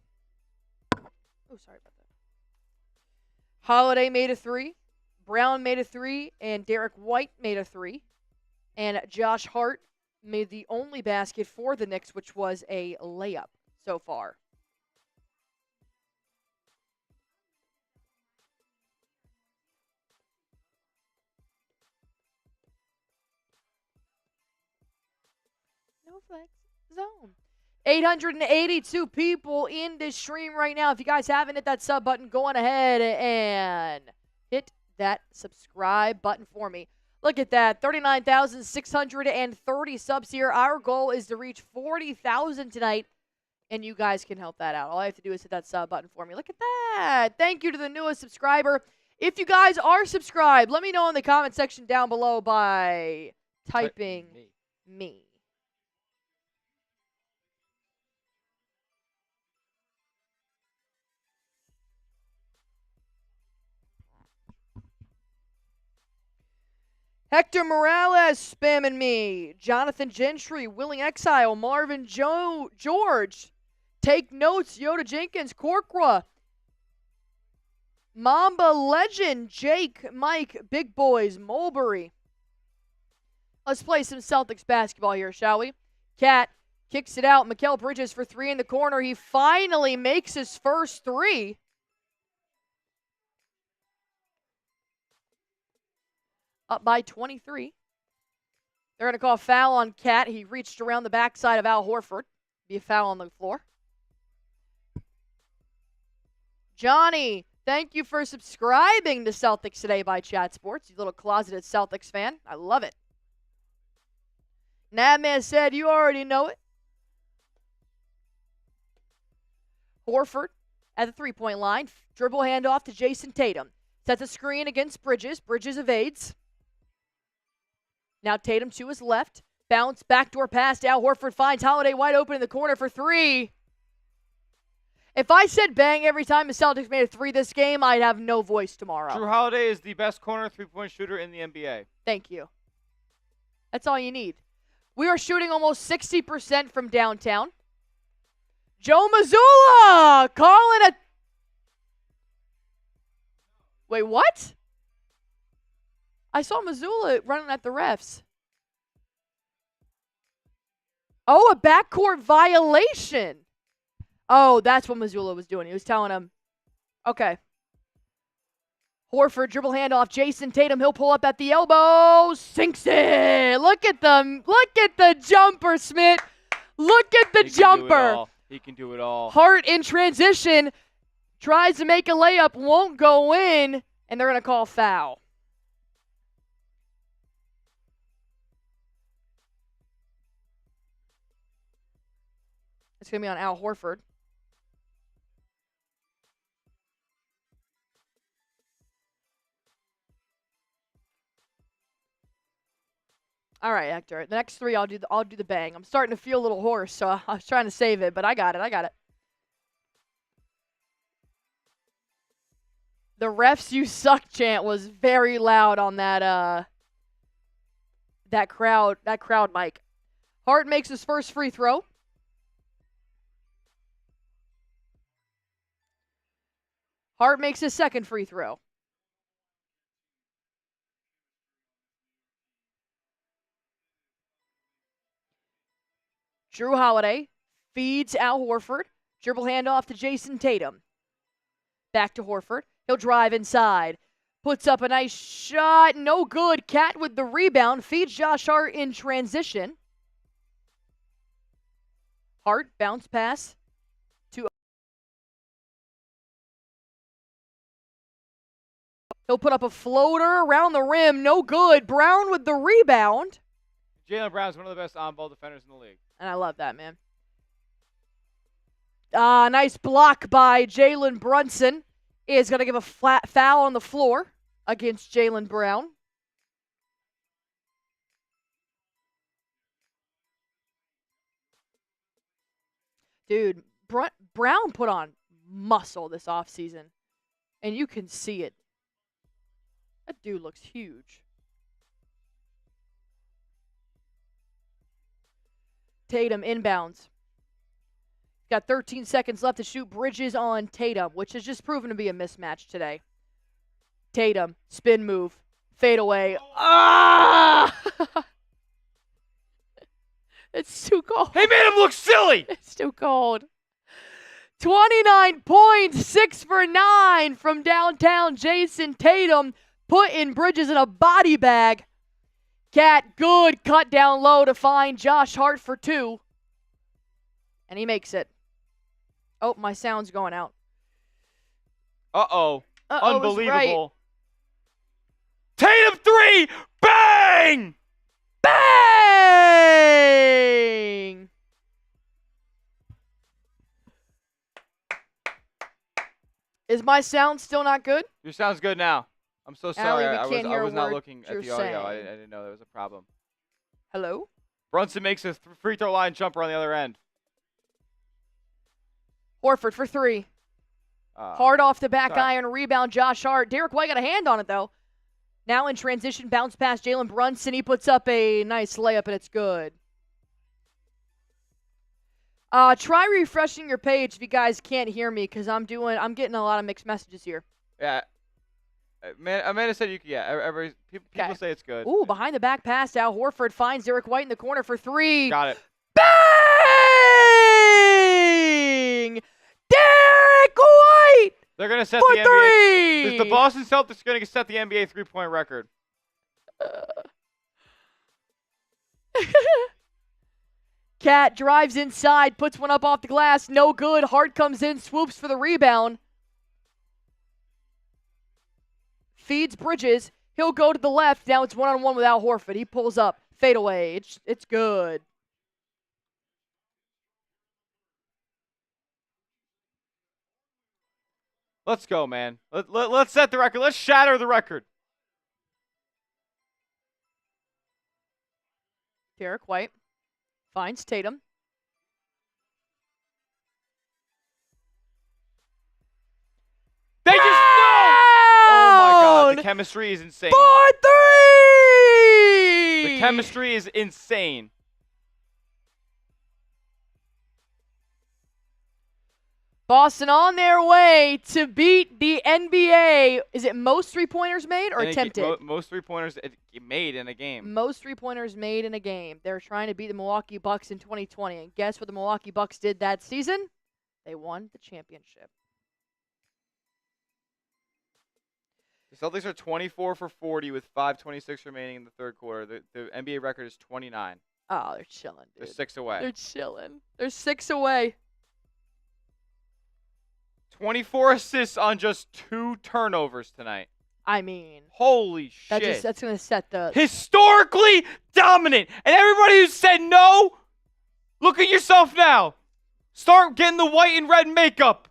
Oh, sorry about that. Holiday made a three. Brown made a three, and Derrick White made a three. And Josh Hart made the only basket for the Knicks, which was a layup so far. No flex zone. 882 people in this stream right now. If you guys haven't hit that sub button, go on ahead and hit that subscribe button for me. Look at that, 39,630 subs here. Our goal is to reach 40,000 tonight, and you guys can help that out. All I have to do is hit that sub button for me. Look at that. Thank you to the newest subscriber. If you guys are subscribed, let me know in the comment section down below by typing me. Hector Morales spamming me. Jonathan Gentry, Willing Exile, Marvin George. Take notes, Yoda Jenkins, Corkra. Mamba Legend, Jake, Mike, Big Boys, Mulberry. Let's play some Celtics basketball here, shall we? Cat kicks it out. Mikal Bridges for three in the corner. He finally makes his first three. Up by 23. They're going to call a foul on Cat. He reached around the backside of Al Horford. Be a foul on the floor. Johnny, thank you for subscribing to Celtics Today by Chat Sports. You little closeted Celtics fan. I love it. Nabman said, you already know it. Horford at the three-point line. Dribble handoff to Jayson Tatum. Sets a screen against Bridges. Bridges evades. Now Tatum to his left. Bounce, backdoor pass. Al Horford finds Holiday wide open in the corner for three. If I said bang every time the Celtics made a three this game, I'd have no voice tomorrow. Jrue Holiday is the best corner three-point shooter in the NBA. Thank you. That's all you need. We are shooting almost 60% from downtown. Joe Mazzulla calling a... Wait, what? I saw Mazzulla running at the refs. Oh, a backcourt violation. Oh, that's what Mazzulla was doing. He was telling him, okay. Horford, dribble handoff. Jayson Tatum, he'll pull up at the elbow. Sinks it. Look at the jumper, Smith. Look at the jumper. He can do it all. Hart in transition. Tries to make a layup. Won't go in. And they're going to call foul. It's going to be on Al Horford. All right, Hector. The next three, I'll do the bang. I'm starting to feel a little hoarse, so I was trying to save it, but I got it. The refs you suck chant was very loud on that crowd mic. Hart makes his first free throw. Hart makes his second free throw. Jrue Holiday feeds Al Horford. Dribble handoff to Jayson Tatum. Back to Horford. He'll drive inside. Puts up a nice shot. No good. Cat with the rebound. Feeds Josh Hart in transition. Hart, bounce pass. He'll put up a floater around the rim. No good. Brown with the rebound. Jaylen Brown is one of the best on-ball defenders in the league. And I love that, man. Nice block by Jalen Brunson. Is going to give a flat foul on the floor against Jaylen Brown. Dude, Brown put on muscle this offseason, and you can see it. That dude looks huge. Tatum inbounds. Got 13 seconds left to shoot. Bridges on Tatum, which has just proven to be a mismatch today. Tatum, spin move, fade away. Ah! It's too cold. He made him look silly. It's too cold. 29 points, 6 for 9 from downtown Jayson Tatum. Putting Bridges in a body bag. Cat, good cut down low to find Josh Hart for 2. And he makes it. Oh, my sound's going out. Uh-oh. Unbelievable. Right. Tatum 3! Bang! Bang! Is my sound still not good? Your sound's good now. I'm so sorry. we I can't hear a was not word looking at you're the audio. I saying. didn't know there was a problem. Hello? Brunson makes a free throw line jumper on the other end. Horford for 3. Hard off the back iron rebound, Josh Hart. Derrick White got a hand on it, though. Now in transition, bounce past Jalen Brunson. He puts up a nice layup, and it's good. Try refreshing your page if you guys can't hear me, because I'm getting a lot of mixed messages here. Yeah. Amanda said you could, people say it's good. Ooh, behind the back pass. Al Horford finds Derrick White in the corner for 3. Got it. Bang! Derrick White! They're going to set for the 3! NBA. The Boston Celtics are going to set the NBA three-point record. Cat drives inside, puts one up off the glass. No good. Hart comes in, swoops for the rebound. Feeds Bridges. He'll go to the left. Now it's one-on-one with Al Horford. He pulls up. Fade away. It's good. Let's go, man. Let's set the record. Let's shatter the record. Derrick White finds Tatum. They just know! Oh, my God. The chemistry is insane. 4-3! The chemistry is insane. Boston on their way to beat the NBA. Is it most three-pointers made or attempted? Most three-pointers made in a game. Most three-pointers made in a game. They're trying to beat the Milwaukee Bucks in 2020. And guess what the Milwaukee Bucks did that season? They won the championship. The Celtics are 24 for 40 with 5:26 remaining in the third quarter. The NBA record is 29. Oh, they're chilling, dude. They're 6 away. They're chilling. They're 6 away. 24 assists on just 2 turnovers tonight. I mean, holy shit. That's going to set the... Historically dominant. And everybody who said no, look at yourself now. Start getting the white and red makeup.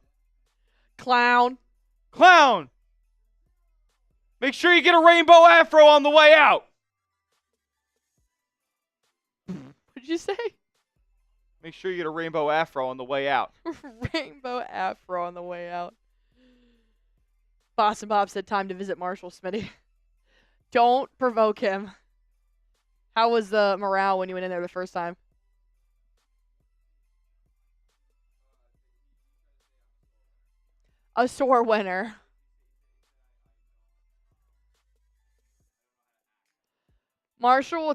Clown. Make sure you get a rainbow afro on the way out. What did you say? Make sure you get a rainbow afro on the way out. Rainbow afro on the way out. Boston Bob said time to visit Marshall, Smitty. Don't provoke him. How was the morale when you went in there the first time? A sore winner. Marshall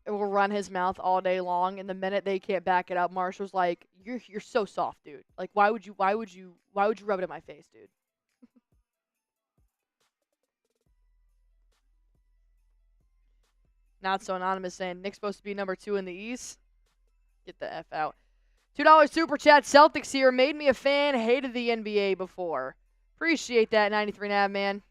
will run his mouth all day long, and the minute they can't back it up, Marshall's like, "You're so soft, dude. Like, why would you rub it in my face, dude?" Not so anonymous saying Nick's supposed to be number 2 in the East. Get the F out. $2 super chat. Celtics here. Made me a fan. Hated the NBA before. Appreciate that, 93 Nav, man.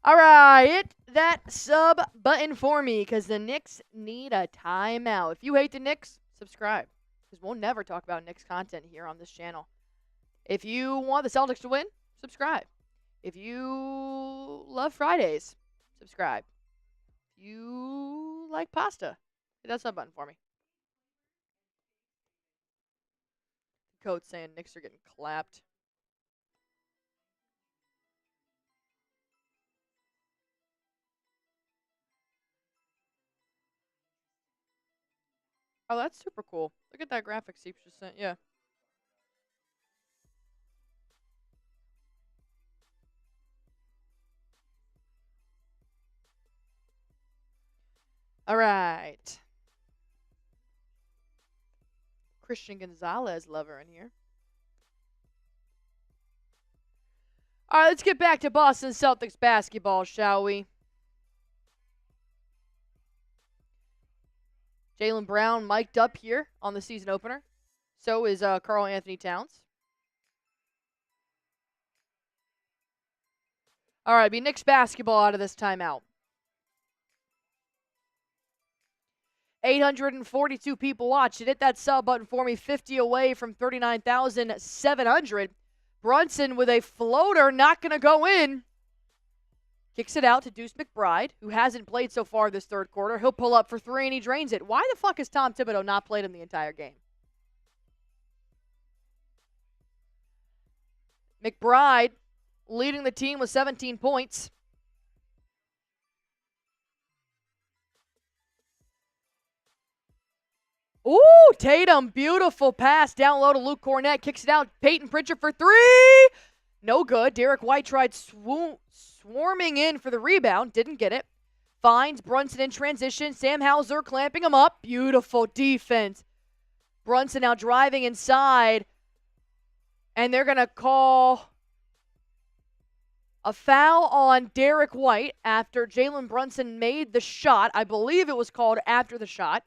All right, hit that sub button for me because the Knicks need a timeout. If you hate the Knicks, subscribe because we'll never talk about Knicks content here on this channel. If you want the Celtics to win, subscribe. If you love Fridays, subscribe. If you like pasta, hit that sub button for me. Code saying Knicks are getting clapped. Oh, that's super cool. Look at that graphic Seeps just sent. Yeah. All right. Christian Gonzalez lover in here. All right, let's get back to Boston Celtics basketball, shall we? Jaylen Brown mic'd up here on the season opener. So is Karl-Anthony Towns. All right, be Knicks basketball out of this timeout. 842 people watched it. Hit that sub button for me. 50 away from 39,700. Brunson with a floater, not going to go in. Kicks it out to Deuce McBride, who hasn't played so far this third quarter. He'll pull up for 3 and he drains it. Why the fuck has Tom Thibodeau not played him the entire game? McBride leading the team with 17 points. Ooh, Tatum, beautiful pass down low to Luke Cornett. Kicks it out. Peyton Pritchard for 3. No good. Derrick White tried swarming in for the rebound. Didn't get it. Finds Brunson in transition. Sam Hauser clamping him up. Beautiful defense. Brunson now driving inside. And they're going to call a foul on Derrick White after Jalen Brunson made the shot. I believe it was called after the shot.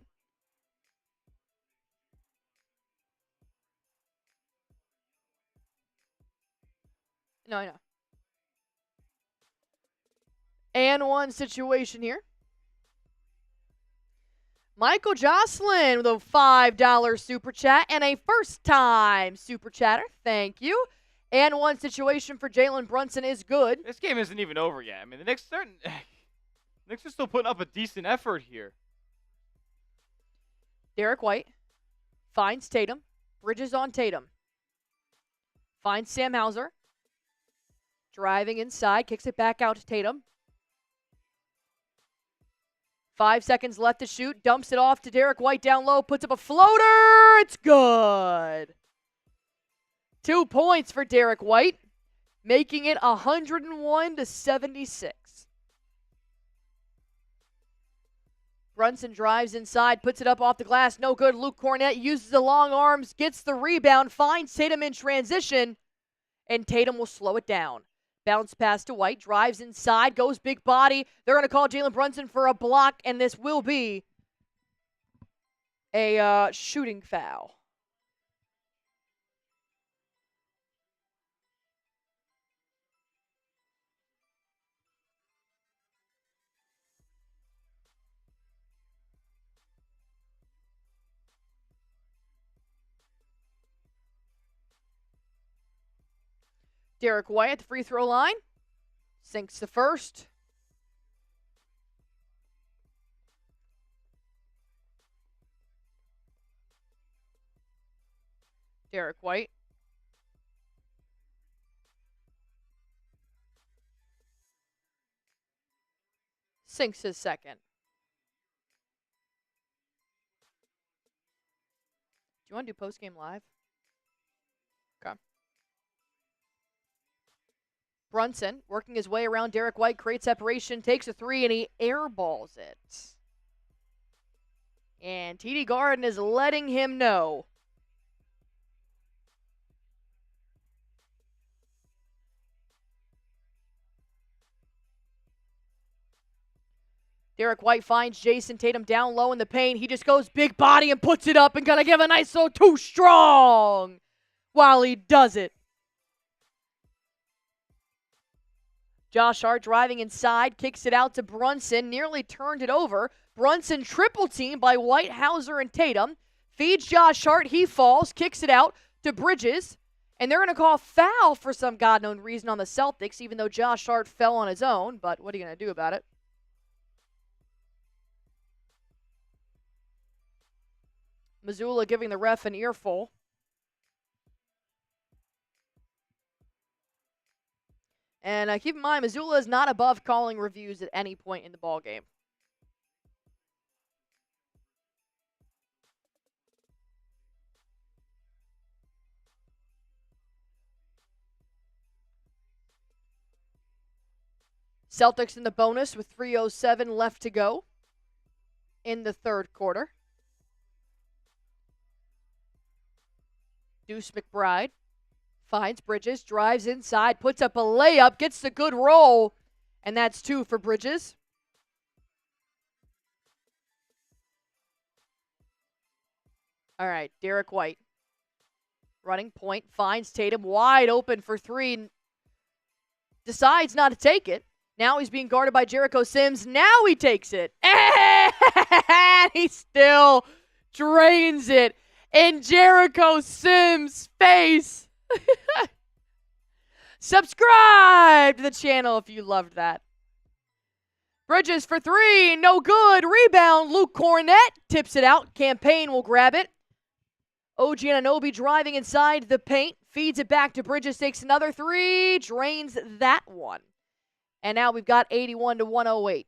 No. And one situation here. Michael Jocelyn with a $5 super chat and a first-time super chatter. Thank you. And one situation for Jalen Brunson is good. This game isn't even over yet. I mean, the Knicks are still putting up a decent effort here. Derrick White finds Tatum. Bridges on Tatum. Finds Sam Hauser. Driving inside. Kicks it back out to Tatum. 5 seconds left to shoot. Dumps it off to Derrick White down low. Puts up a floater. It's good. 2 points for Derrick White, making it 101-76. Brunson drives inside, puts it up off the glass. No good. Luke Cornett uses the long arms, gets the rebound, finds Tatum in transition, and Tatum will slow it down. Bounce pass to White, drives inside, goes big body. They're going to call Jalen Brunson for a block, and this will be a shooting foul. Derrick White at the free throw line. Sinks the first. Derrick White. sinks his second. Do you want to do postgame live? Okay. Brunson, working his way around Derrick White, creates separation, takes a three, and he airballs it. And TD Garden is letting him know. Derrick White finds Jayson Tatum down low in the paint. He just goes big body and puts it up and gonna give a nice little too strong while he does it. Josh Hart driving inside, kicks it out to Brunson, nearly turned it over. Brunson triple teamed by White, Hauser, and Tatum. Feeds Josh Hart, he falls, kicks it out to Bridges. And they're going to call foul for some God-known reason on the Celtics, even though Josh Hart fell on his own. But what are you going to do about it? Mazzulla giving the ref an earful. And keep in mind, Mazzulla is not above calling reviews at any point in the ballgame. Celtics in the bonus with 3:07 left to go in the third quarter. Deuce McBride finds Bridges, drives inside, puts up a layup, gets the good roll, and that's 2 for Bridges. All right, Derrick White. Running point, finds Tatum wide open for 3, decides not to take it. Now he's being guarded by Jericho Sims. Now he takes it. And he still drains it in Jericho Sims' face. Subscribe to the channel if you loved that. Bridges for 3, no good. Rebound, Luke Cornett tips it out. Campaign will grab it. OG Anunoby driving inside the paint, feeds it back to Bridges, takes another 3, drains that one. And now we've got 81 to 108.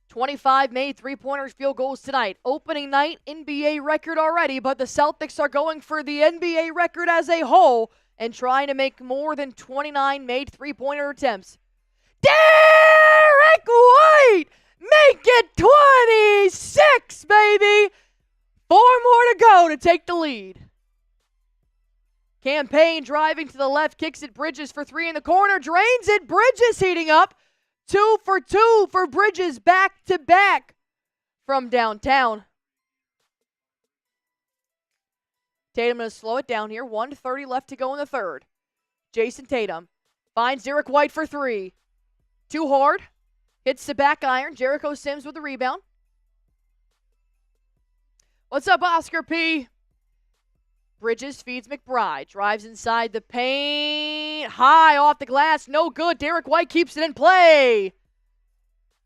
"25 made three-pointers, field goals tonight. Opening night NBA record already, but the Celtics are going for the NBA record as a whole and trying to make more than 29 made three-pointer attempts. Derrick White, make it 26, baby! 4 more to go to take the lead. Campaign driving to the left, kicks it Bridges for 3 in the corner, drains it. Bridges heating up. 2 for 2 for Bridges, back to back from downtown. Tatum going to slow it down here. 1:30 left to go in the third. Jayson Tatum finds Derrick White for 3. Too hard. Hits the back iron. Jericho Sims with the rebound. What's up, Oscar P? Bridges feeds McBride. Drives inside the paint. High off the glass. No good. Derrick White keeps it in play.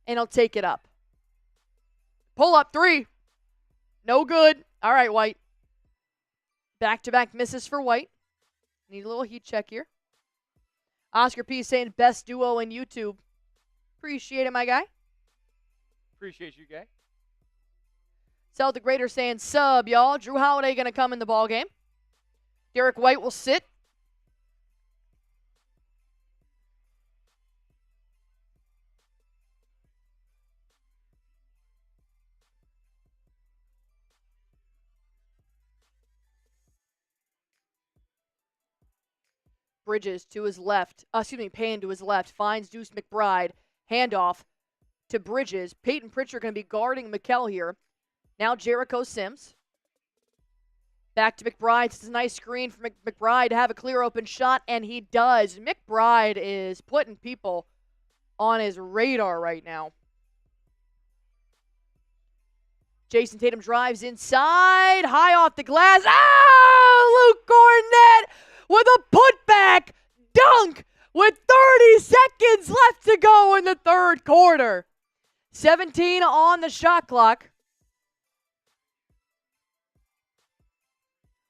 And he'll take it up. Pull up 3. No good. All right, White. Back-to-back misses for White. Need a little heat check here. Oscar P saying best duo in YouTube. Appreciate it, my guy. Appreciate you, guy. Celtic Raiders saying sub, y'all. Jrue Holiday going to come in the ball game. Derrick White will sit. Bridges to his left. Payne to his left. Finds Deuce McBride. Handoff to Bridges. Peyton Pritchard going to be guarding Mikal here. Now Jericho Sims. Back to McBride. It's a nice screen for McBride to have a clear open shot, and he does. McBride is putting people on his radar right now. Jayson Tatum drives inside. High off the glass. Luke Cornett with a putback dunk with 30 seconds left to go in the third quarter. 17 on the shot clock.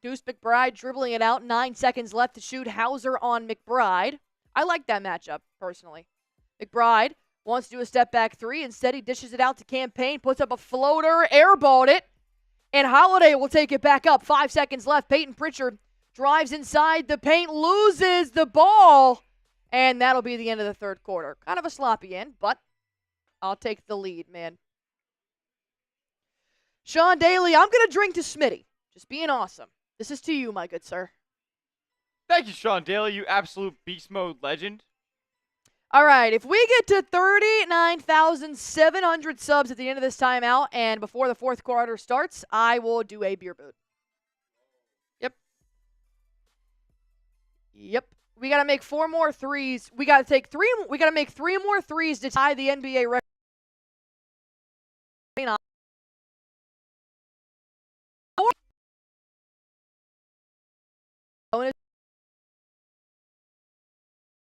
Deuce McBride dribbling it out. 9 seconds left to shoot. Hauser on McBride. I like that matchup, personally. McBride wants to do a step-back three. Instead, he dishes it out to Campaign, puts up a floater, airballed it, and Holiday will take it back up. 5 seconds left. Peyton Pritchard drives inside the paint, loses the ball, and that'll be the end of the third quarter. Kind of a sloppy end, but I'll take the lead, man. Sean Daly, I'm going to drink to Smitty. Just being awesome. This is to you, my good sir. Thank you, Sean Daly, you absolute beast mode legend. All right, if we get to 39,700 subs at the end of this timeout and before the fourth quarter starts, I will do a beer boot. Yep. We got to make 4 more threes. We got to make 3 more threes to tie the NBA record.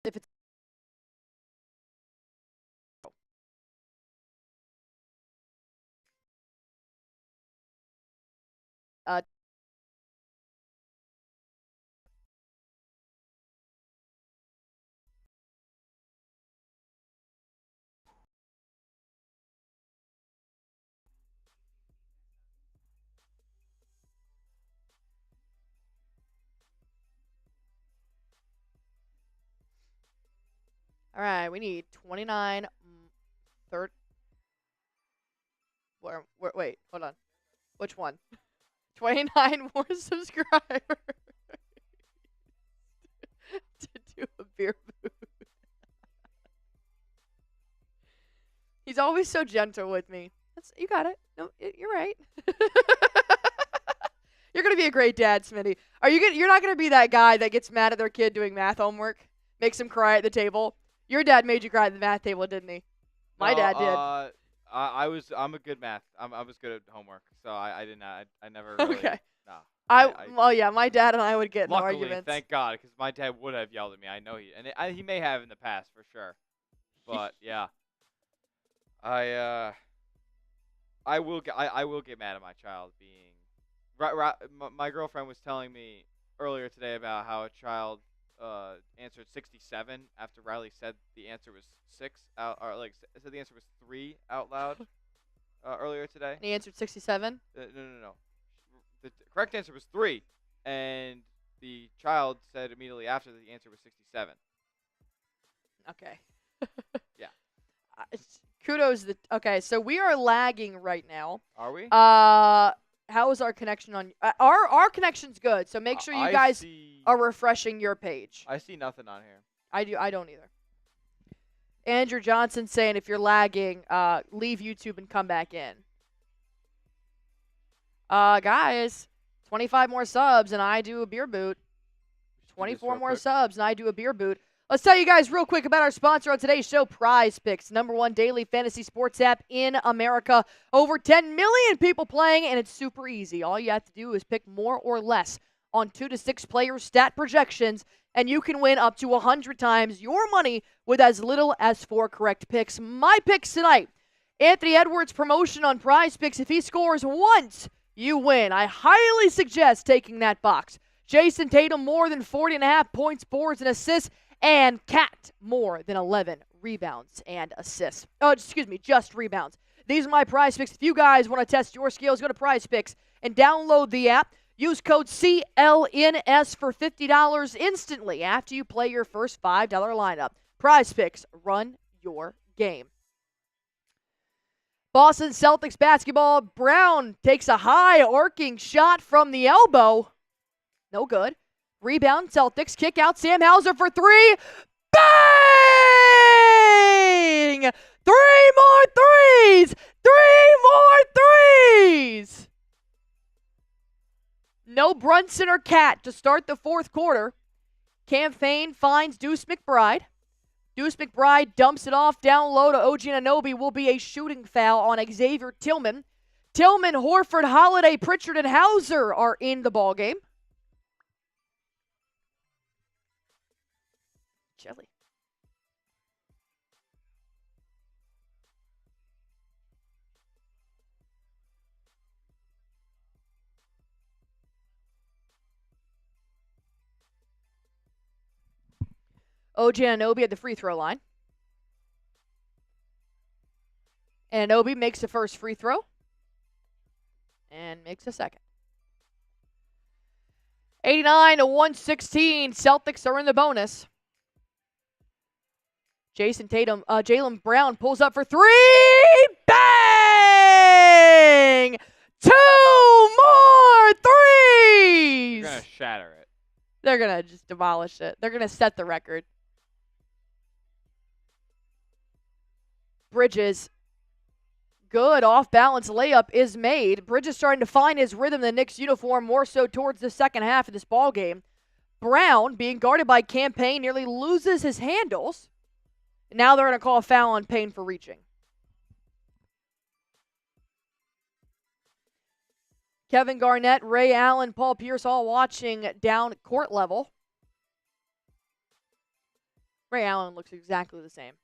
If it's all right, we need 29 third. Wait, hold on. Which one? 29 more subscribers to do a beer boot. He's always so gentle with me. You got it. No, you're right. You're gonna be a great dad, Smitty. You're not gonna be that guy that gets mad at their kid doing math homework, makes him cry at the table. Your dad made you cry at the math table, didn't he? My dad did. I'm a good math. I was good at homework, so I did not. I never really. Okay. No. Well, yeah, my dad and I would get in luckily, arguments. Thank God, because my dad would have yelled at me. I know he may have in the past for sure, but yeah, I will get mad at my child being. My girlfriend was telling me earlier today about how a child answered 67 after Riley said the answer was 6 out, or said the answer was 3 out loud earlier today. And he answered 67? No. The correct answer was 3, and the child said immediately after that the answer was 67. Okay. Yeah. Kudos. Okay, so we are lagging right now. Are we? How is our connection on? Our connection's good, so make sure you guys are refreshing your page. I see nothing on here. I don't either. Andrew Johnson saying if you're lagging, leave YouTube and come back in. Guys, 25 more subs and I do a beer boot. 24 more subs and I do a beer boot. Let's tell you guys real quick about our sponsor on today's show, Prize Picks, #1 daily fantasy sports app in America. Over 10 million people playing, and it's super easy. All you have to do is pick more or less on 2 to 6 player stat projections, and you can win up to 100 times your money with as little as 4 correct picks. My picks tonight, Anthony Edwards' promotion on Prize Picks. If he scores once, you win. I highly suggest taking that box. Jayson Tatum, more than 40.5 points, boards, and assists. And Cat, more than 11 rebounds and assists. Oh, excuse me, just rebounds. These are my Prize Picks. If you guys want to test your skills, go to Prize Picks and download the app. Use code CLNS for $50 instantly after you play your first $5 lineup. Prize Picks, run your game. Boston Celtics basketball. Brown takes a high arcing shot from the elbow. No good. Rebound, Celtics. Kick out, Sam Hauser for 3. Bang! 3 more threes! 3 more threes! No Brunson or Cat to start the fourth quarter. Campaign finds Deuce McBride. Deuce McBride dumps it off down low to OG Anunoby. Will be a shooting foul on Xavier Tillman. Tillman, Horford, Holiday, Pritchard, and Hauser are in the ballgame. Jelly. OG Anunoby at the free throw line. And Anunoby makes the first free throw. And makes a second. 89-116. Celtics are in the bonus. Jayson Tatum, Jaylen Brown pulls up for three. Bang! 2 more threes! You're going to shatter it. They're going to just demolish it. They're going to set the record. Bridges. Good off-balance layup is made. Bridges starting to find his rhythm in the Knicks uniform more so towards the second half of this ball game. Brown, being guarded by Campaign, nearly loses his handles. Now they're going to call a foul on Payne for reaching. Kevin Garnett, Ray Allen, Paul Pierce all watching down court level. Ray Allen looks exactly the same.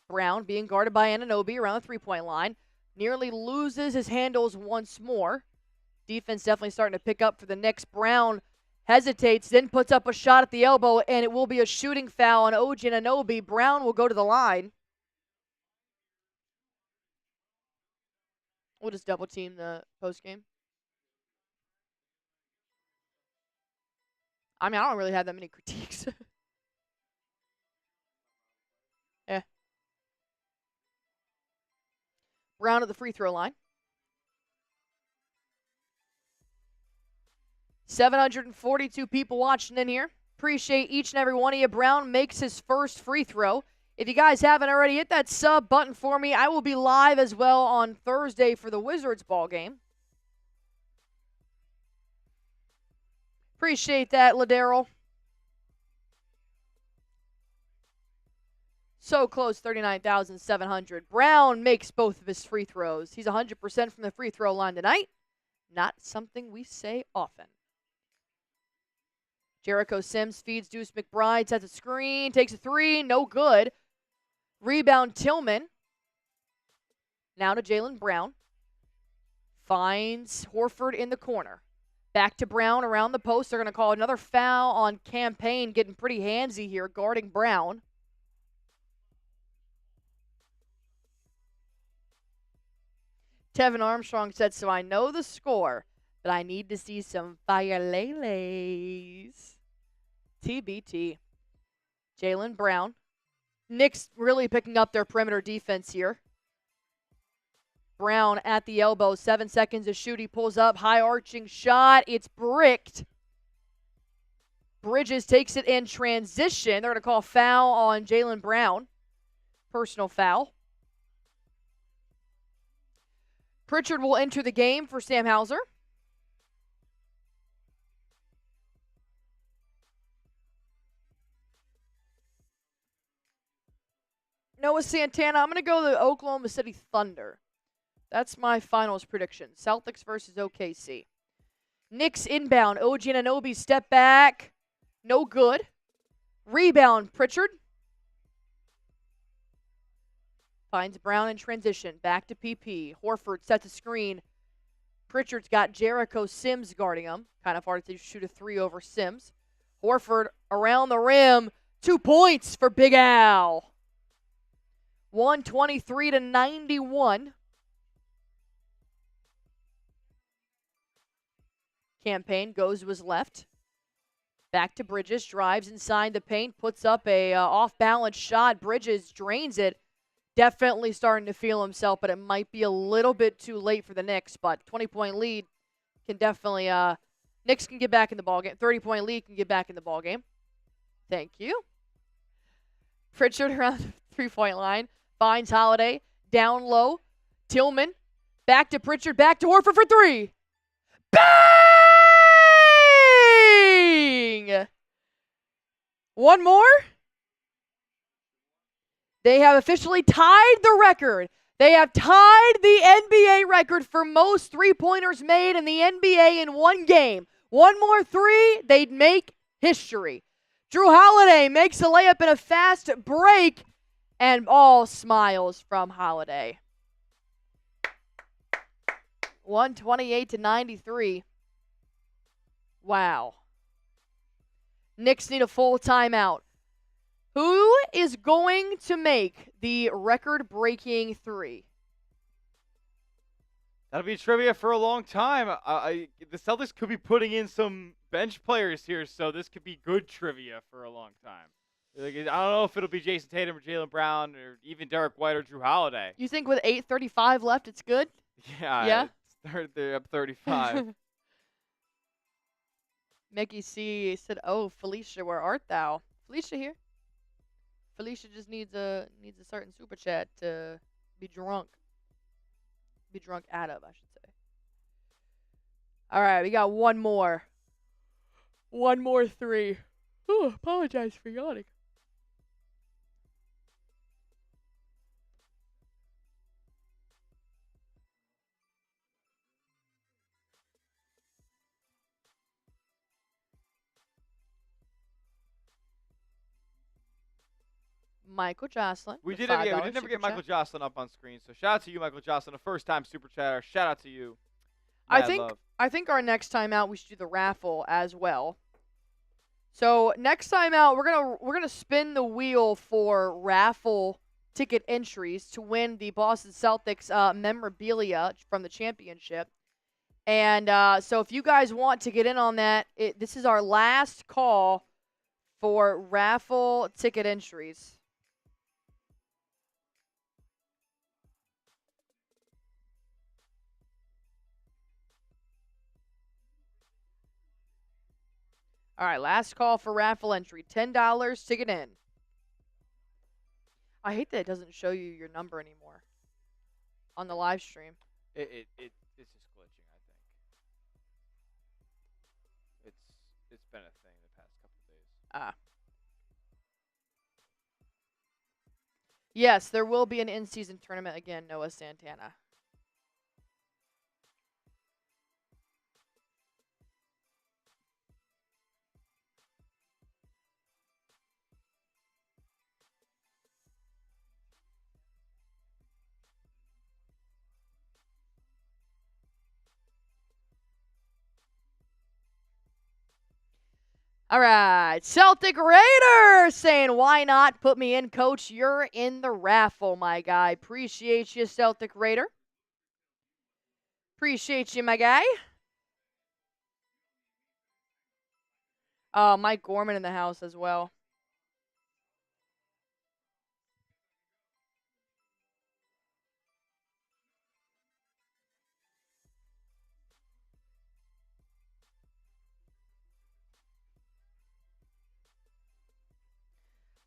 Brown being guarded by Anunoby around the three-point line. Nearly loses his handles once more. Defense definitely starting to pick up for the Knicks. Brown hesitates, then puts up a shot at the elbow, and it will be a shooting foul on OG Anunoby. Brown will go to the line. We'll just double team the post game. I mean, I don't really have that many critiques. Yeah. Brown at the free throw line. 742 people watching in here. Appreciate each and every one of you. Brown makes his first free throw. If you guys haven't already, hit that sub button for me. I will be live as well on Thursday for the Wizards ball game. Appreciate that, Ladero. So close, 39,700. Brown makes both of his free throws. He's 100% from the free throw line tonight. Not something we say often. Jericho Sims feeds Deuce McBride, sets a screen, takes a three, no good. Rebound Tillman. Now to Jaylen Brown. Finds Horford in the corner. Back to Brown around the post. They're going to call another foul on Campaign, getting pretty handsy here, guarding Brown. Tevin Armstrong said, so I know the score, but I need to see some fire Lele's. TBT. Jaylen Brown. Knicks really picking up their perimeter defense here. Brown at the elbow. 7 seconds to shoot. He pulls up. High arching shot. It's bricked. Bridges takes it in transition. They're going to call foul on Jaylen Brown. Personal foul. Pritchard will enter the game for Sam Hauser. Noah Santana, I'm going to go the Oklahoma City Thunder. That's my finals prediction. Celtics versus OKC. Knicks inbound. OG Anunoby step back. No good. Rebound, Pritchard. Finds Brown in transition. Back to PP. Horford sets a screen. Pritchard's got Jericho Sims guarding him. Kind of hard to shoot a three over Sims. Horford around the rim. 2 points for Big Al. 123-91. Campaign goes to his left. Back to Bridges. Drives inside the paint. Puts up a off-balance shot. Bridges drains it. Definitely starting to feel himself, but it might be a little bit too late for the Knicks. But 20-point lead can definitely Knicks can get back in the ballgame. 30-point lead can get back in the ballgame. Thank you. Pritchard around the three-point line. Finds Holiday. Down low. Tillman. Back to Pritchard. Back to Horford for three. Bang! One more. They have officially tied the record. They have tied the NBA record for most three-pointers made in the NBA in one game. One more three, they'd make history. Jrue Holiday makes a layup in a fast break, and all smiles from Holiday. 128-93. Wow. Knicks need a full timeout. Who is going to make the record-breaking three? That'll be trivia for a long time. The Celtics could be putting in some bench players here, so this could be good trivia for a long time. Like, I don't know if it'll be Jayson Tatum or Jaylen Brown or even Derrick White or Jrue Holiday. You think with 8:35 left, it's good? Yeah. They're up 35. Mickey C said, "Oh, Felicia, where art thou?" Felicia here. Felicia just needs a certain super chat to be drunk. Be drunk out of, I should say. All right, we got one more. One more three. Oh, apologize for yawning. Michael Jocelyn. We with did $5 never super get Michael chat. Jocelyn up on screen, so shout out to you, Michael Jocelyn, a first-time super chatter. Shout out to you. I Mad think love. I think our next time out we should do the raffle as well. So next time out we're gonna spin the wheel for raffle ticket entries to win the Boston Celtics memorabilia from the championship. And so if you guys want to get in on that, this is our last call for raffle ticket entries. All right, last call for raffle entry. $10 to get in. I hate that it doesn't show you your number anymore on the live stream. It's just glitching, I think. It's been a thing the past couple days. Yes, there will be an in-season tournament again, Noah Santana. All right, Celtic Raider saying, why not put me in, coach? You're in the raffle, my guy. Appreciate you, Celtic Raider. Appreciate you, my guy. Mike Gorman in the house as well.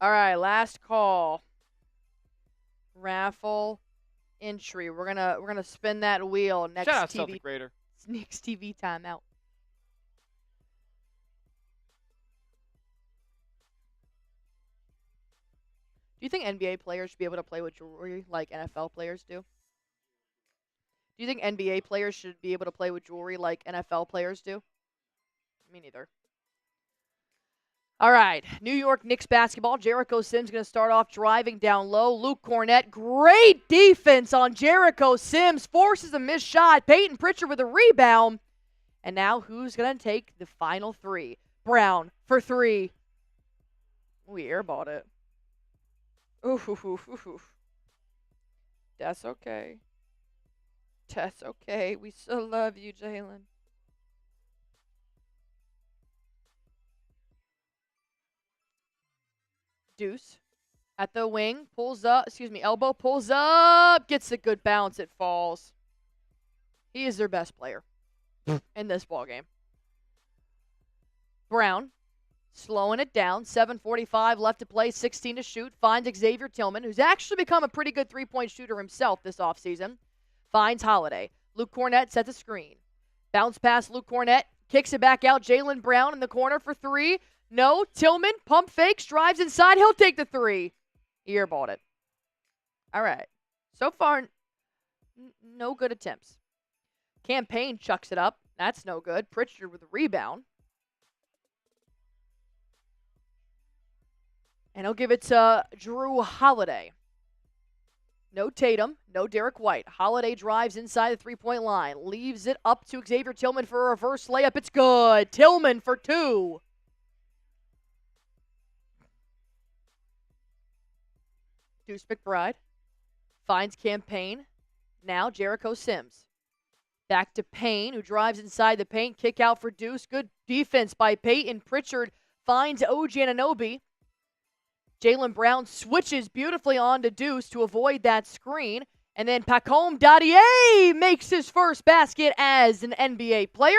All right, last call. Raffle entry. We're gonna spin that wheel next Shout out TV. Celtic Raider. Next TV timeout. Do you think NBA players should be able to play with jewelry like NFL players do? Do you think NBA players should be able to play with jewelry like NFL players do? Me neither. All right, New York Knicks basketball. Jericho Sims going to start off driving down low. Luke Cornett, great defense on Jericho Sims, forces a missed shot. Peyton Pritchard with a rebound. And now who's going to take the final three? Brown for three. We airballed it. Ooh. That's okay. That's okay. We still love you, Jalen. Deuce at the wing, elbow pulls up, gets a good bounce, it falls. He is their best player in this ballgame. Brown, slowing it down, 7:45 left to play, 16 to shoot, finds Xavier Tillman, who's actually become a pretty good three-point shooter himself this offseason. Finds Holiday. Luke Cornett sets a screen. Bounce pass Luke Cornett, kicks it back out, Jaylen Brown in the corner for three. No, Tillman, pump fakes, drives inside. He'll take the three. He airballed it. All right. So far, no good attempts. Campaign chucks it up. That's no good. Pritchard with a rebound. And he'll give it to Jrue Holiday. No Tatum, no Derrick White. Holiday drives inside the three-point line. Leaves it up to Xavier Tillman for a reverse layup. It's good. Tillman for two. Deuce McBride finds Campaign. Now Jericho Sims. Back to Payne, who drives inside the paint. Kick out for Deuce. Good defense by Peyton Pritchard. Finds OG Anunoby. Jaylen Brown switches beautifully onto Deuce to avoid that screen. And then Pacome Dadier makes his first basket as an NBA player.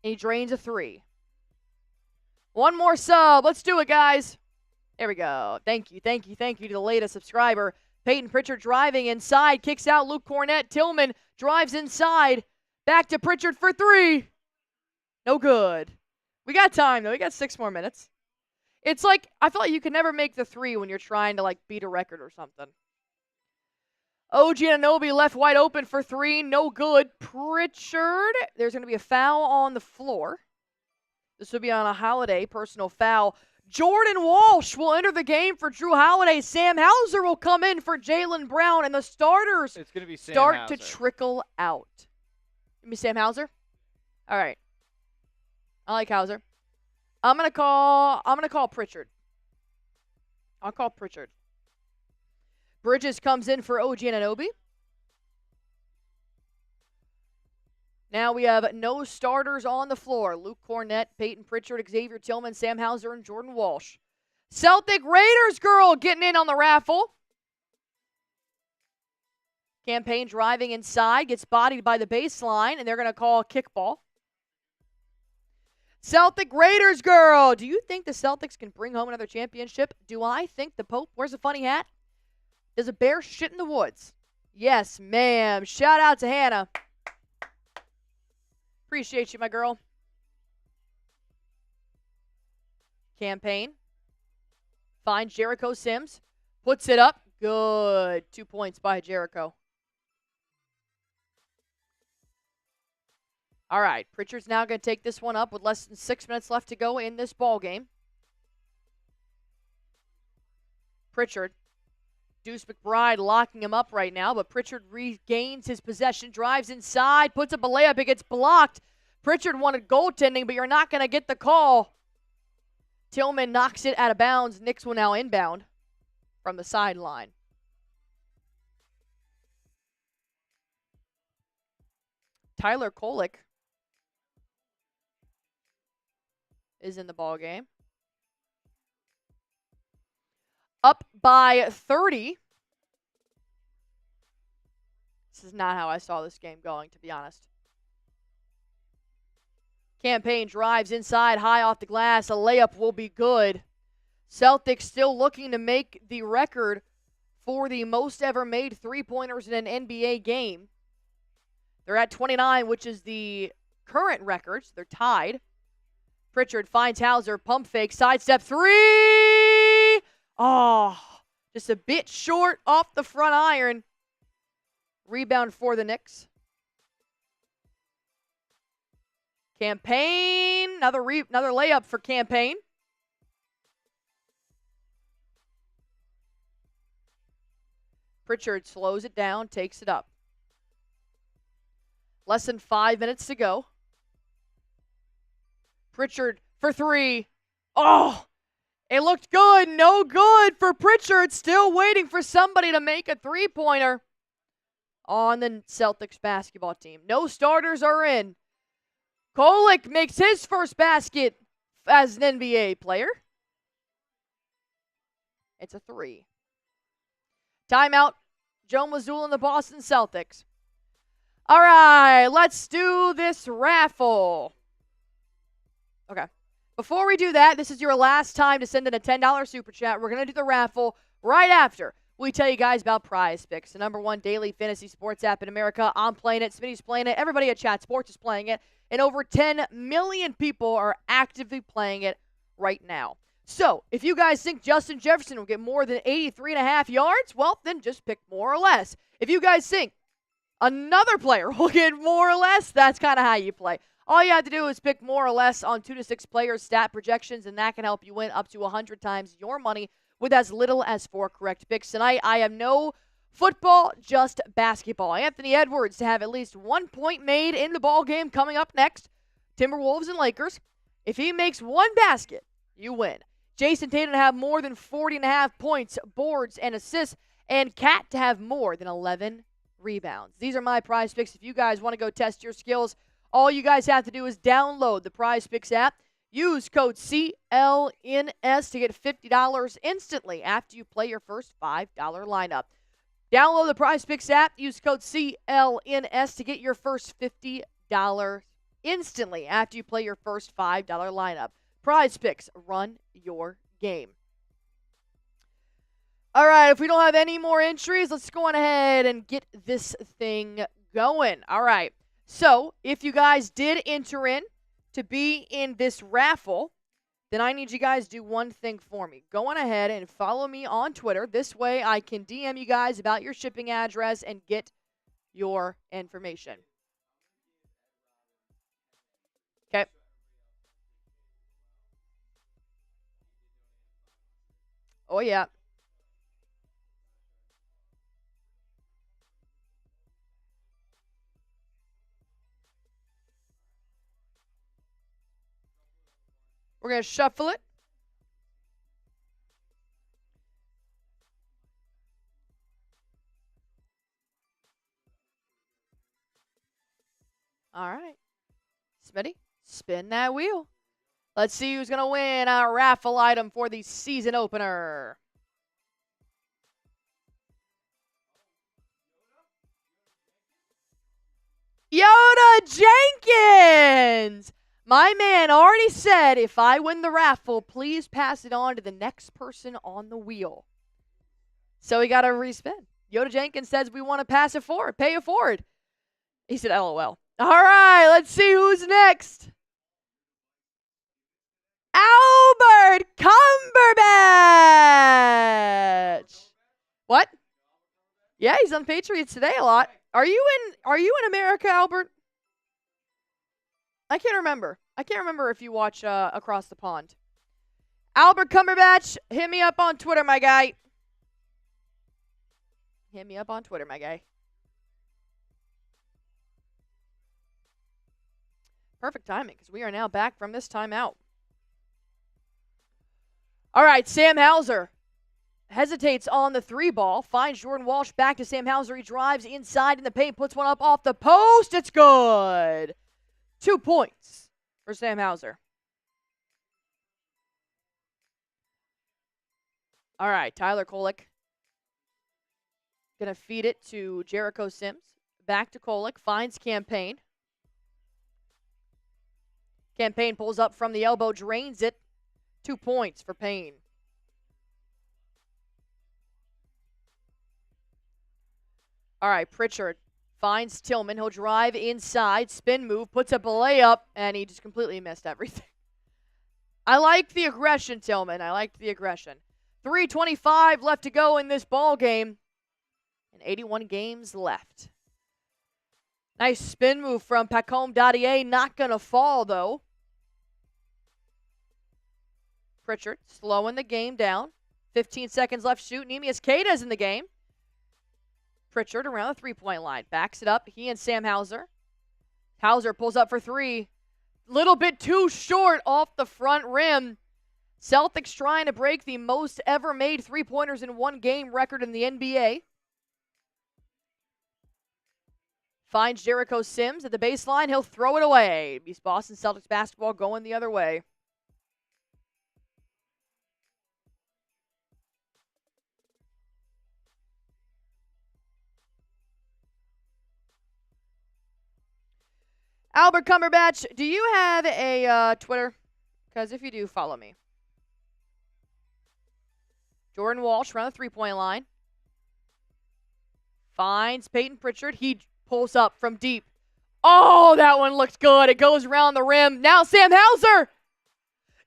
And he drains a three. One more sub. Let's do it, guys. There we go. Thank you to the latest subscriber. Peyton Pritchard driving inside. Kicks out Luke Cornett. Tillman drives inside. Back to Pritchard for three. No good. We got time, though. We got 6 more minutes. It's like, I feel like you can never make the three when you're trying to, like, beat a record or something. OG Anunoby left wide open for three. No good. Pritchard. There's going to be a foul on the floor. This will be on a Holiday personal foul. Jordan Walsh will enter the game for Jrue Holiday. Sam Hauser will come in for Jaylen Brown. And the starters start to trickle out. Give me Sam Hauser. All right. I like Hauser. I'm gonna call Pritchard. I'll call Pritchard. Bridges comes in for OG Anunoby. Now we have no starters on the floor. Luke Cornett, Peyton Pritchard, Xavier Tillman, Sam Hauser, and Jordan Walsh. Celtic Raiders girl getting in on the raffle. Campaign driving inside, gets bodied by the baseline, and they're going to call a kickball. Celtic Raiders girl. Do you think the Celtics can bring home another championship? Do I think the Pope wears a funny hat? Does a bear shit in the woods? Yes, ma'am. Shout out to Hannah. Appreciate you, my girl. Campaign. Finds Jericho Sims. Puts it up. Good. 2 points by Jericho. All right. Pritchard's now going to take this one up with less than 6 minutes left to go in this ball game. Pritchard. Deuce McBride locking him up right now, but Pritchard regains his possession, drives inside, puts up a layup, it gets blocked. Pritchard wanted goaltending, but you're not going to get the call. Tillman knocks it out of bounds. Knicks will now inbound from the sideline. Tyler Kolek is in the ball game. Up by 30. This is not how I saw this game going, to be honest. Campaign drives inside, high off the glass. A layup will be good. Celtics still looking to make the record for the most ever made three-pointers in an NBA game. They're at 29, which is the current record. They're tied. Pritchard finds Hauser, pump fake, sidestep three. Oh, just a bit short off the front iron. Rebound for the Knicks. Campaign, another layup for Campaign. Pritchard slows it down, takes it up. Less than 5 minutes to go. Pritchard for three. Oh, it looked good. No good for Pritchard. Still waiting for somebody to make a three-pointer on the Celtics basketball team. No starters are in. Kolek makes his first basket as an NBA player. It's a three. Timeout. Joe Mazzulla and the Boston Celtics. All right, let's do this raffle. Okay. Before we do that, this is your last time to send in a $10 super chat. We're going to do the raffle right after we tell you guys about Prize Picks, the #1 daily fantasy sports app in America. I'm playing it. Smitty's playing it. Everybody at Chat Sports is playing it. And over 10 million people are actively playing it right now. So, if you guys think Justin Jefferson will get more than 83.5 yards, well, then just pick more or less. If you guys think another player will get more or less, that's kind of how you play. All you have to do is pick more or less on 2 to 6 players' stat projections, and that can help you win up to 100 times your money with as little as 4 correct picks. Tonight, I have no football, just basketball. Anthony Edwards to have at least 1 point made in the ball game coming up next. Timberwolves and Lakers. If he makes 1 basket, you win. Jayson Tatum to have more than 40.5 points, boards, and assists, and Cat to have more than 11 rebounds. These are my prize picks. If you guys want to go test your skills, all you guys have to do is download the Prize Picks app. Use code CLNS to get $50 instantly after you play your first $5 lineup. Download the Prize Picks app. Use code CLNS to get your first $50 instantly after you play your first $5 lineup. Prize Picks, run your game. All right, if we don't have any more entries, let's go on ahead and get this thing going. All right, so if you guys did enter in to be in this raffle, then I need you guys to do one thing for me. Go on ahead and follow me on Twitter. This way I can DM you guys about your shipping address and get your information. Okay. Oh, yeah. We're going to shuffle it. All right. Smitty, spin that wheel. Let's see who's going to win our raffle item for the season opener. Yoda Jenkins! My man already said if I win the raffle, please pass it on to the next person on the wheel. So we got to respin. Yoda Jenkins says we want to pass it forward, pay it forward. He said LOL. All right, let's see who's next. Albert Cumberbatch. What? Yeah, he's on Patriots Today a lot. Are you in America, Albert? I can't remember. I can't remember if you watch Across the Pond. Albert Cumberbatch, hit me up on Twitter, my guy. Hit me up on Twitter, my guy. Perfect timing, because we are now back from this timeout. All right, Sam Hauser hesitates on the three ball, finds Jordan Walsh back to Sam Hauser. He drives inside in the paint, puts one up off the post. It's good. 2 points for Sam Hauser. All right, Tyler Kolek. Going to feed it to Jericho Sims. Back to Kolek, finds Campaign. Campaign pulls up from the elbow, drains it. 2 points for Payne. All right, Pritchard finds Tillman. He'll drive inside, spin move, puts up a layup, and he just completely missed everything. I like the aggression, Tillman. I like the aggression. 3:25 left to go in this ball game, and 81 games left. Nice spin move from Pacome Dadier. Not going to fall, though. Pritchard slowing the game down. 15 seconds left to shoot. Neemias Queta's in the game. Pritchard around the three-point line. Backs it up. He and Sam Hauser. Hauser pulls up for three. Little bit too short off the front rim. Celtics trying to break the most ever made three-pointers in one game record in the NBA. Finds Jericho Sims at the baseline. He'll throw it away. Beats Boston Celtics basketball going the other way. Albert Cumberbatch, do you have a Twitter? Because if you do, follow me. Jordan Walsh around the three-point line. Finds Peyton Pritchard. He pulls up from deep. Oh, that one looks good. It goes around the rim. Now Sam Hauser.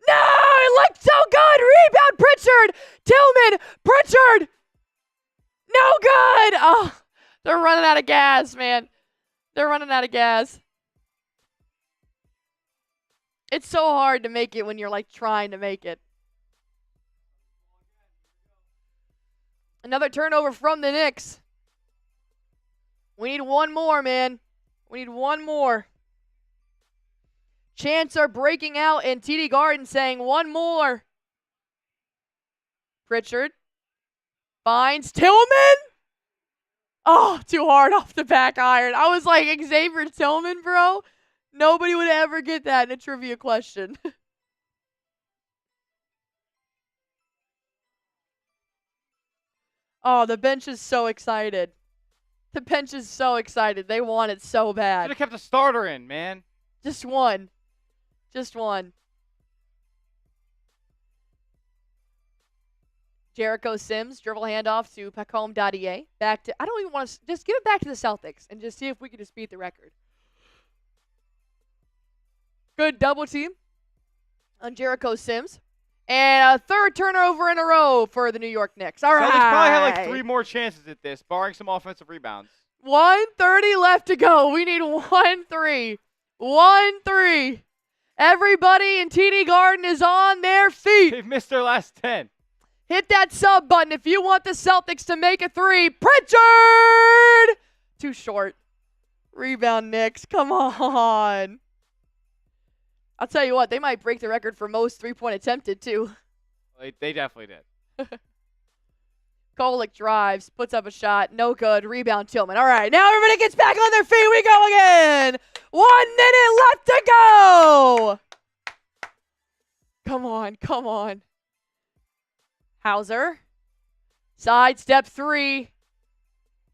No, it looked so good. Rebound Pritchard. Tillman. Pritchard. No good. Oh, they're running out of gas, man. They're running out of gas. It's so hard to make it when you're like trying to make it. Another turnover from the Knicks. We need one more, man. We need one more. Chants are breaking out in TD Garden saying one more. Pritchard finds Tillman. Oh, too hard off the back iron. I was like, Xavier Tillman, bro? Nobody would ever get that in a trivia question. Oh, the bench is so excited. The bench is so excited. They want it so bad. Should have kept a starter in, man. Just one. Just one. Jericho Sims, dribble handoff to Pacome. Back to, I don't even want to, just give it back to the Celtics and just see if we can just beat the record. Good double team on Jericho Sims. And a third turnover in a row for the New York Knicks. All right. Celtics probably had like 3 more chances at this, barring some offensive rebounds. 1:30 left to go. We need 1-3. 1-3. Everybody in TD Garden is on their feet. They've missed their last 10. Hit that sub button if you want the Celtics to make a 3. Pritchard! Too short. Rebound, Knicks. Come on. I'll tell you what, they might break the record for most three-point attempted, too. They definitely did. Kolek drives, puts up a shot. No good. Rebound, Tillman. All right, now everybody gets back on their feet. We go again. 1 minute left to go. Come on, come on. Hauser. Sidestep 3.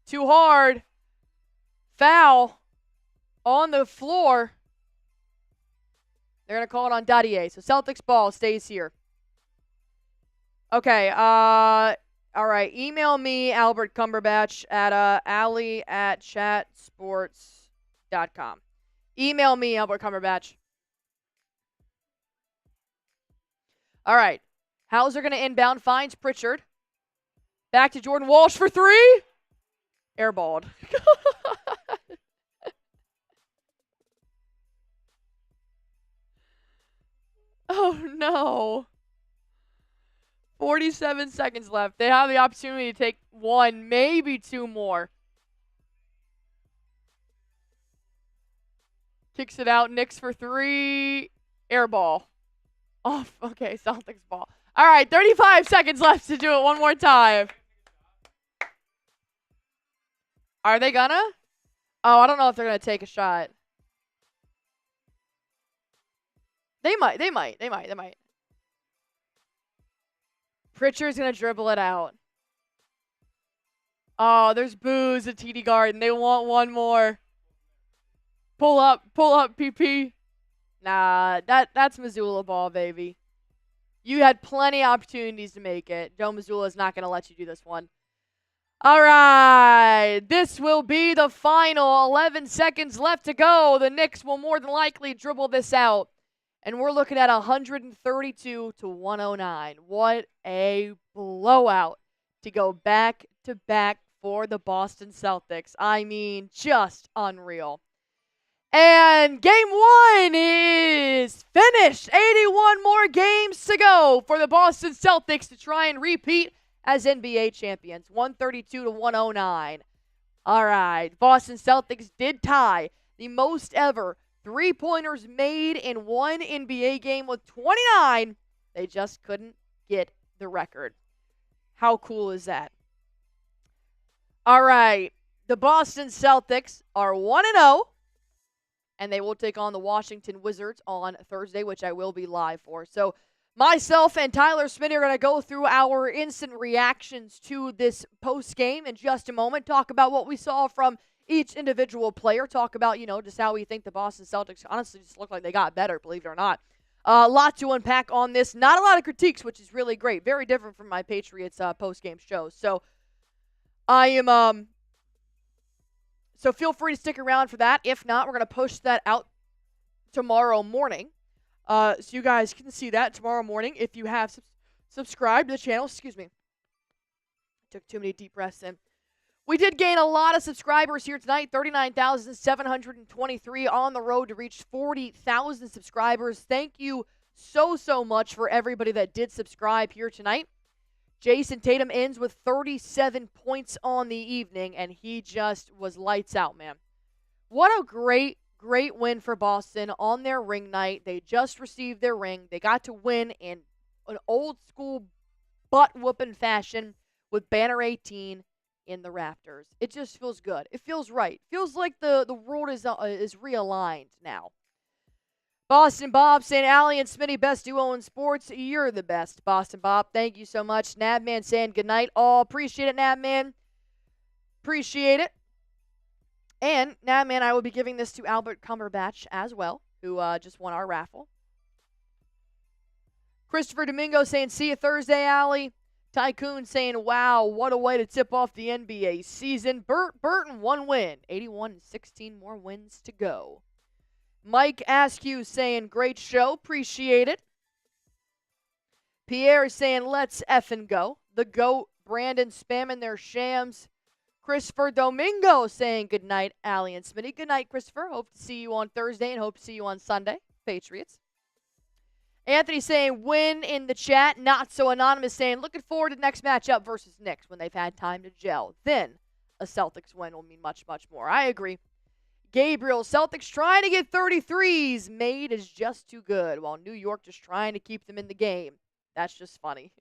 Too hard. Foul. On the floor. They're going to call it on Dadier. So Celtics ball stays here. Okay. All right. Email me, Albert Cumberbatch, at alley@chatsports.com. Email me, Albert Cumberbatch. All right. Hauser going to inbound. Finds Pritchard. Back to Jordan Walsh for 3. Airballed. Oh, no. 47 seconds left. They have the opportunity to take 1, maybe 2 more. Kicks it out. Knicks for 3. Air ball. Off. Okay, Celtics ball. All right, 35 seconds left to do it one more time. Are they gonna? Oh, I don't know if they're gonna take a shot. They might. Pritchard's going to dribble it out. Oh, there's boos at TD Garden. They want one more. Pull up, PP. Nah, that's Missoula ball, baby. You had plenty of opportunities to make it. Joe Missoula is not going to let you do this one. All right. This will be the final. 11 seconds left to go. The Knicks will more than likely dribble this out. And we're looking at 132-109. What a blowout to go back-to-back for the Boston Celtics. I mean, just unreal. And Game 1 is finished. 81 more games to go for the Boston Celtics to try and repeat as NBA champions. 132-109. All right. Boston Celtics did tie the most ever three-pointers made in one NBA game with 29. They just couldn't get the record. How cool is that? All right. The Boston Celtics are 1-0, and they will take on the Washington Wizards on Thursday, which I will be live for. So myself and Tyler Smitty are going to go through our instant reactions to this post-game in just a moment, talk about what we saw from each individual player, talk about, just how we think the Boston Celtics honestly just look like they got better, believe it or not. A lot to unpack on this. Not a lot of critiques, which is really great. Very different from my Patriots post-game shows. So I am, so feel free to stick around for that. If not, we're going to push that out tomorrow morning. So you guys can see that tomorrow morning if you have subscribed to the channel. Excuse me. Took too many deep breaths in. We did gain a lot of subscribers here tonight, 39,723 on the road to reach 40,000 subscribers. Thank you so much for everybody that did subscribe here tonight. Jayson Tatum ends with 37 points on the evening, and he just was lights out, man. What a great win for Boston on their ring night. They just received their ring. They got to win in an old school butt-whooping fashion with banner 18 in the rafters. It just feels good. It feels right. Feels like the world is realigned now. Boston Bob saying, Allie and Smitty, best duo in sports. You're the best, Boston Bob. Thank you so much. Nabman saying good night. All appreciate it, Nabman. Appreciate it. And Nabman, I will be giving this to Albert Cumberbatch as well, who just won our raffle. Christopher Domingo saying, see you Thursday, Allie. Tycoon saying, wow, what a way to tip off the NBA season. Burton, 1 win. 81 and 16 more wins to go. Mike Askew saying, great show. Appreciate it. Pierre saying, let's effing go. The GOAT, Brandon spamming their shams. Christopher Domingo saying, good night, Allie and Smitty. Good night, Christopher. Hope to see you on Thursday and hope to see you on Sunday. Patriots. Anthony saying, win in the chat. Not so anonymous saying, looking forward to the next matchup versus Knicks when they've had time to gel. Then a Celtics win will mean much, much more. I agree. Gabriel, Celtics trying to get 33s made is just too good, while New York just trying to keep them in the game. That's just funny.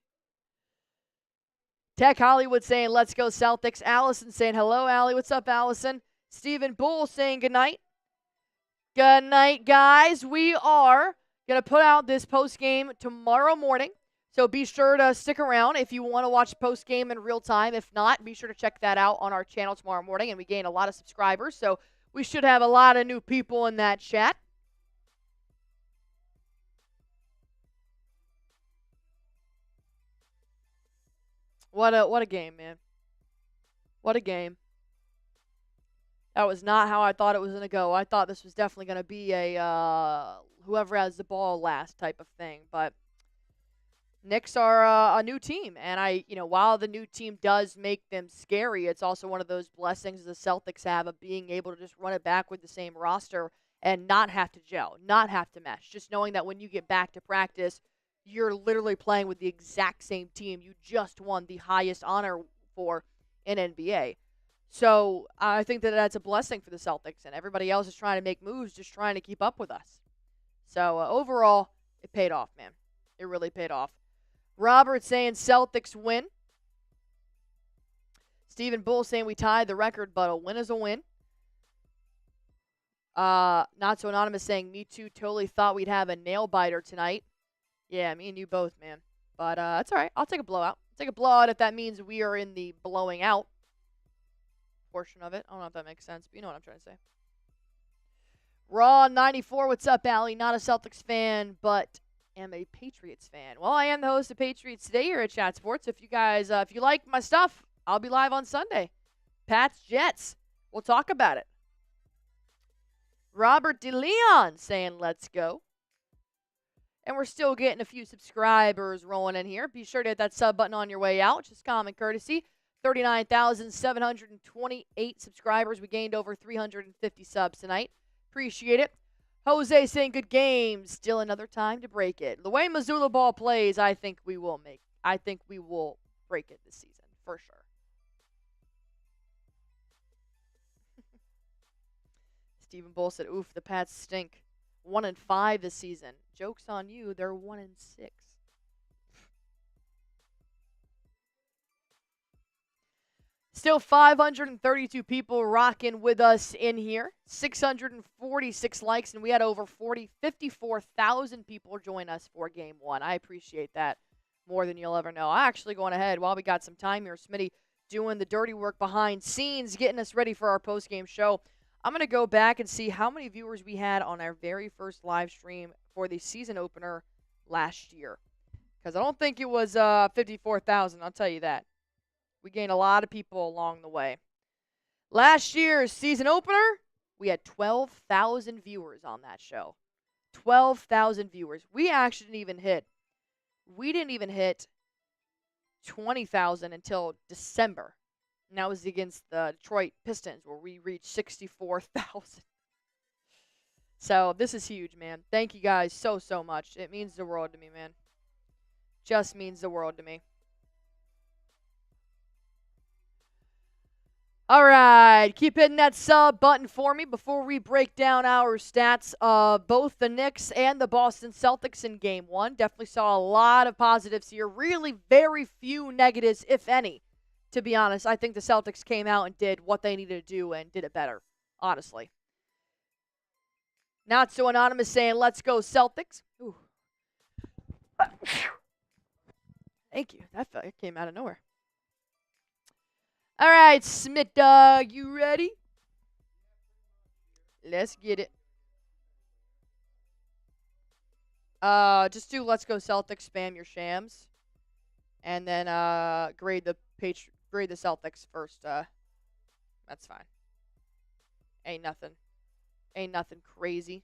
Tech Hollywood saying, let's go Celtics. Allison saying, hello, Allie. What's up, Allison? Stephen Bull saying, good night. Good night, guys. We are going to put out this post game tomorrow morning, so be sure to stick around if you want to watch post game in real time. If not, be sure to check that out on our channel tomorrow morning, and we gain a lot of subscribers, so we should have a lot of new people in that chat. What a game, man. What a game. That was not how I thought it was going to go. I thought this was definitely going to be a whoever has the ball last type of thing. But Knicks are a new team. And while the new team does make them scary, it's also one of those blessings the Celtics have of being able to just run it back with the same roster and not have to gel, not have to mesh. Just knowing that when you get back to practice, you're literally playing with the exact same team you just won the highest honor for in NBA. So I think that that's a blessing for the Celtics, and everybody else is trying to make moves, just trying to keep up with us. So overall, it paid off, man. It really paid off. Robert saying Celtics win. Stephen Bull saying we tied the record, but a win is a win. Not so anonymous saying me too. Totally thought we'd have a nail biter tonight. Yeah, me and you both, man. But that's all right. I'll take a blowout. Take a blowout if that means we are in the blowing out portion of it. I don't know if that makes sense, but you know what I'm trying to say. Raw 94, what's up, Allie? Not a Celtics fan, but am a Patriots fan. Well, I am the host of Patriots Today here at Chat Sports. If you guys, if you like my stuff, I'll be live on Sunday. Pats, Jets. We'll talk about it. Robert DeLeon saying, let's go. And we're still getting a few subscribers rolling in here. Be sure to hit that sub button on your way out. Just common courtesy. 39,728 subscribers. We gained over 350 subs tonight. Appreciate it. Jose saying good game. Still another time to break it. The way Missoula ball plays, I think we will break it this season for sure. Stephen Bull said, oof, the Pats stink. 1-5 this season. Joke's on you. They're 1-6. Still 532 people rocking with us in here. 646 likes, and we had over 54,000 people join us for Game 1. I appreciate that more than you'll ever know. I actually going ahead while we got some time here. Smitty doing the dirty work behind scenes, getting us ready for our post-game show. I'm going to go back and see how many viewers we had on our very first live stream for the season opener last year. Because I don't think it was 54,000, I'll tell you that. We gained a lot of people along the way. Last year's season opener, we had 12,000 viewers on that show. 12,000 viewers. We actually didn't even hit 20,000 until December. And that was against the Detroit Pistons, where we reached 64,000. So this is huge, man. Thank you guys so much. It means the world to me, man. Just means the world to me. All right, keep hitting that sub button for me before we break down our stats of both the Knicks and the Boston Celtics in Game 1. Definitely saw a lot of positives here. Really very few negatives, if any. To be honest, I think the Celtics came out and did what they needed to do and did it better, honestly. Not so anonymous saying, let's go Celtics. Ooh. Thank you. That came out of nowhere. All right, Smith Dog, you ready? Let's get it. Just do let's go Celtics, spam your shams. And then grade the Celtics first. That's fine. Ain't nothing crazy.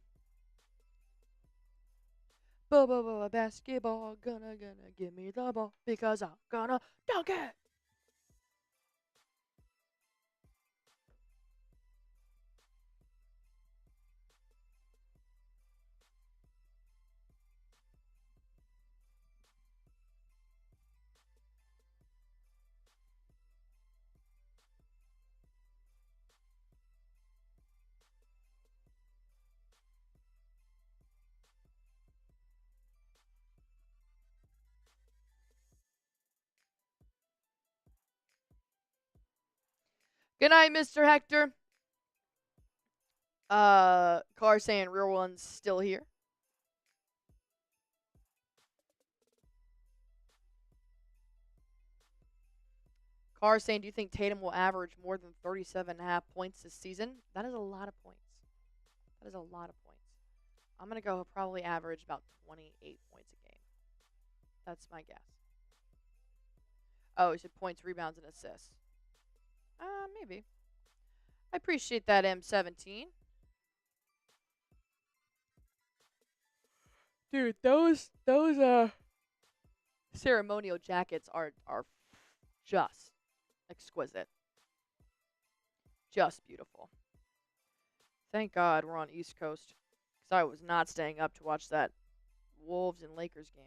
Basketball, gonna give me the ball because I'm gonna dunk it. Good night, Mr. Hector. Car saying real one's still here. Car saying, do you think Tatum will average more than 37.5 points this season? That is a lot of points. That is a lot of points. I'm going to go probably average about 28 points a game. That's my guess. Oh, you said points, rebounds, and assists. Maybe. I appreciate that, M17. Dude, those ceremonial jackets are just exquisite. Just beautiful. Thank God we're on East Coast, because I was not staying up to watch that Wolves and Lakers game.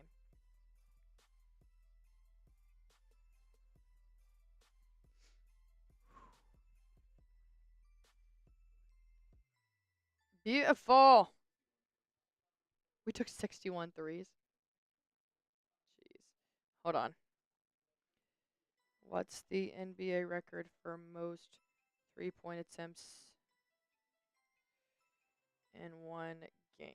Beautiful. We took 61 threes. Jeez. Hold on. What's the NBA record for most three-point attempts in one game?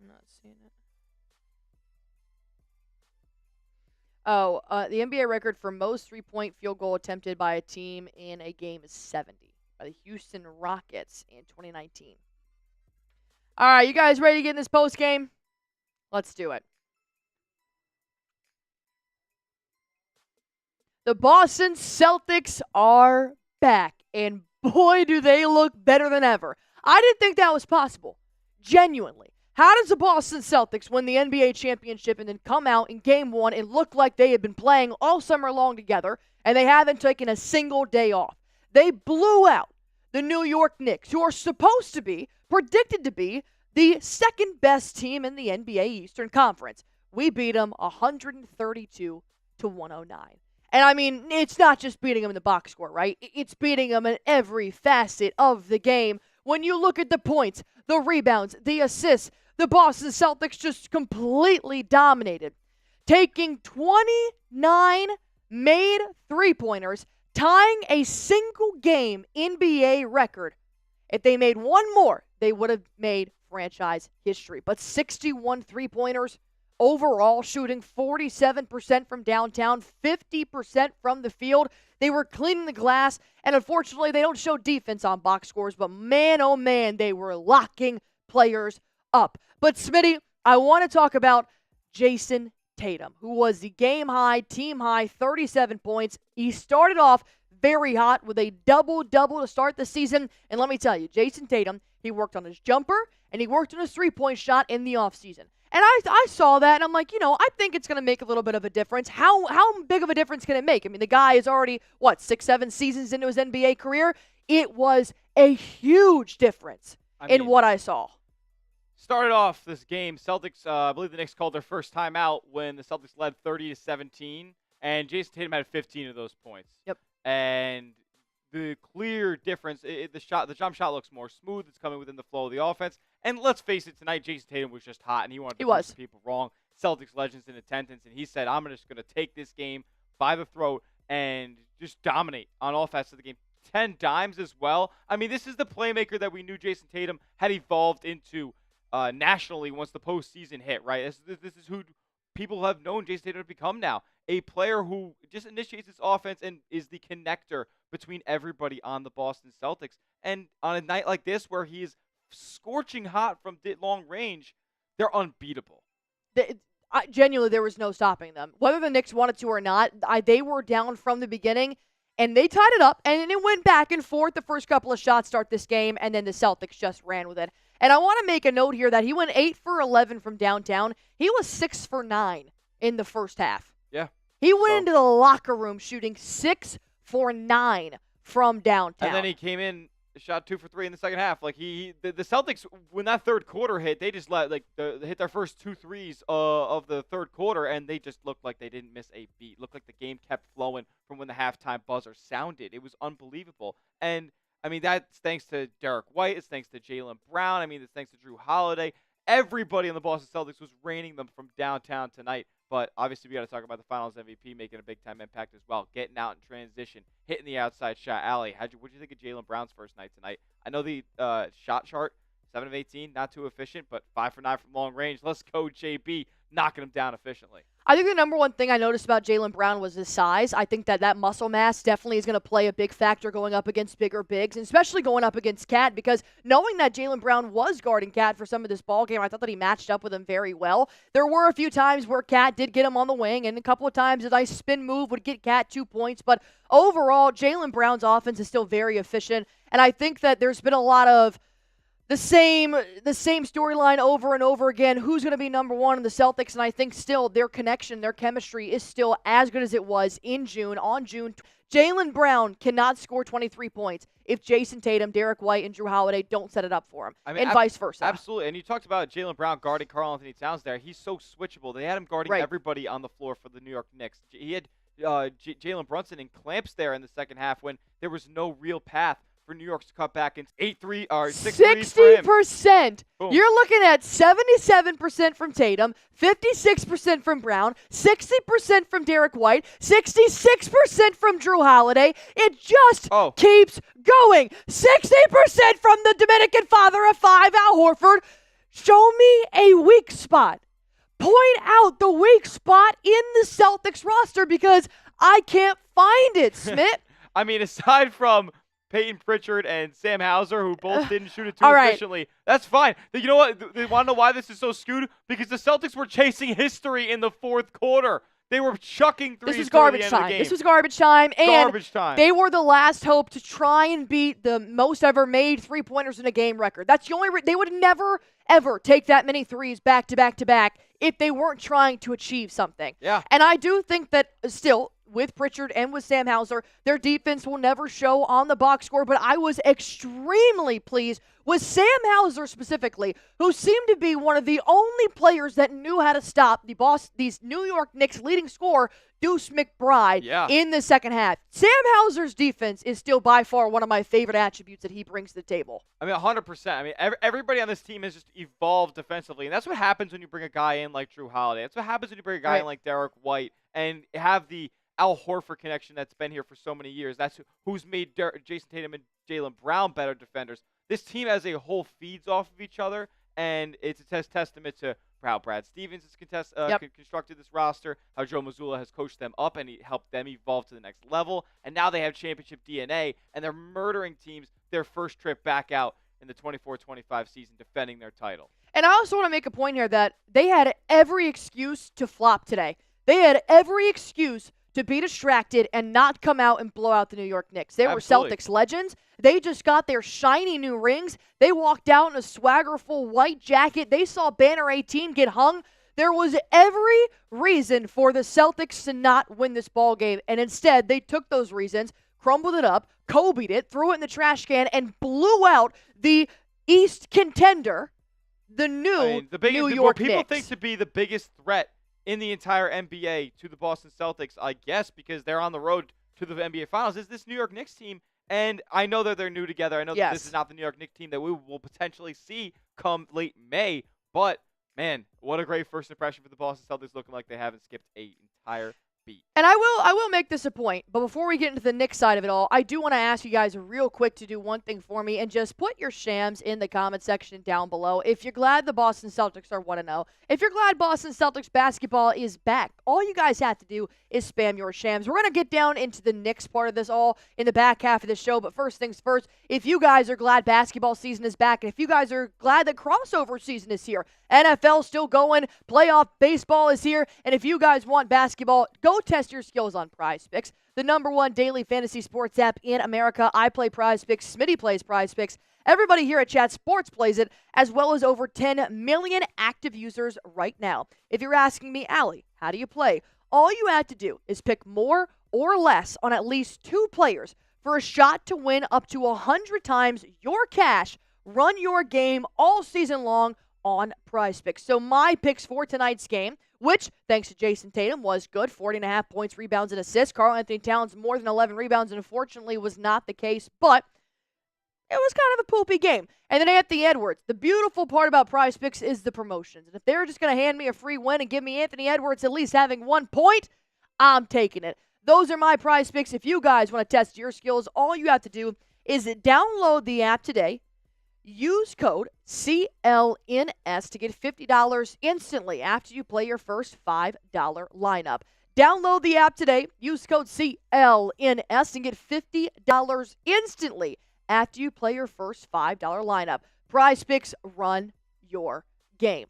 I'm not seeing it. Oh, the NBA record for most three-point field goal attempted by a team in a game is 70 by the Houston Rockets in 2019. All right, you guys ready to get in this post game? Let's do it. The Boston Celtics are back, and boy, do they look better than ever. I didn't think that was possible. Genuinely. How does the Boston Celtics win the NBA championship and then come out in Game 1 and look like they have been playing all summer long together and they haven't taken a single day off? They blew out the New York Knicks, who are supposed to be, predicted to be, the second best team in the NBA Eastern Conference. We beat them 132-109. And I mean, it's not just beating them in the box score, right? It's beating them in every facet of the game. When you look at the points, the rebounds, the assists, the Boston Celtics just completely dominated, taking 29 made three-pointers, tying a single-game NBA record. If they made one more, they would have made franchise history. But 61 three-pointers overall, shooting 47% from downtown, 50% from the field. They were cleaning the glass, and unfortunately, they don't show defense on box scores, but man, oh man, they were locking players up. But Smitty, I want to talk about Jayson Tatum, who was the game high, team high, 37 points. He started off very hot with a double-double to start the season. And let me tell you, Jayson Tatum, he worked on his jumper and he worked on his three-point shot in the offseason. And I saw that, and I'm like, I think it's going to make a little bit of a difference. How big of a difference can it make? I mean, the guy is already, 6, 7 seasons into his NBA career. It was a huge difference in what I saw. Started off this game, Celtics, I believe the Knicks called their first timeout when the Celtics led 30-17, and Jayson Tatum had 15 of those points. Yep. And the clear difference, the jump shot looks more smooth. It's coming within the flow of the offense. And let's face it, tonight Jayson Tatum was just hot, and he wanted to prove some people wrong. Celtics legends in attendance, and he said, I'm just going to take this game by the throat and just dominate on offense of the game. 10 dimes as well. I mean, this is the playmaker that we knew Jayson Tatum had evolved into nationally once the postseason hit, right? This is who people have known Jayson Tatum to become now. A player who just initiates this offense and is the connector between everybody on the Boston Celtics. And on a night like this where he is scorching hot from long range, they're unbeatable. Genuinely, there was no stopping them. Whether the Knicks wanted to or not, they were down from the beginning, and they tied it up, and it went back and forth the first couple of shots start this game, and then the Celtics just ran with it. And I want to make a note here that he went 8 for 11 from downtown. He was 6 for 9 in the first half. Yeah. He went into the locker room shooting 6 for 9 from downtown. And then he came in, shot 2 for 3 in the second half. Like the Celtics, when that third quarter hit, they just they hit their first 2 threes of the third quarter, and they just looked like they didn't miss a beat. Looked like the game kept flowing from when the halftime buzzer sounded. It was unbelievable. And I mean, that's thanks to Derrick White. It's thanks to Jaylen Brown. I mean, it's thanks to Jrue Holiday. Everybody on the Boston Celtics was raining them from downtown tonight. But obviously, we got to talk about the Finals MVP making a big-time impact as well, getting out in transition, hitting the outside shot. Allie, what did you think of Jaylen Brown's first night tonight? I know the shot chart, 7 of 18, not too efficient, but 5 for 9 from long range. Let's go, JB, knocking him down efficiently. I think the number one thing I noticed about Jaylen Brown was his size. I think that muscle mass definitely is going to play a big factor going up against bigger bigs, and especially going up against Cat, because knowing that Jaylen Brown was guarding Cat for some of this ball game, I thought that he matched up with him very well. There were a few times where Cat did get him on the wing, and a couple of times a nice spin move would get Cat 2 points, but overall, Jaylen Brown's offense is still very efficient, and I think that there's been a lot of the same storyline over and over again. Who's going to be number one in the Celtics? And I think still their connection, their chemistry is still as good as it was in June. On June, Jaylen Brown cannot score 23 points if Jayson Tatum, Derrick White, and Jrue Holiday don't set it up for him, and vice versa. Absolutely. And you talked about Jaylen Brown guarding Karl-Anthony Towns there. He's so switchable. They had him guarding everybody on the floor for the New York Knicks. He had Jalen Brunson in clamps there in the second half when there was no real path for New York to cut back in 8-3 or 60%. You're looking at 77% from Tatum, 56% from Brown, 60% from Derrick White, 66% from Jrue Holiday. It just keeps going. 60% from the Dominican father of 5, Al Horford. Show me a weak spot. Point out the weak spot in the Celtics roster, because I can't find it, Smith. I mean, aside from Peyton Pritchard and Sam Hauser, who both didn't shoot it too efficiently. That's fine. You know what? They want to know why this is so skewed? Because the Celtics were chasing history in the fourth quarter. They were chucking threes. This was garbage time. This was garbage time. And they were the last hope to try and beat the most ever made three-pointers in a game record. That's the only they would never, ever take that many threes back to back to back if they weren't trying to achieve something. Yeah. And I do think that still, with Pritchard and with Sam Hauser, their defense will never show on the box score, but I was extremely pleased with Sam Hauser specifically, who seemed to be one of the only players that knew how to stop these New York Knicks leading scorer, Deuce McBride, in the second half. Sam Hauser's defense is still by far one of my favorite attributes that he brings to the table. I mean, 100%. I mean, everybody on this team has just evolved defensively, and that's what happens when you bring a guy in like Jrue Holiday. That's what happens when you bring a guy in like Derrick White and have the Al Horford connection that's been here for so many years. That's who's made Jayson Tatum and Jaylen Brown better defenders. This team as a whole feeds off of each other, and it's a testament to how Brad Stevens has constructed this roster, how Joe Mazzulla has coached them up and he helped them evolve to the next level, and now they have championship DNA, and they're murdering teams their first trip back out in the 24-25 season defending their title. And I also want to make a point here that they had every excuse to flop today. They had every excuse to be distracted and not come out and blow out the New York Knicks. They Absolutely. were Celtics legends. They just got their shiny new rings. They walked out in a swaggerful white jacket. They saw Banner 18 get hung. There was every reason for the Celtics to not win this ball game, and instead they took those reasons, crumbled it up, Kobe'd it, threw it in the trash can, and blew out the East contender, the new New York people Knicks. think to be the biggest threat in the entire NBA to the Boston Celtics, I guess, because they're on the road to the NBA Finals, is this New York Knicks team. And I know that they're new together. I know that this is not the New York Knicks team that we will potentially see come late May. But, man, what a great first impression for the Boston Celtics, looking like they haven't skipped an entire beat. And I will make this a point, but before we get into the Knicks side of it all, I do want to ask you guys real quick to do one thing for me and just put your shams in the comment section down below. If you're glad the Boston Celtics are 1-0, if you're glad Boston Celtics basketball is back, all you guys have to do is spam your shams. We're going to get down into the Knicks part of this all in the back half of the show, but first things first, if you guys are glad basketball season is back, and if you guys are glad that crossover season is here, NFL still going, playoff baseball is here, and if you guys want basketball, go test your skills on PrizePicks, the #1 daily fantasy sports app in America. I play PrizePicks, Smitty plays PrizePicks, everybody here at Chat Sports plays it, as well as over 10 million active users right now. If you're asking me, Allie, how do you play? All you have to do is pick more or less on at least 2 players for a shot to win up to 100 times your cash. Run your game all season long on PrizePicks. So my picks for tonight's game, which, thanks to Jayson Tatum, was good. 40.5 points, rebounds, and assists. Karl-Anthony Towns, more than 11 rebounds, and unfortunately was not the case. But it was kind of a poopy game. And then Anthony Edwards. The beautiful part about PrizePicks is the promotions. And if they're just going to hand me a free win and give me Anthony Edwards at least having 1 point, I'm taking it. Those are my PrizePicks. If you guys want to test your skills, all you have to do is download the app today. Use code CLNS to get $50 instantly after you play your first $5 lineup. Download the app today. Use code CLNS and get $50 instantly after you play your first $5 lineup. PrizePicks, run your game.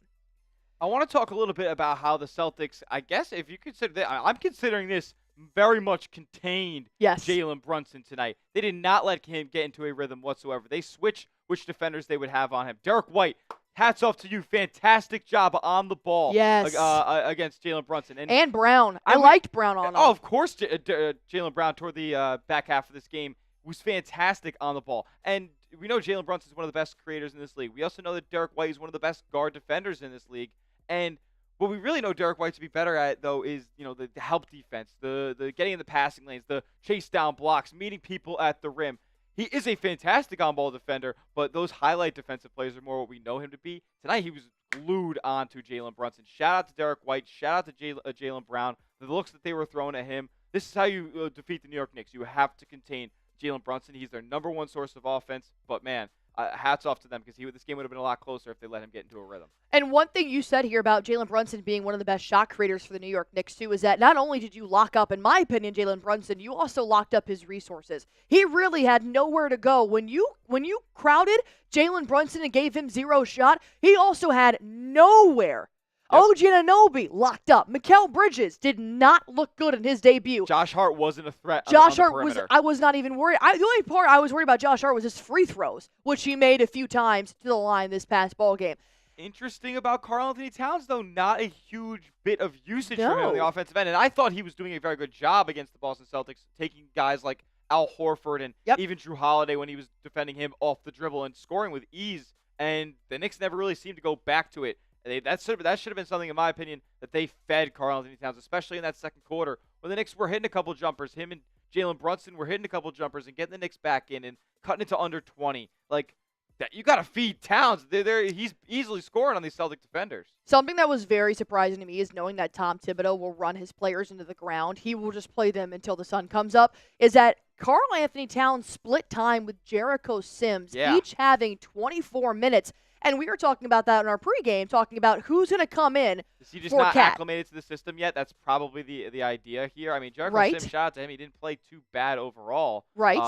I want to talk a little bit about how the Celtics, I guess if you consider that, I'm considering this very much contained Jalen Brunson tonight. They did not let him get into a rhythm whatsoever. They switched which defenders they would have on him. Derrick White, hats off to you. Fantastic job on the ball against Jalen Brunson. And Brown. I liked Brown on him. Oh, of course, Jaylen Brown toward the back half of this game was fantastic on the ball. And we know Jalen Brunson is one of the best creators in this league. We also know that Derrick White is one of the best guard defenders in this league. And what we really know Derrick White to be better at, though, is the help defense, the getting in the passing lanes, the chase down blocks, meeting people at the rim. He is a fantastic on-ball defender, but those highlight defensive plays are more what we know him to be. Tonight, he was glued onto Jalen Brunson. Shout out to Derrick White. Shout out to Jaylen Brown. The looks that they were throwing at him. This is how you defeat the New York Knicks. You have to contain Jalen Brunson. He's their #1 source of offense. But, man, hats off to them because this game would have been a lot closer if they let him get into a rhythm. And one thing you said here about Jalen Brunson being one of the best shot creators for the New York Knicks, too, is that not only did you lock up, in my opinion, Jalen Brunson, you also locked up his resources. He really had nowhere to go. When you crowded Jalen Brunson and gave him 0 shot, he also had nowhere. Yep. OG Anunoby locked up. Mikal Bridges did not look good in his debut. Josh Hart wasn't a threat. Josh Hart I was not even worried. The only part I was worried about Josh Hart was his free throws, which he made a few times to the line this past ball game. Interesting about Karl-Anthony Towns, though, not a huge bit of usage from him on the offensive end. And I thought he was doing a very good job against the Boston Celtics, taking guys like Al Horford and even Jrue Holiday when he was defending him off the dribble and scoring with ease. And the Knicks never really seemed to go back to it. That should have been something, in my opinion, that they fed Karl-Anthony Towns, especially in that second quarter when the Knicks were hitting a couple jumpers. Him and Jalen Brunson were hitting a couple jumpers and getting the Knicks back in and cutting it to under 20. Like, that, you got to feed Towns. He's easily scoring on these Celtic defenders. Something that was very surprising to me is knowing that Tom Thibodeau will run his players into the ground. He will just play them until the sun comes up. Is that Karl-Anthony Towns split time with Jericho Sims, each having 24 minutes. And we were talking about that in our pregame, talking about who's going to come in. Is he just not acclimated to the system yet? That's probably the idea here. I mean, Jericho Sims, shout out to him. He didn't play too bad overall. Right.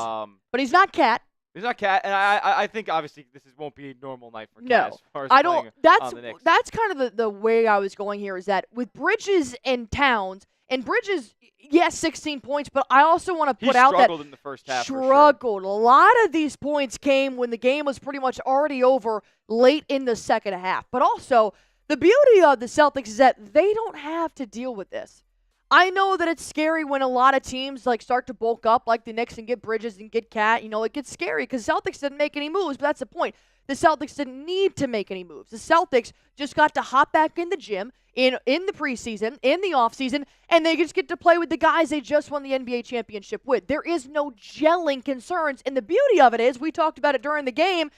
But he's not Cat. He's not Cat, and I think obviously won't be a normal night for Cat No, as far as I playing don't. That's on the Knicks. that's kind of the way I was going here. Is that with Bridges and Towns, and Bridges, yes, 16 points, but I also want to He put out that struggled in the first half. struggled. A lot of these points came when the game was pretty much already over late in the second half. But also, the beauty of the Celtics is that they don't have to deal with this. I know that it's scary when a lot of teams like start to bulk up like the Knicks and get Bridges and get Cat. You know, it gets scary because Celtics didn't make any moves, but that's the point. The Celtics didn't need to make any moves. The Celtics just got to hop back in the gym in the preseason, in the offseason, and they just get to play with the guys they just won the NBA championship with. There is no gelling concerns, and the beauty of it is, we talked about it during the game,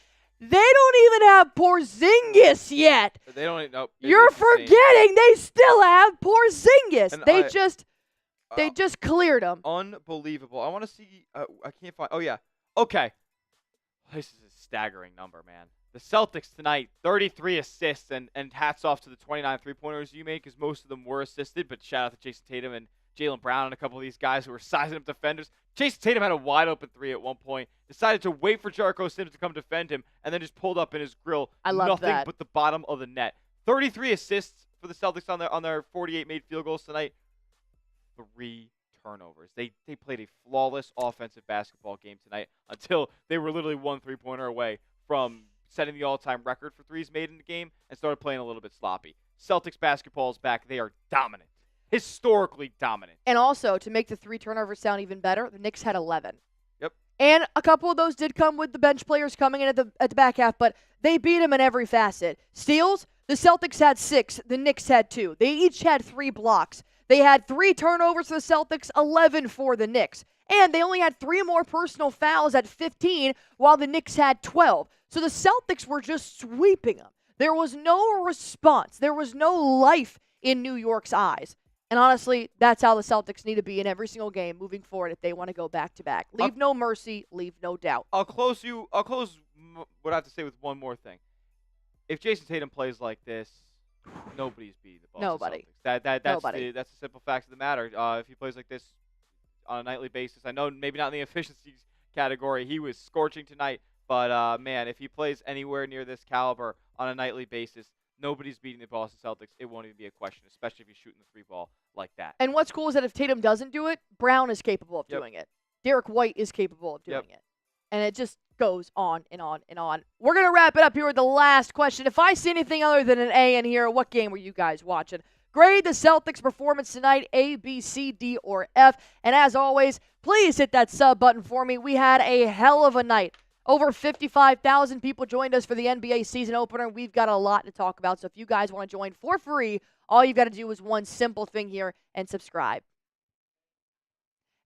they don't even have Porzingis yet. They don't. Nope, You're forgetting they still have Porzingis. And They just cleared him. Unbelievable. I want to see. I can't find. Oh yeah. Okay. This is a staggering number, man. The Celtics tonight, 33 assists, and hats off to the 29 3-pointers you made because most of them were assisted. But shout out to Jayson Tatum and Jaylen Brown and a couple of these guys who were sizing up defenders. Jayson Tatum had a wide open three at one point, decided to wait for Jericho Sims to come defend him, and then just pulled up in his grill. I love nothing that. but the bottom of the net. 33 assists for the Celtics on their 48 made field goals tonight. 3 turnovers. They played a flawless offensive basketball game tonight until they were literally 1 3-pointer away from setting the all-time record for threes made in the game and started playing a little bit sloppy. Celtics basketball is back. They are dominant. Historically dominant. And also, to make the 3 turnovers sound even better, the Knicks had 11. Yep. And a couple of those did come with the bench players coming in at the back half, but they beat them in every facet. Steals, the Celtics had 6. The Knicks had 2. They each had 3 blocks. They had 3 turnovers for the Celtics, 11 for the Knicks. And they only had 3 more personal fouls at 15, while the Knicks had 12. So the Celtics were just sweeping them. There was no response. There was no life in New York's eyes. And honestly, that's how the Celtics need to be in every single game moving forward if they want to go back-to-back. Leave no mercy, leave no doubt. I'll close what I have to say with one more thing. If Jayson Tatum plays like this, nobody's beating the Boston Celtics. That's the simple fact of the matter. If he plays like this on a nightly basis, I know maybe not in the efficiencies category. He was scorching tonight, but man, if he plays anywhere near this caliber on a nightly basis, nobody's beating the Boston Celtics. It won't even be a question, especially if he's shooting the 3-ball like that. And what's cool is that if Tatum doesn't do it, Brown is capable of doing it. Derrick White is capable of doing it. And it just goes on and on and on. We're going to wrap it up here with the last question. If I see anything other than an A in here, what game were you guys watching? Grade the Celtics' performance tonight, A, B, C, D, or F. And as always, please hit that sub button for me. We had a hell of a night. Over 55,000 people joined us for the NBA season opener. We've got a lot to talk about. So if you guys want to join for free, all you've got to do is one simple thing here and subscribe.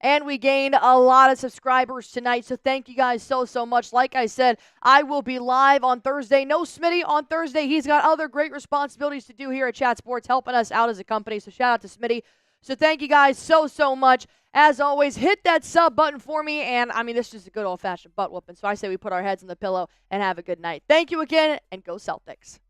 And we gained a lot of subscribers tonight, so thank you guys so much. Like I said, I will be live on Thursday. No Smitty on Thursday. He's got other great responsibilities to do here at Chat Sports, helping us out as a company, so shout out to Smitty. So thank you guys so much. As always, hit that sub button for me, and I mean, this is just a good old-fashioned butt whooping, so I say we put our heads on the pillow and have a good night. Thank you again, and go Celtics.